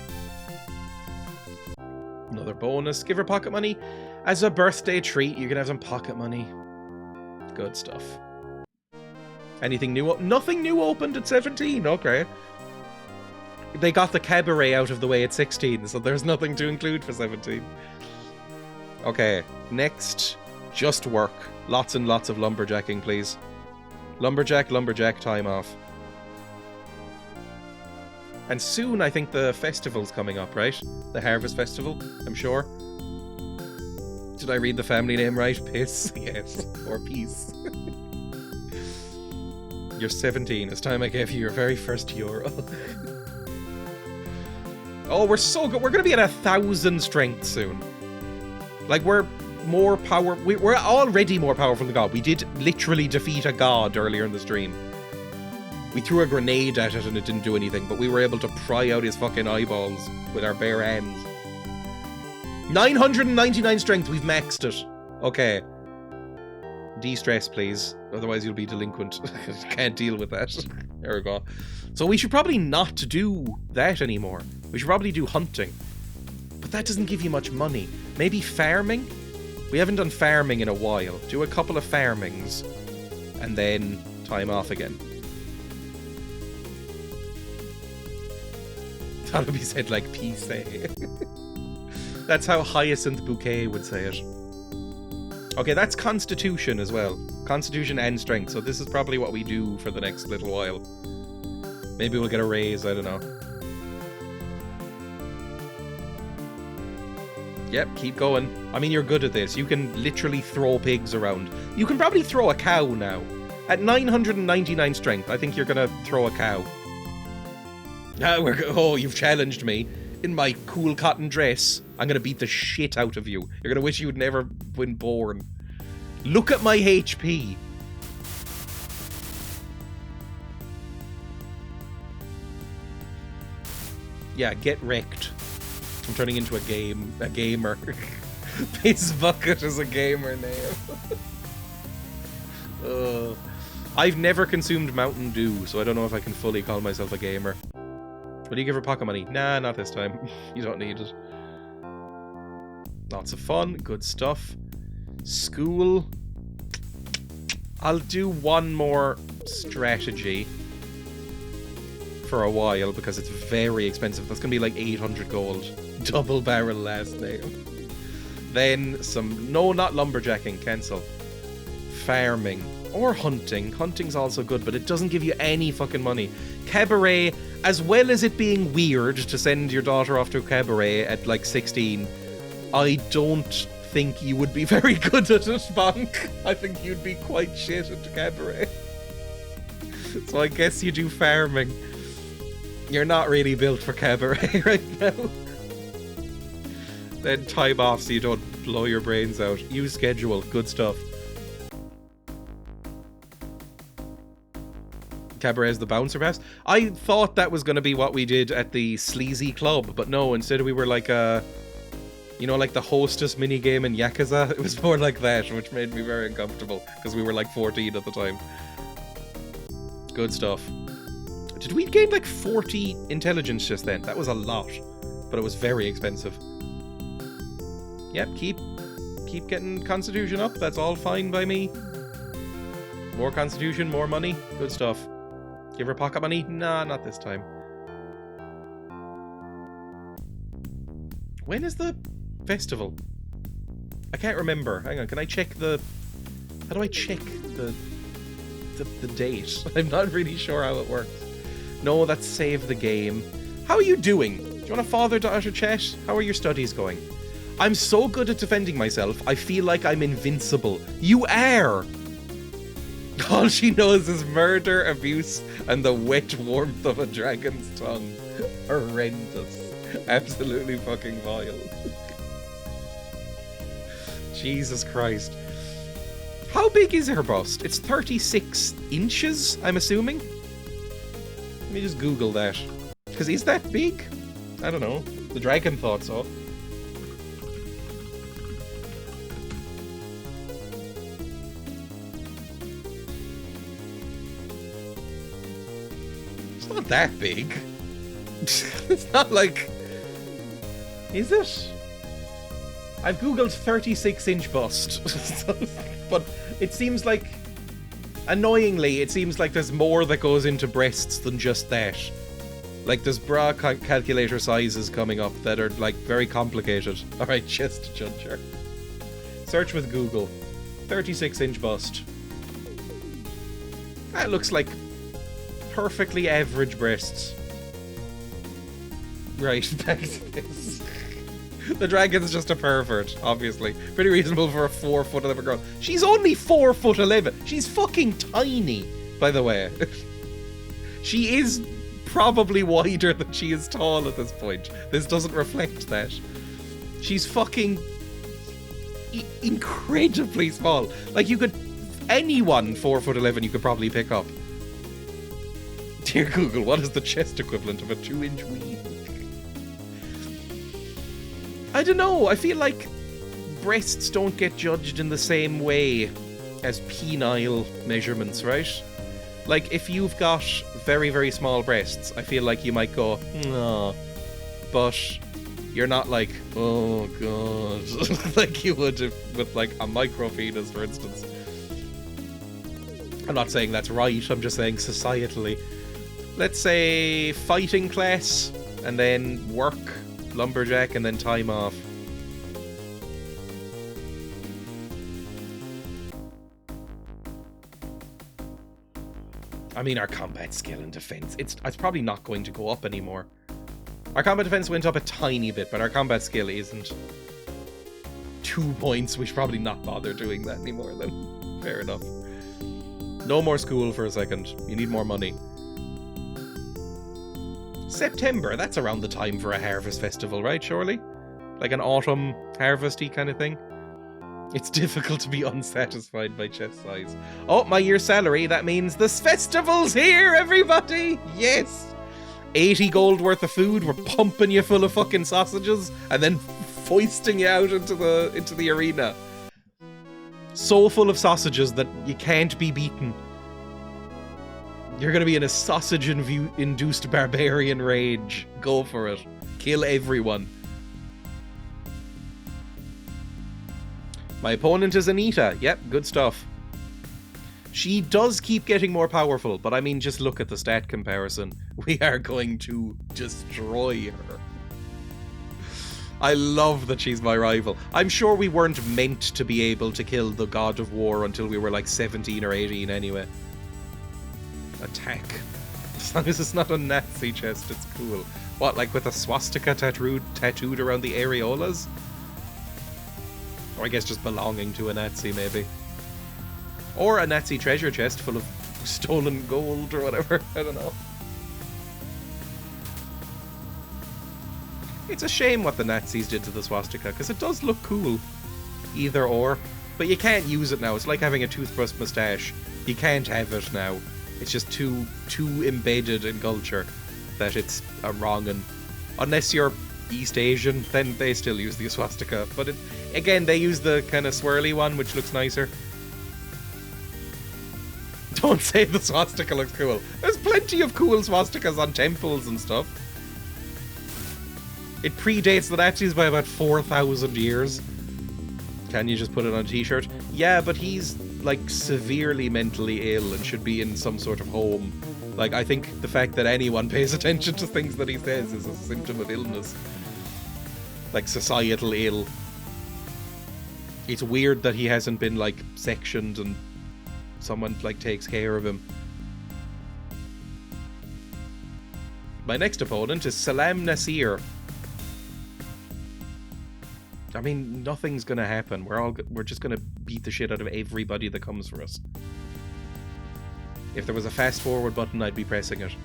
Another bonus. Give her pocket money. As a birthday treat, you can have some pocket money. Good stuff. Anything new? Nothing new opened at 17. Okay. They got the cabaret out of the way at 16, so there's nothing to include for 17. Okay, next, just work. Lots and lots of lumberjacking, please. Lumberjack, time off. And soon, I think the festival's coming up, right? The Harvest Festival, I'm sure. Did I read the family name right? Piss? Yes. Or Peace. You're 17. It's time I gave you your very first euro. Oh, we're so good. We're going to be at 1,000 strength soon. Like, we're more power. We're already more powerful than God. We did literally defeat a god earlier in the stream. We threw a grenade at it and it didn't do anything, but we were able to pry out his fucking eyeballs with our bare hands. 999 strength. We've maxed it. Okay. De-stress, please. Otherwise you'll be delinquent. Can't deal with that. There we go. So we should probably not do that anymore. We should probably do hunting. But that doesn't give you much money. Maybe farming? We haven't done farming in a while. Do a couple of farmings. And then time off again. That'll be said like peace. That's how Hyacinth Bouquet would say it. Okay, that's Constitution as well. Constitution and Strength, so this is probably what we do for the next little while. Maybe we'll get a raise, I don't know. Yep, keep going. I mean, you're good at this. You can literally throw pigs around. You can probably throw a cow now. At 999 strength, I think you're gonna throw a cow. Oh, you've challenged me. In my cool cotton dress, I'm gonna beat the shit out of you. You're gonna wish you'd never been born. Look at my HP. Yeah, get wrecked. I'm turning into a gamer. Piss Bucket is a gamer name. I've never consumed Mountain Dew, so I don't know if I can fully call myself a gamer. Will you give her pocket money? Nah, not this time. You don't need it. Lots of fun. Good stuff. School. I'll do one more strategy. for a while because it's very expensive. That's going to be like 800 gold. Double barrel last name. Then some... No, not lumberjacking. Cancel. Farming. Or hunting. Hunting's also good, but it doesn't give you any fucking money. Cabaret, as well as it being weird to send your daughter off to a cabaret at like 16, I don't think you would be very good at it, Bonk. I think you'd be quite shit at the cabaret. So I guess you do farming. You're not really built for cabaret right now. Then time off so you don't blow your brains out. Use schedule. Good stuff. Cabaret is the bouncer pass. I thought that was going to be what we did at the sleazy club, but no, instead we were like a... You know, like the hostess minigame in Yakuza? It was more like that, which made me very uncomfortable, because we were like 14 at the time. Good stuff. Did we gain like 40 intelligence just then? That was a lot, but it was very expensive. Yep, keep getting constitution up. That's all fine by me. More constitution, more money. Good stuff. Give her pocket money? Nah, not this time. When is the festival? I can't remember. Hang on, can I check the... How do I check the date? I'm not really sure how it works. No, that's save the game. How are you doing? Do you want a father-daughter chat? How are your studies going? I'm so good at defending myself, I feel like I'm invincible. You are! All she knows is murder, abuse, and the wet warmth of a dragon's tongue. Horrendous. Absolutely fucking vile. Jesus Christ. How big is her bust? It's 36 inches, I'm assuming? Let me just Google that. Because is that big? I don't know. The dragon thought so. It's not that big. It's not like... Is it? I've googled 36-inch bust. But it seems like... Annoyingly, it seems like there's more that goes into breasts than just that. Like, there's bra calculator sizes coming up that are, like, very complicated. Alright, chest judger. Search with Google. 36-inch bust. That looks like perfectly average breasts. Right, back to this. The dragon's just a pervert, obviously. Pretty reasonable for a 4'11" girl. She's only 4'11". She's fucking tiny, by the way. She is probably wider than she is tall at this point. This doesn't reflect that. She's fucking incredibly small. Like, you could... Anyone 4'11" you could probably pick up. Dear Google, what is the chest equivalent of a 2-inch weed? I don't know, I feel like breasts don't get judged in the same way as penile measurements, right? Like, if you've got very, very small breasts, I feel like you might go, no, but you're not like, oh god, like you would if, with like a micro penis, for instance. I'm not saying that's right, I'm just saying societally. Let's say fighting class, and then work, lumberjack, and then time off. I mean, our combat skill and defense, it's probably not going to go up anymore. Our combat defense went up a tiny bit, but our combat skill isn't. 2 points, we should probably not bother doing that anymore then. Fair enough. No more school for a second. You need more money. September, that's around the time for a harvest festival, right, surely? Like an autumn harvesty kind of thing? It's difficult to be unsatisfied by chest size. Oh, my year's salary, that means this festival's here, everybody! Yes! 80 gold worth of food, we're pumping you full of fucking sausages, and then foisting you out into the arena. So full of sausages that you can't be beaten. You're gonna be in a sausage-induced barbarian rage. Go for it. Kill everyone. My opponent is Anita. Yep, good stuff. She does keep getting more powerful, but I mean, just look at the stat comparison. We are going to destroy her. I love that she's my rival. I'm sure we weren't meant to be able to kill the God of War until we were like 17 or 18 anyway. Attack. As long as it's not a Nazi chest, it's cool. What, like with a swastika tattooed around the areolas? Or I guess just belonging to a Nazi, maybe. Or a Nazi treasure chest full of stolen gold or whatever. I don't know. It's a shame what the Nazis did to the swastika, because it does look cool. Either or. But you can't use it now. It's like having a toothbrush moustache. You can't have it now. It's just too embedded in culture that it's a wrong. And unless you're East Asian, then they still use the swastika. But again, they use the kind of swirly one, which looks nicer. Don't say the swastika looks cool. There's plenty of cool swastikas on temples and stuff. It predates the Nazis by about 4,000 years. Can you just put it on a t-shirt? Yeah, but he's, like, severely mentally ill and should be in some sort of home. Like, I think the fact that anyone pays attention to things that he says is a symptom of illness. Like, societal ill. It's weird that he hasn't been, like, sectioned and someone, like, takes care of him. My next opponent is Salam Nasir. I mean, nothing's gonna happen. We're just gonna beat the shit out of everybody that comes for us. If there was a fast forward button, I'd be pressing it.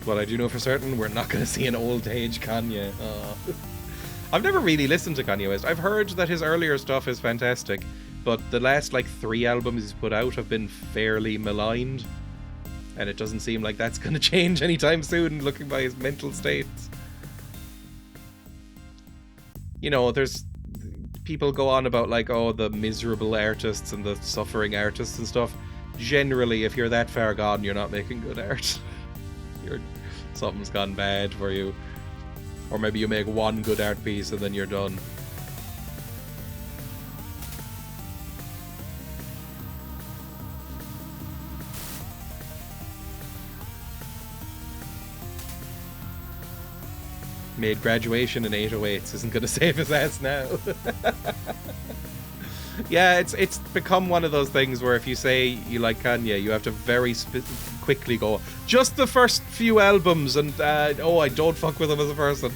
But I do know for certain we're not gonna see an old age Kanye. I've never really listened to Kanye West. I've heard that his earlier stuff is fantastic, but the last like 3 albums he's put out have been fairly maligned. And it doesn't seem like that's going to change anytime soon, looking by his mental states. You know, there's... people go on about, like, oh, the miserable artists and the suffering artists and stuff. Generally, if you're that far gone, you're not making good art. Something's gone bad for you. Or maybe you make one good art piece and then you're done. Made Graduation in 808s isn't going to save his ass now. Yeah, it's become one of those things where if you say you like Kanye, you have to very quickly go, just the first few albums, and oh, I don't fuck with him as a person.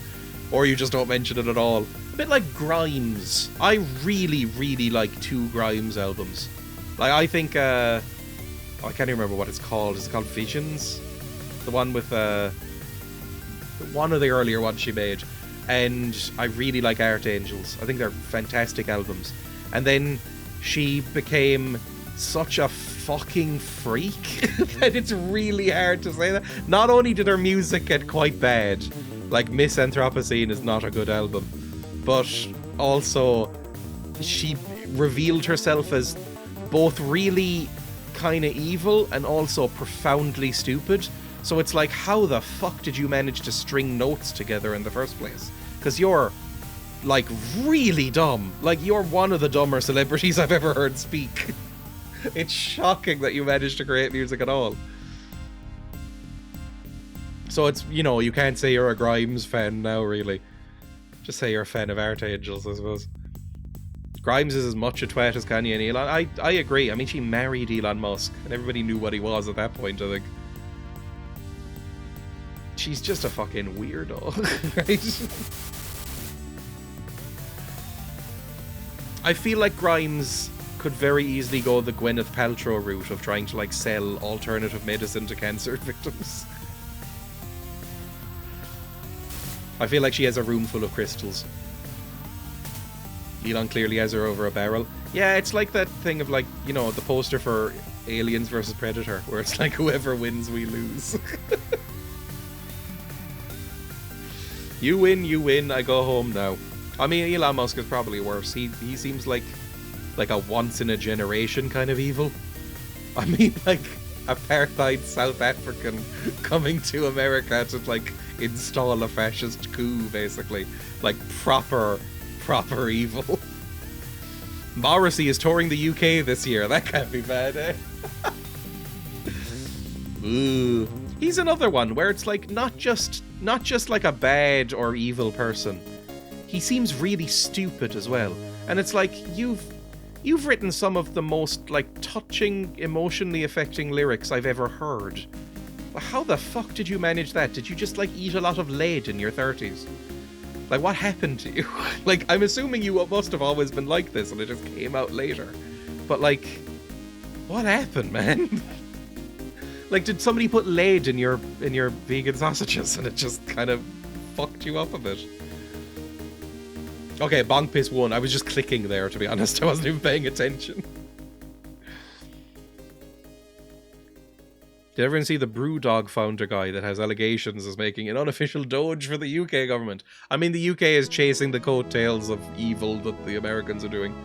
Or you just don't mention it at all. A bit like Grimes. I really, really like 2 Grimes albums. Like, I think, I can't even remember what it's called. Is it called Visions? The one with, one of the earlier ones she made, and I really like Art Angels. I think they're fantastic albums. And then she became such a fucking freak that it's really hard to say that. Not only did her music get quite bad, like Miss Anthropocene is not a good album, but also she revealed herself as both really kind of evil and also profoundly stupid. So it's like, how the fuck did you manage to string notes together in the first place? Because you're, like, really dumb. Like, you're one of the dumber celebrities I've ever heard speak. It's shocking that you managed to create music at all. So it's, you know, you can't say you're a Grimes fan now, really. Just say you're a fan of Art Angels, I suppose. Grimes is as much a twat as Kanye and Elon. I agree. I mean, she married Elon Musk, and everybody knew what he was at that point, I think. She's just a fucking weirdo, right? I feel like Grimes could very easily go the Gwyneth Paltrow route of trying to, like, sell alternative medicine to cancer victims. I feel like she has a room full of crystals. Elon clearly has her over a barrel. Yeah, it's like that thing of, like, you know, the poster for Aliens vs. Predator, where it's like, whoever wins, we lose. You win, I go home now. I mean, Elon Musk is probably worse. He seems like a once-in-a-generation kind of evil. I mean, like, apartheid South African coming to America to like install a fascist coup, basically. Like proper evil. Morrissey is touring the UK this year. That can't be bad, eh? Ooh. He's another one where it's like not just like a bad or evil person. He seems really stupid as well. And it's like you've written some of the most like touching, emotionally affecting lyrics I've ever heard. But how the fuck did you manage that? Did you just like eat a lot of lead in your 30s? Like, what happened to you? Like, I'm assuming you must have always been like this and it just came out later. But like, what happened, man? Like, did somebody put lead in your vegan sausages and it just kind of fucked you up a bit? Okay, Bonk Piss won. I was just clicking there, to be honest. I wasn't even paying attention. Did everyone see the Brewdog founder guy that has allegations as making an unofficial doge for the UK government? I mean, the UK is chasing the coattails of evil that the Americans are doing.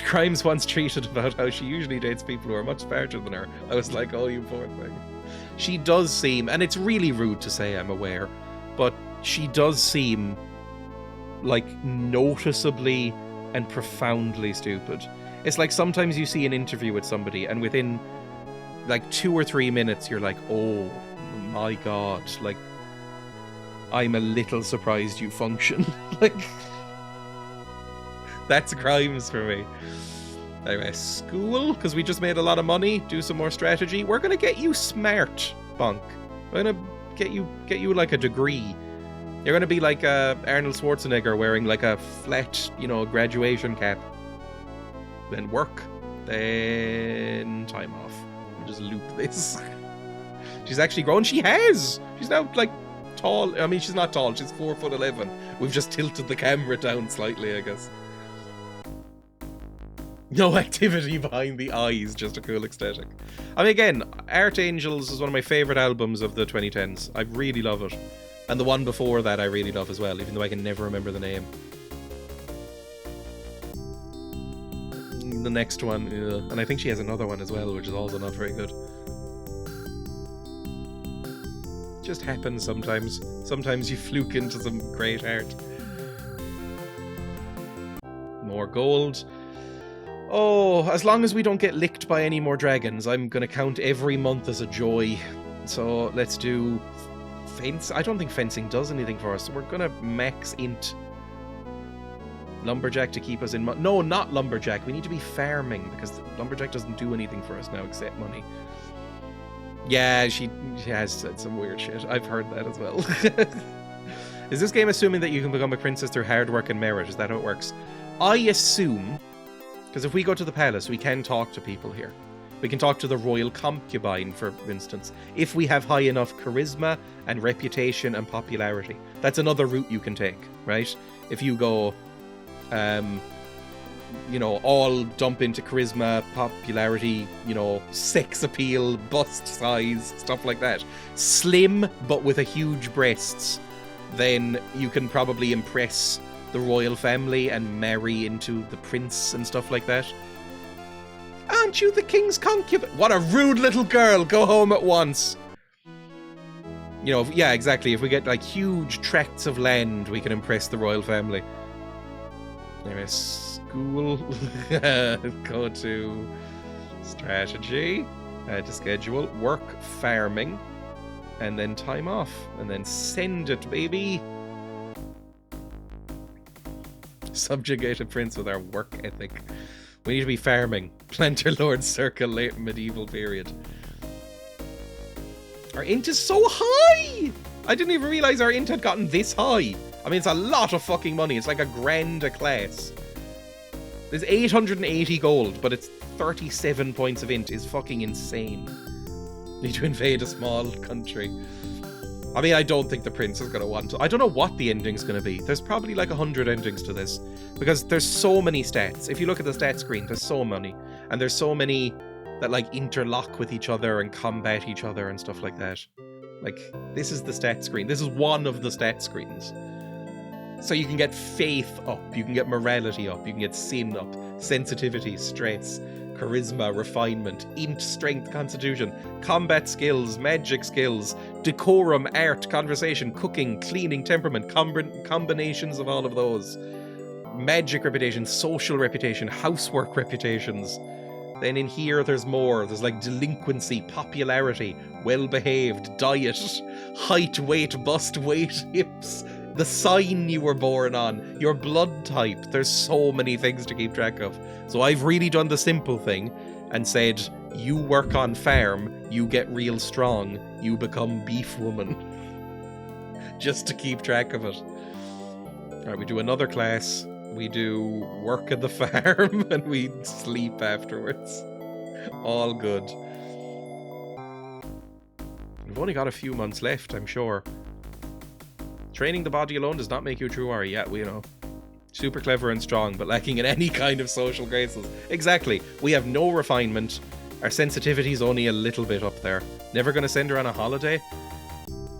Crimes once tweeted about how she usually dates people who are much smarter than her. I was like, oh, you poor thing. She does seem, and it's really rude to say, I'm aware, but she does seem like noticeably and profoundly stupid. It's like sometimes you see an interview with somebody and within like 2 or 3 minutes you're like, oh my god, like I'm a little surprised you function. Like, that's crimes for me. Anyway, school, because we just made a lot of money. Do some more strategy. We're gonna get you smart, Bunk. We're gonna get you like a degree. You're gonna be like Arnold Schwarzenegger wearing like a flat, graduation cap. Then work, then time off. We'll just loop this. She's actually grown. She has. She's now like tall. I mean, she's not tall. She's 4'11". We've just tilted the camera down slightly, I guess. No activity behind the eyes, just a cool aesthetic. I mean, again, Art Angels is one of my favourite albums of the 2010s. I really love it. And the one before that I really love as well, even though I can never remember the name. The next one, and I think she has another one as well, which is also not very good. Just happens sometimes. Sometimes you fluke into some great art. More gold. Oh, as long as we don't get licked by any more dragons, I'm gonna count every month as a joy. So let's do fence. I don't think fencing does anything for us, so we're gonna max int lumberjack to keep us in money. No, not lumberjack. We need to be farming because lumberjack doesn't do anything for us now except money. Yeah, she has said some weird shit. I've heard that as well. Is this game assuming that you can become a princess through hard work and merit? Is that how it works? I assume, because if we go to the palace, we can talk to people here. We can talk to the royal concubine, for instance, if we have high enough charisma and reputation and popularity. That's another route you can take, right? If you go, all dump into charisma, popularity, sex appeal, bust size, stuff like that. Slim, but with a huge breasts. Then you can probably impress the royal family and marry into the prince and stuff like that. Aren't you the king's concubine? What a rude little girl! Go home at once! Yeah, exactly. If we get, like, huge tracts of land, we can impress the royal family. Anyway, school. Go to strategy. To schedule. Work, farming. And then time off. And then send it, baby! Subjugate a prince with our work ethic. We need to be farming. Planter Lord circa late medieval period. Our int is so high! I didn't even realise our int had gotten this high. I mean, it's a lot of fucking money. It's like $1,000 a class. There's 880 gold, but it's 37 points of int is fucking insane. Need to invade a small country. I mean, I don't think the prince is going to want to. I don't know what the ending's going to be. There's probably like 100 endings to this. Because there's so many stats. If you look at the stat screen, there's so many. And there's so many that like interlock with each other and combat each other and stuff like that. Like, this is the stat screen. This is one of the stat screens. So you can get faith up. You can get morality up. You can get sin up. Sensitivity, stress, charisma, refinement, int, strength, constitution, combat skills, magic skills, decorum, art, conversation, cooking, cleaning, temperament, combinations of all of those. Magic reputation, social reputation, housework reputations. Then in here there's more. There's like delinquency, popularity, well-behaved, diet, height, weight, bust, weight, hips, the sign you were born on, your blood type. There's so many things to keep track of. So I've really done the simple thing and said, you work on farm, you get real strong, you become beef woman. Just to keep track of it. Alright, we do another class. We do work at the farm and we sleep afterwards. All good. We've only got a few months left, I'm sure. Training the body alone does not make you a true warrior. Yeah, we know. Super clever and strong, but lacking in any kind of social graces. Exactly. We have no refinement. Our sensitivity's only a little bit up there. Never gonna send her on a holiday?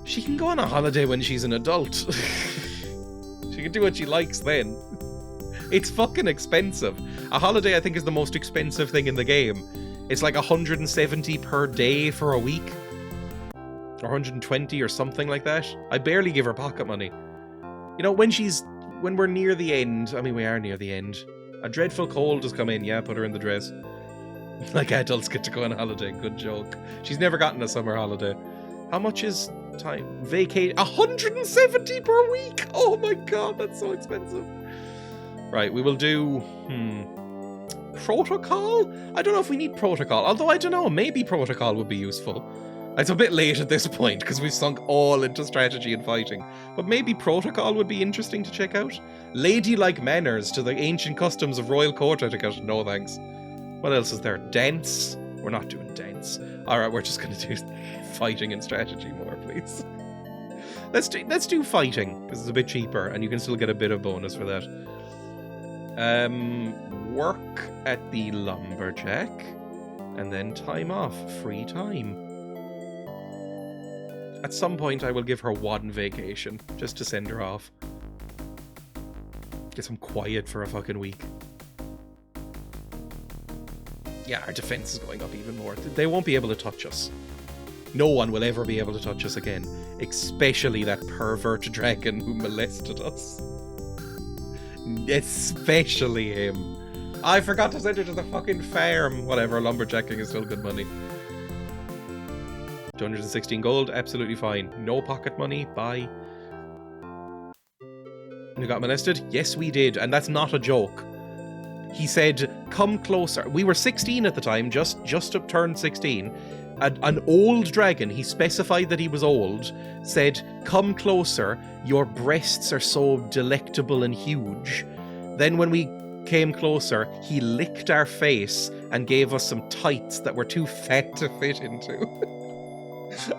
She can go on a holiday when she's an adult. She can do what she likes then. It's fucking expensive. A holiday, I think, is the most expensive thing in the game. It's like 170 per day for a week. Or 120 or something like that. I barely give her pocket money. You know, when we're near the end, I mean, we are near the end. A dreadful cold has come in, yeah, put her in the dress. Like adults get to go on holiday, good joke. She's never gotten a summer holiday. How much is time? Vacate, 170 per week! Oh my god, that's so expensive. Right, we will do... Protocol? I don't know if we need protocol. Although, I don't know, maybe protocol would be useful. It's a bit late at this point, because we've sunk all into strategy and fighting. But maybe protocol would be interesting to check out. Ladylike manners to the ancient customs of royal court etiquette. No thanks. What else is there? Dance? We're not doing dance. Alright, we're just going to do fighting and strategy more, please. Let's do fighting, because it's a bit cheaper, and you can still get a bit of bonus for that. Work at the lumberjack, and then time off, free time. At some point I will give her one vacation, just to send her off. Get some quiet for a fucking week. Yeah, our defense is going up even more. They won't be able to touch us. No one will ever be able to touch us again. Especially that pervert dragon who molested us. Especially him. I forgot to send her to the fucking farm. Whatever, lumberjacking is still good money. 216 gold, absolutely fine. No pocket money, bye. We got molested? Yes, we did, and that's not a joke. He said, come closer. We were 16 at the time, just turned 16. An old dragon, he specified that he was old, said, come closer, your breasts are so delectable and huge. Then when we came closer, he licked our face and gave us some tights that were too fat to fit into.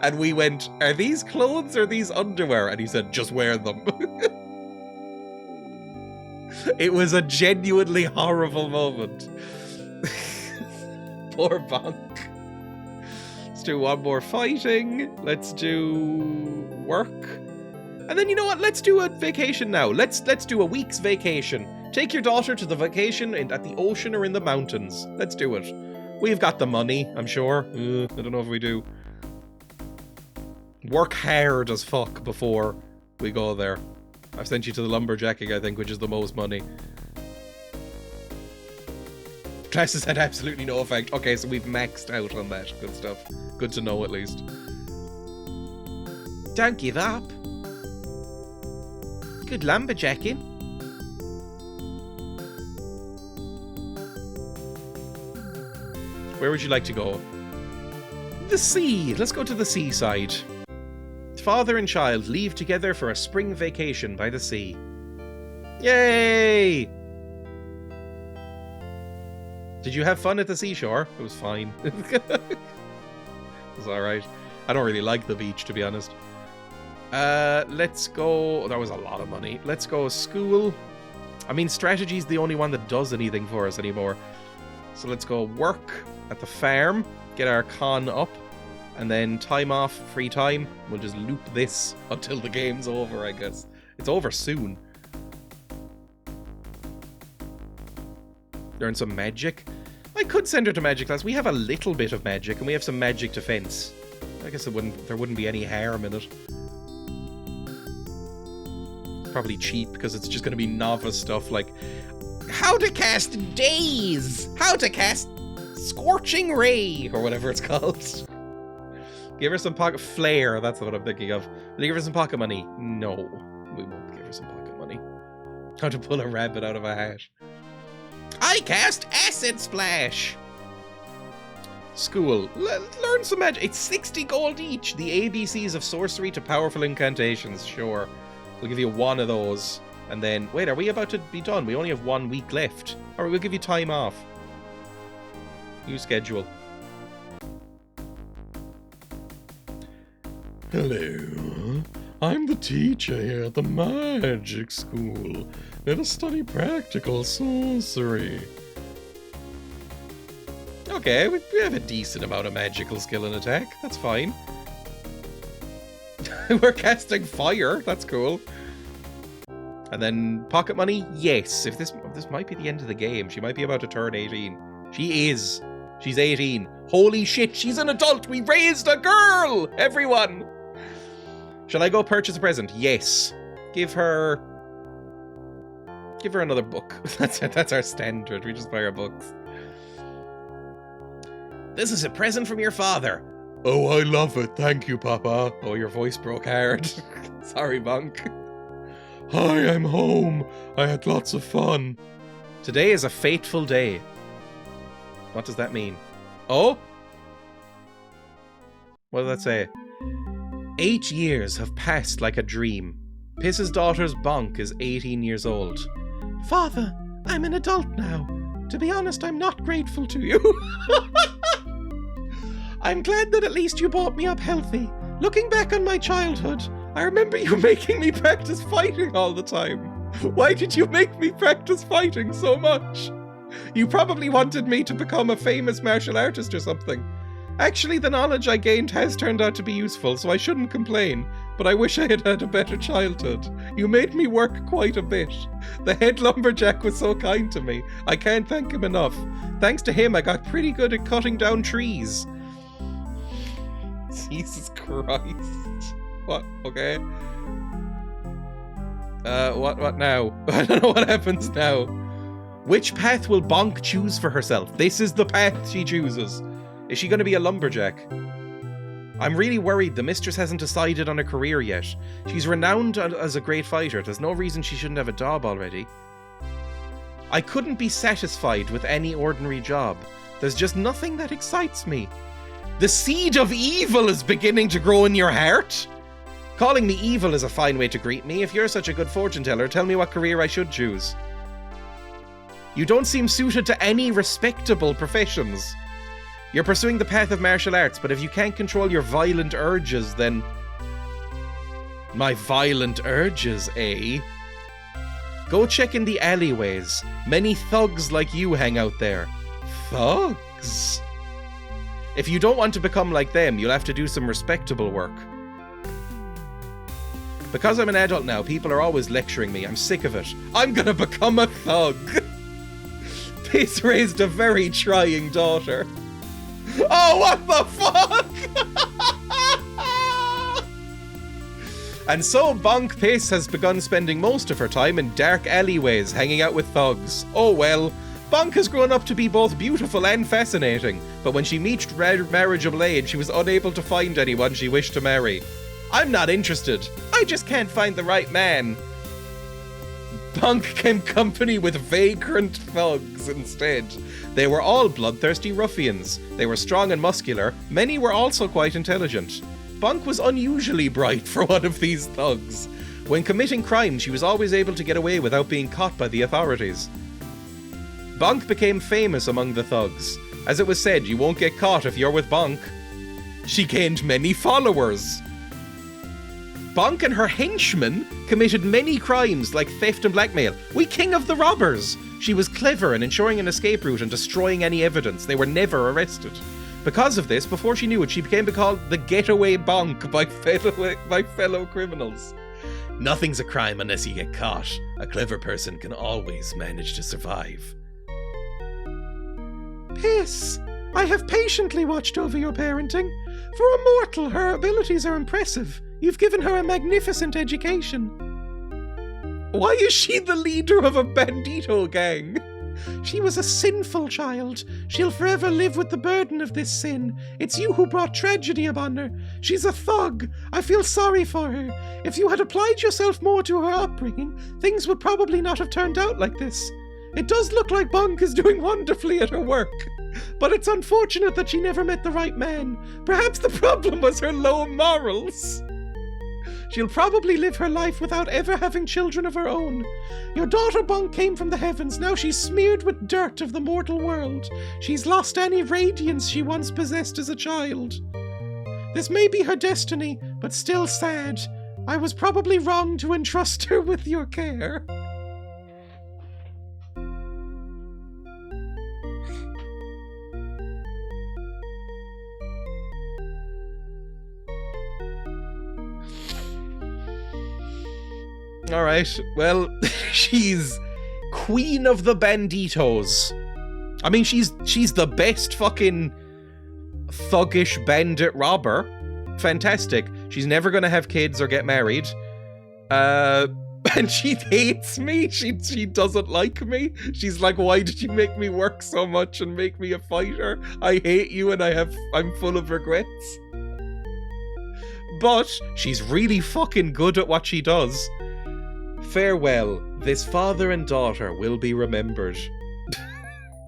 And we went, are these clothes or these underwear? And he said, just wear them. It was a genuinely horrible moment. Poor Bonk. Let's do one more fighting. Let's do work. And then, you know what? Let's do a vacation now. Let's do a week's vacation. Take your daughter to the vacation at the ocean or in the mountains. Let's do it. We've got the money, I'm sure. I don't know if we do. Work hard as fuck before we go there. I've sent you to the lumberjacking, I think, which is the most money. Classes had absolutely no effect. Okay, so we've maxed out on that. Good stuff. Good to know, at least. Don't give up. Good lumberjacking. Where would you like to go? The sea. Let's go to the seaside. Father and child leave together for a spring vacation by the sea. Yay! Did you have fun at the seashore? It was fine. It was alright. I don't really like the beach, to be honest. Let's go... That was a lot of money. Let's go school. I mean, strategy's the only one that does anything for us anymore. So let's go work at the farm. Get our con up. And then time off, free time. We'll just loop this until the game's over, I guess. It's over soon. Learn some magic. I could send her to magic class. We have a little bit of magic, and we have some magic defense. I guess there wouldn't be any harm in it. Probably cheap, because it's just going to be novice stuff like how to cast Daze, how to cast Scorching Ray, or whatever it's called. Give her some pocket flair, that's what I'm thinking of. Will you give her some pocket money? No, we won't give her some pocket money. How to pull a rabbit out of a hat. I cast Acid Splash. School. Learn some magic. It's 60 gold each. The ABCs of sorcery to powerful incantations. Sure. We'll give you one of those. And then, wait, are we about to be done? We only have 1 week left. Alright, we'll give you time off. New schedule. Hello, I'm the teacher here at the magic school. Let us study practical sorcery. Okay, we have a decent amount of magical skill and attack. That's fine. We're casting fire. That's cool. And then pocket money? Yes. If this might be the end of the game. She might be about to turn 18. She is. She's 18. Holy shit, she's an adult. We raised a girl, everyone. Shall I go purchase a present? Yes. Give her another book. That's our standard. We just buy her books. This is a present from your father. Oh, I love it. Thank you, Papa. Oh, your voice broke hard. Sorry, Bunk. Hi, I'm home. I had lots of fun. Today is a fateful day. What does that mean? Oh? What did that say? 8 years have passed like a dream. Piss's daughter's Bonk is 18 years old. Father, I'm an adult now. To be honest, I'm not grateful to you. I'm glad that at least you brought me up healthy. Looking back on my childhood, I remember you making me practice fighting all the time. Why did you make me practice fighting so much? You probably wanted me to become a famous martial artist or something. Actually, the knowledge I gained has turned out to be useful, so I shouldn't complain, but I wish I had had a better childhood. You made me work quite a bit. The head lumberjack was so kind to me. I can't thank him enough. Thanks to him, I got pretty good at cutting down trees. Jesus Christ. What? Okay. What now? I don't know what happens now. Which path will Bonk choose for herself? This is the path she chooses. Is she going to be a lumberjack? I'm really worried the mistress hasn't decided on a career yet. She's renowned as a great fighter. There's no reason she shouldn't have a job already. I couldn't be satisfied with any ordinary job. There's just nothing that excites me. The seed of evil is beginning to grow in your heart? Calling me evil is a fine way to greet me. If you're such a good fortune teller, tell me what career I should choose. You don't seem suited to any respectable professions. You're pursuing the path of martial arts, but if you can't control your violent urges, then... My violent urges, eh? Go check in the alleyways. Many thugs like you hang out there. Thugs? If you don't want to become like them, you'll have to do some respectable work. Because I'm an adult now, people are always lecturing me. I'm sick of it. I'm gonna become a thug. Piss raised a very trying daughter. Oh, what the fuck? And so Bonk Piss has begun spending most of her time in dark alleyways, hanging out with thugs. Oh well, Bonk has grown up to be both beautiful and fascinating, but when she reached marriageable age, she was unable to find anyone she wished to marry. I'm not interested. I just can't find the right man. Bonk came company with vagrant thugs instead. They were all bloodthirsty ruffians. They were strong and muscular. Many were also quite intelligent. Bonk was unusually bright for one of these thugs. When committing crime, she was always able to get away without being caught by the authorities. Bonk became famous among the thugs. As it was said, you won't get caught if you're with Bonk. She gained many followers. Bonk and her henchmen committed many crimes like theft and blackmail. We king of the robbers. She was clever in ensuring an escape route and destroying any evidence. They were never arrested. Because of this, before she knew it, she became called the Getaway Bonk by fellow criminals. Nothing's a crime unless you get caught. A clever person can always manage to survive. Hiss, I have patiently watched over your parenting. For a mortal, her abilities are impressive. You've given her a magnificent education. Why is she the leader of a bandito gang? She was a sinful child. She'll forever live with the burden of this sin. It's you who brought tragedy upon her. She's a thug. I feel sorry for her. If you had applied yourself more to her upbringing, things would probably not have turned out like this. It does look like Bunk is doing wonderfully at her work. But it's unfortunate that she never met the right man. Perhaps the problem was her low morals. She'll probably live her life without ever having children of her own. Your daughter Bunk came from the heavens. Now she's smeared with dirt of the mortal world. She's lost any radiance she once possessed as a child. This may be her destiny, but still sad. I was probably wrong to entrust her with your care. Alright, well, she's Queen of the Banditos. I mean, she's the best fucking thuggish bandit robber. Fantastic. She's never gonna have kids or get married. And she hates me. She doesn't like me. She's like, why did you make me work so much and make me a fighter? I hate you and I'm full of regrets. But she's really fucking good at what she does. Farewell, this father and daughter will be remembered.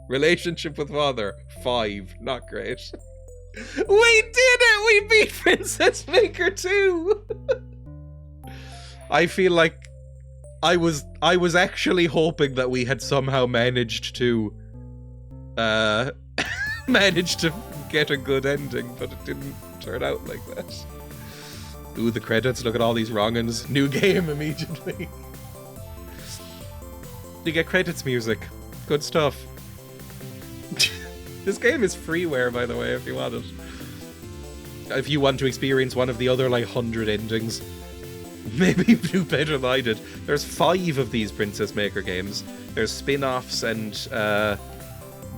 Relationship with father, 5, not great. We did it! We beat Princess Maker 2! I feel like I was actually hoping that we had somehow managed to get a good ending, but it didn't turn out like that. Ooh, the credits, look at all these wrong-uns. New game immediately. You get credits music. Good stuff. This game is freeware, by the way, if you want it. If you want to experience one of the other, 100 endings. Maybe do better than I did. There's 5 of these Princess Maker games. There's spin-offs and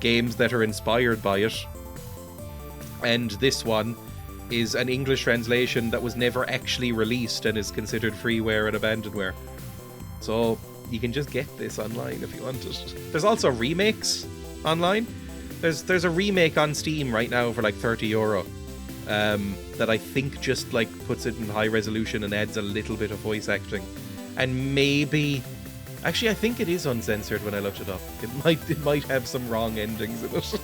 games that are inspired by it. And this one is an English translation that was never actually released and is considered freeware and abandonware. So you can just get this online if you want it. There's also remakes online. There's a remake on Steam right now for €30 that I think just puts it in high resolution and adds a little bit of voice acting. And maybe... Actually, I think it is uncensored when I looked it up. It might have some wrong endings in it.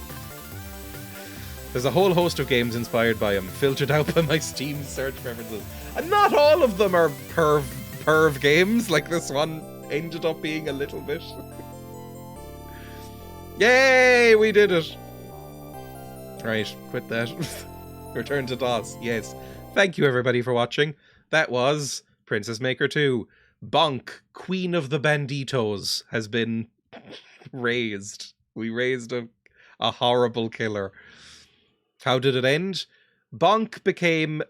There's a whole host of games inspired by him, filtered out by my Steam search preferences. And not all of them are perv games, like this one ended up being a little bit. Yay, we did it. Right, quit that. Return to DOS, yes. Thank you everybody for watching. That was Princess Maker 2. Bonk, Queen of the Banditos, has been raised. We raised a horrible killer. How did it end? Bonk became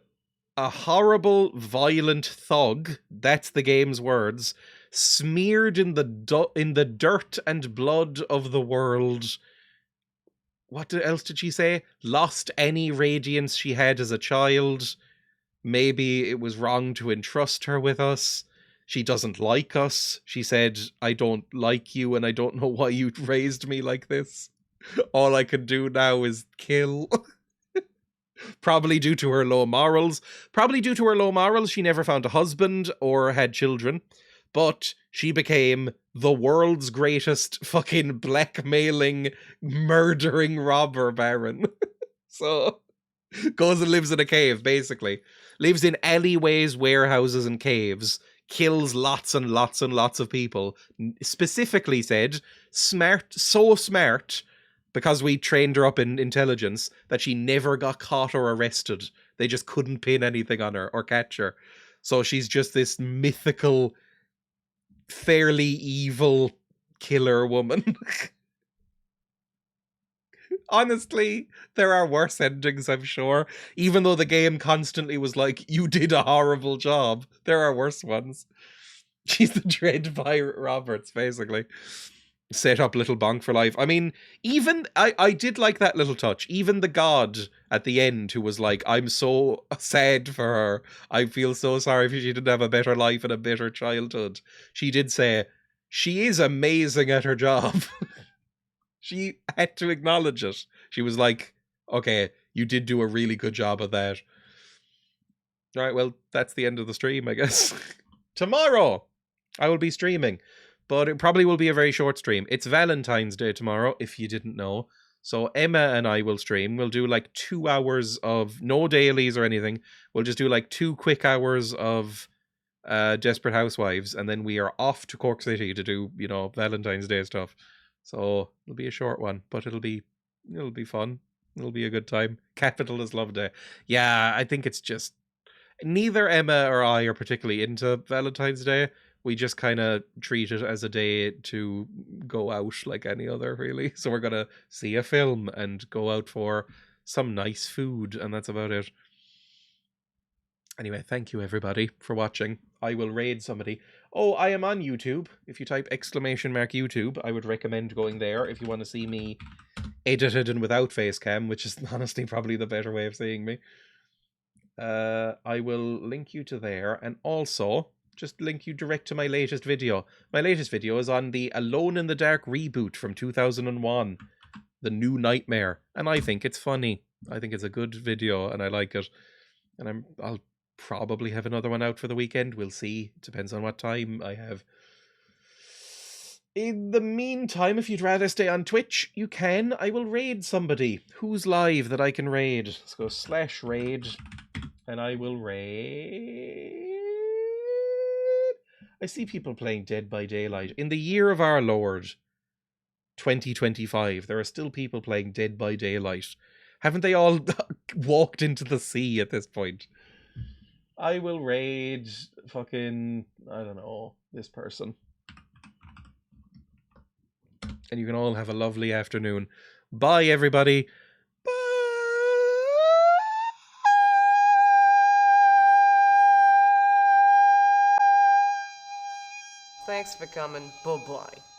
a horrible, violent thug. That's the game's words. Smeared in the dirt and blood of the world. What else did she say? Lost any radiance she had as a child. Maybe it was wrong to entrust her with us. She doesn't like us. She said, I don't like you and I don't know why you raised me like this. All I can do now is kill. Probably due to her low morals. She never found a husband or had children. But she became the world's greatest fucking blackmailing, murdering robber baron. So, goes and lives in a cave, basically. Lives in alleyways, warehouses, and caves. Kills lots and lots and lots of people. Specifically said, so smart, because we trained her up in intelligence, that she never got caught or arrested. They just couldn't pin anything on her or catch her. So she's just this mythical, fairly evil killer woman. Honestly, there are worse endings, I'm sure. Even though the game constantly was like, you did a horrible job, there are worse ones. She's the Dread Pirate Roberts, basically. set up little Bonk for life. I mean, even I did like that little touch. Even the god at the end who was like, I'm so sad for her. I feel so sorry if she didn't have a better life and a better childhood. She did say, she is amazing at her job. She had to acknowledge it. She was like, okay, you did do a really good job of that. All right, well, that's the end of the stream, I guess. Tomorrow, I will be streaming, but it probably will be a very short stream. It's Valentine's Day tomorrow, if you didn't know. So Emma and I will stream. We'll do like 2 hours of no dailies or anything. We'll just do like 2 quick hours of Desperate Housewives, and then we are off to Cork City to do, you know, Valentine's Day stuff. So it'll be a short one, but it'll be fun. It'll be a good time. Capital is Love Day. Yeah, I think it's just neither Emma or I are particularly into Valentine's Day. We just kind of treat it as a day to go out like any other, really. So we're going to see a film and go out for some nice food, and that's about it. Anyway, thank you everybody for watching. I will raid somebody. Oh, I am on YouTube. If you type !YouTube, I would recommend going there if you want to see me edited and without face cam, which is honestly probably the better way of seeing me. I will link you to there, and also just link you direct to my latest video. My latest video is on the Alone in the Dark reboot from 2001, The New Nightmare, and I think it's funny. I think it's a good video, and I like it. And I'll probably have another one out for the weekend. We'll see. It depends on what time I have. In the meantime, if you'd rather stay on Twitch, you can. I will raid somebody. Who's live that I can raid? Let's go /raid. And I will raid. I see people playing Dead by Daylight. In the year of our Lord, 2025, there are still people playing Dead by Daylight. Haven't they all walked into the sea at this point? I will raid fucking, I don't know, this person. And you can all have a lovely afternoon. Bye, everybody. Thanks for coming. Bye-bye.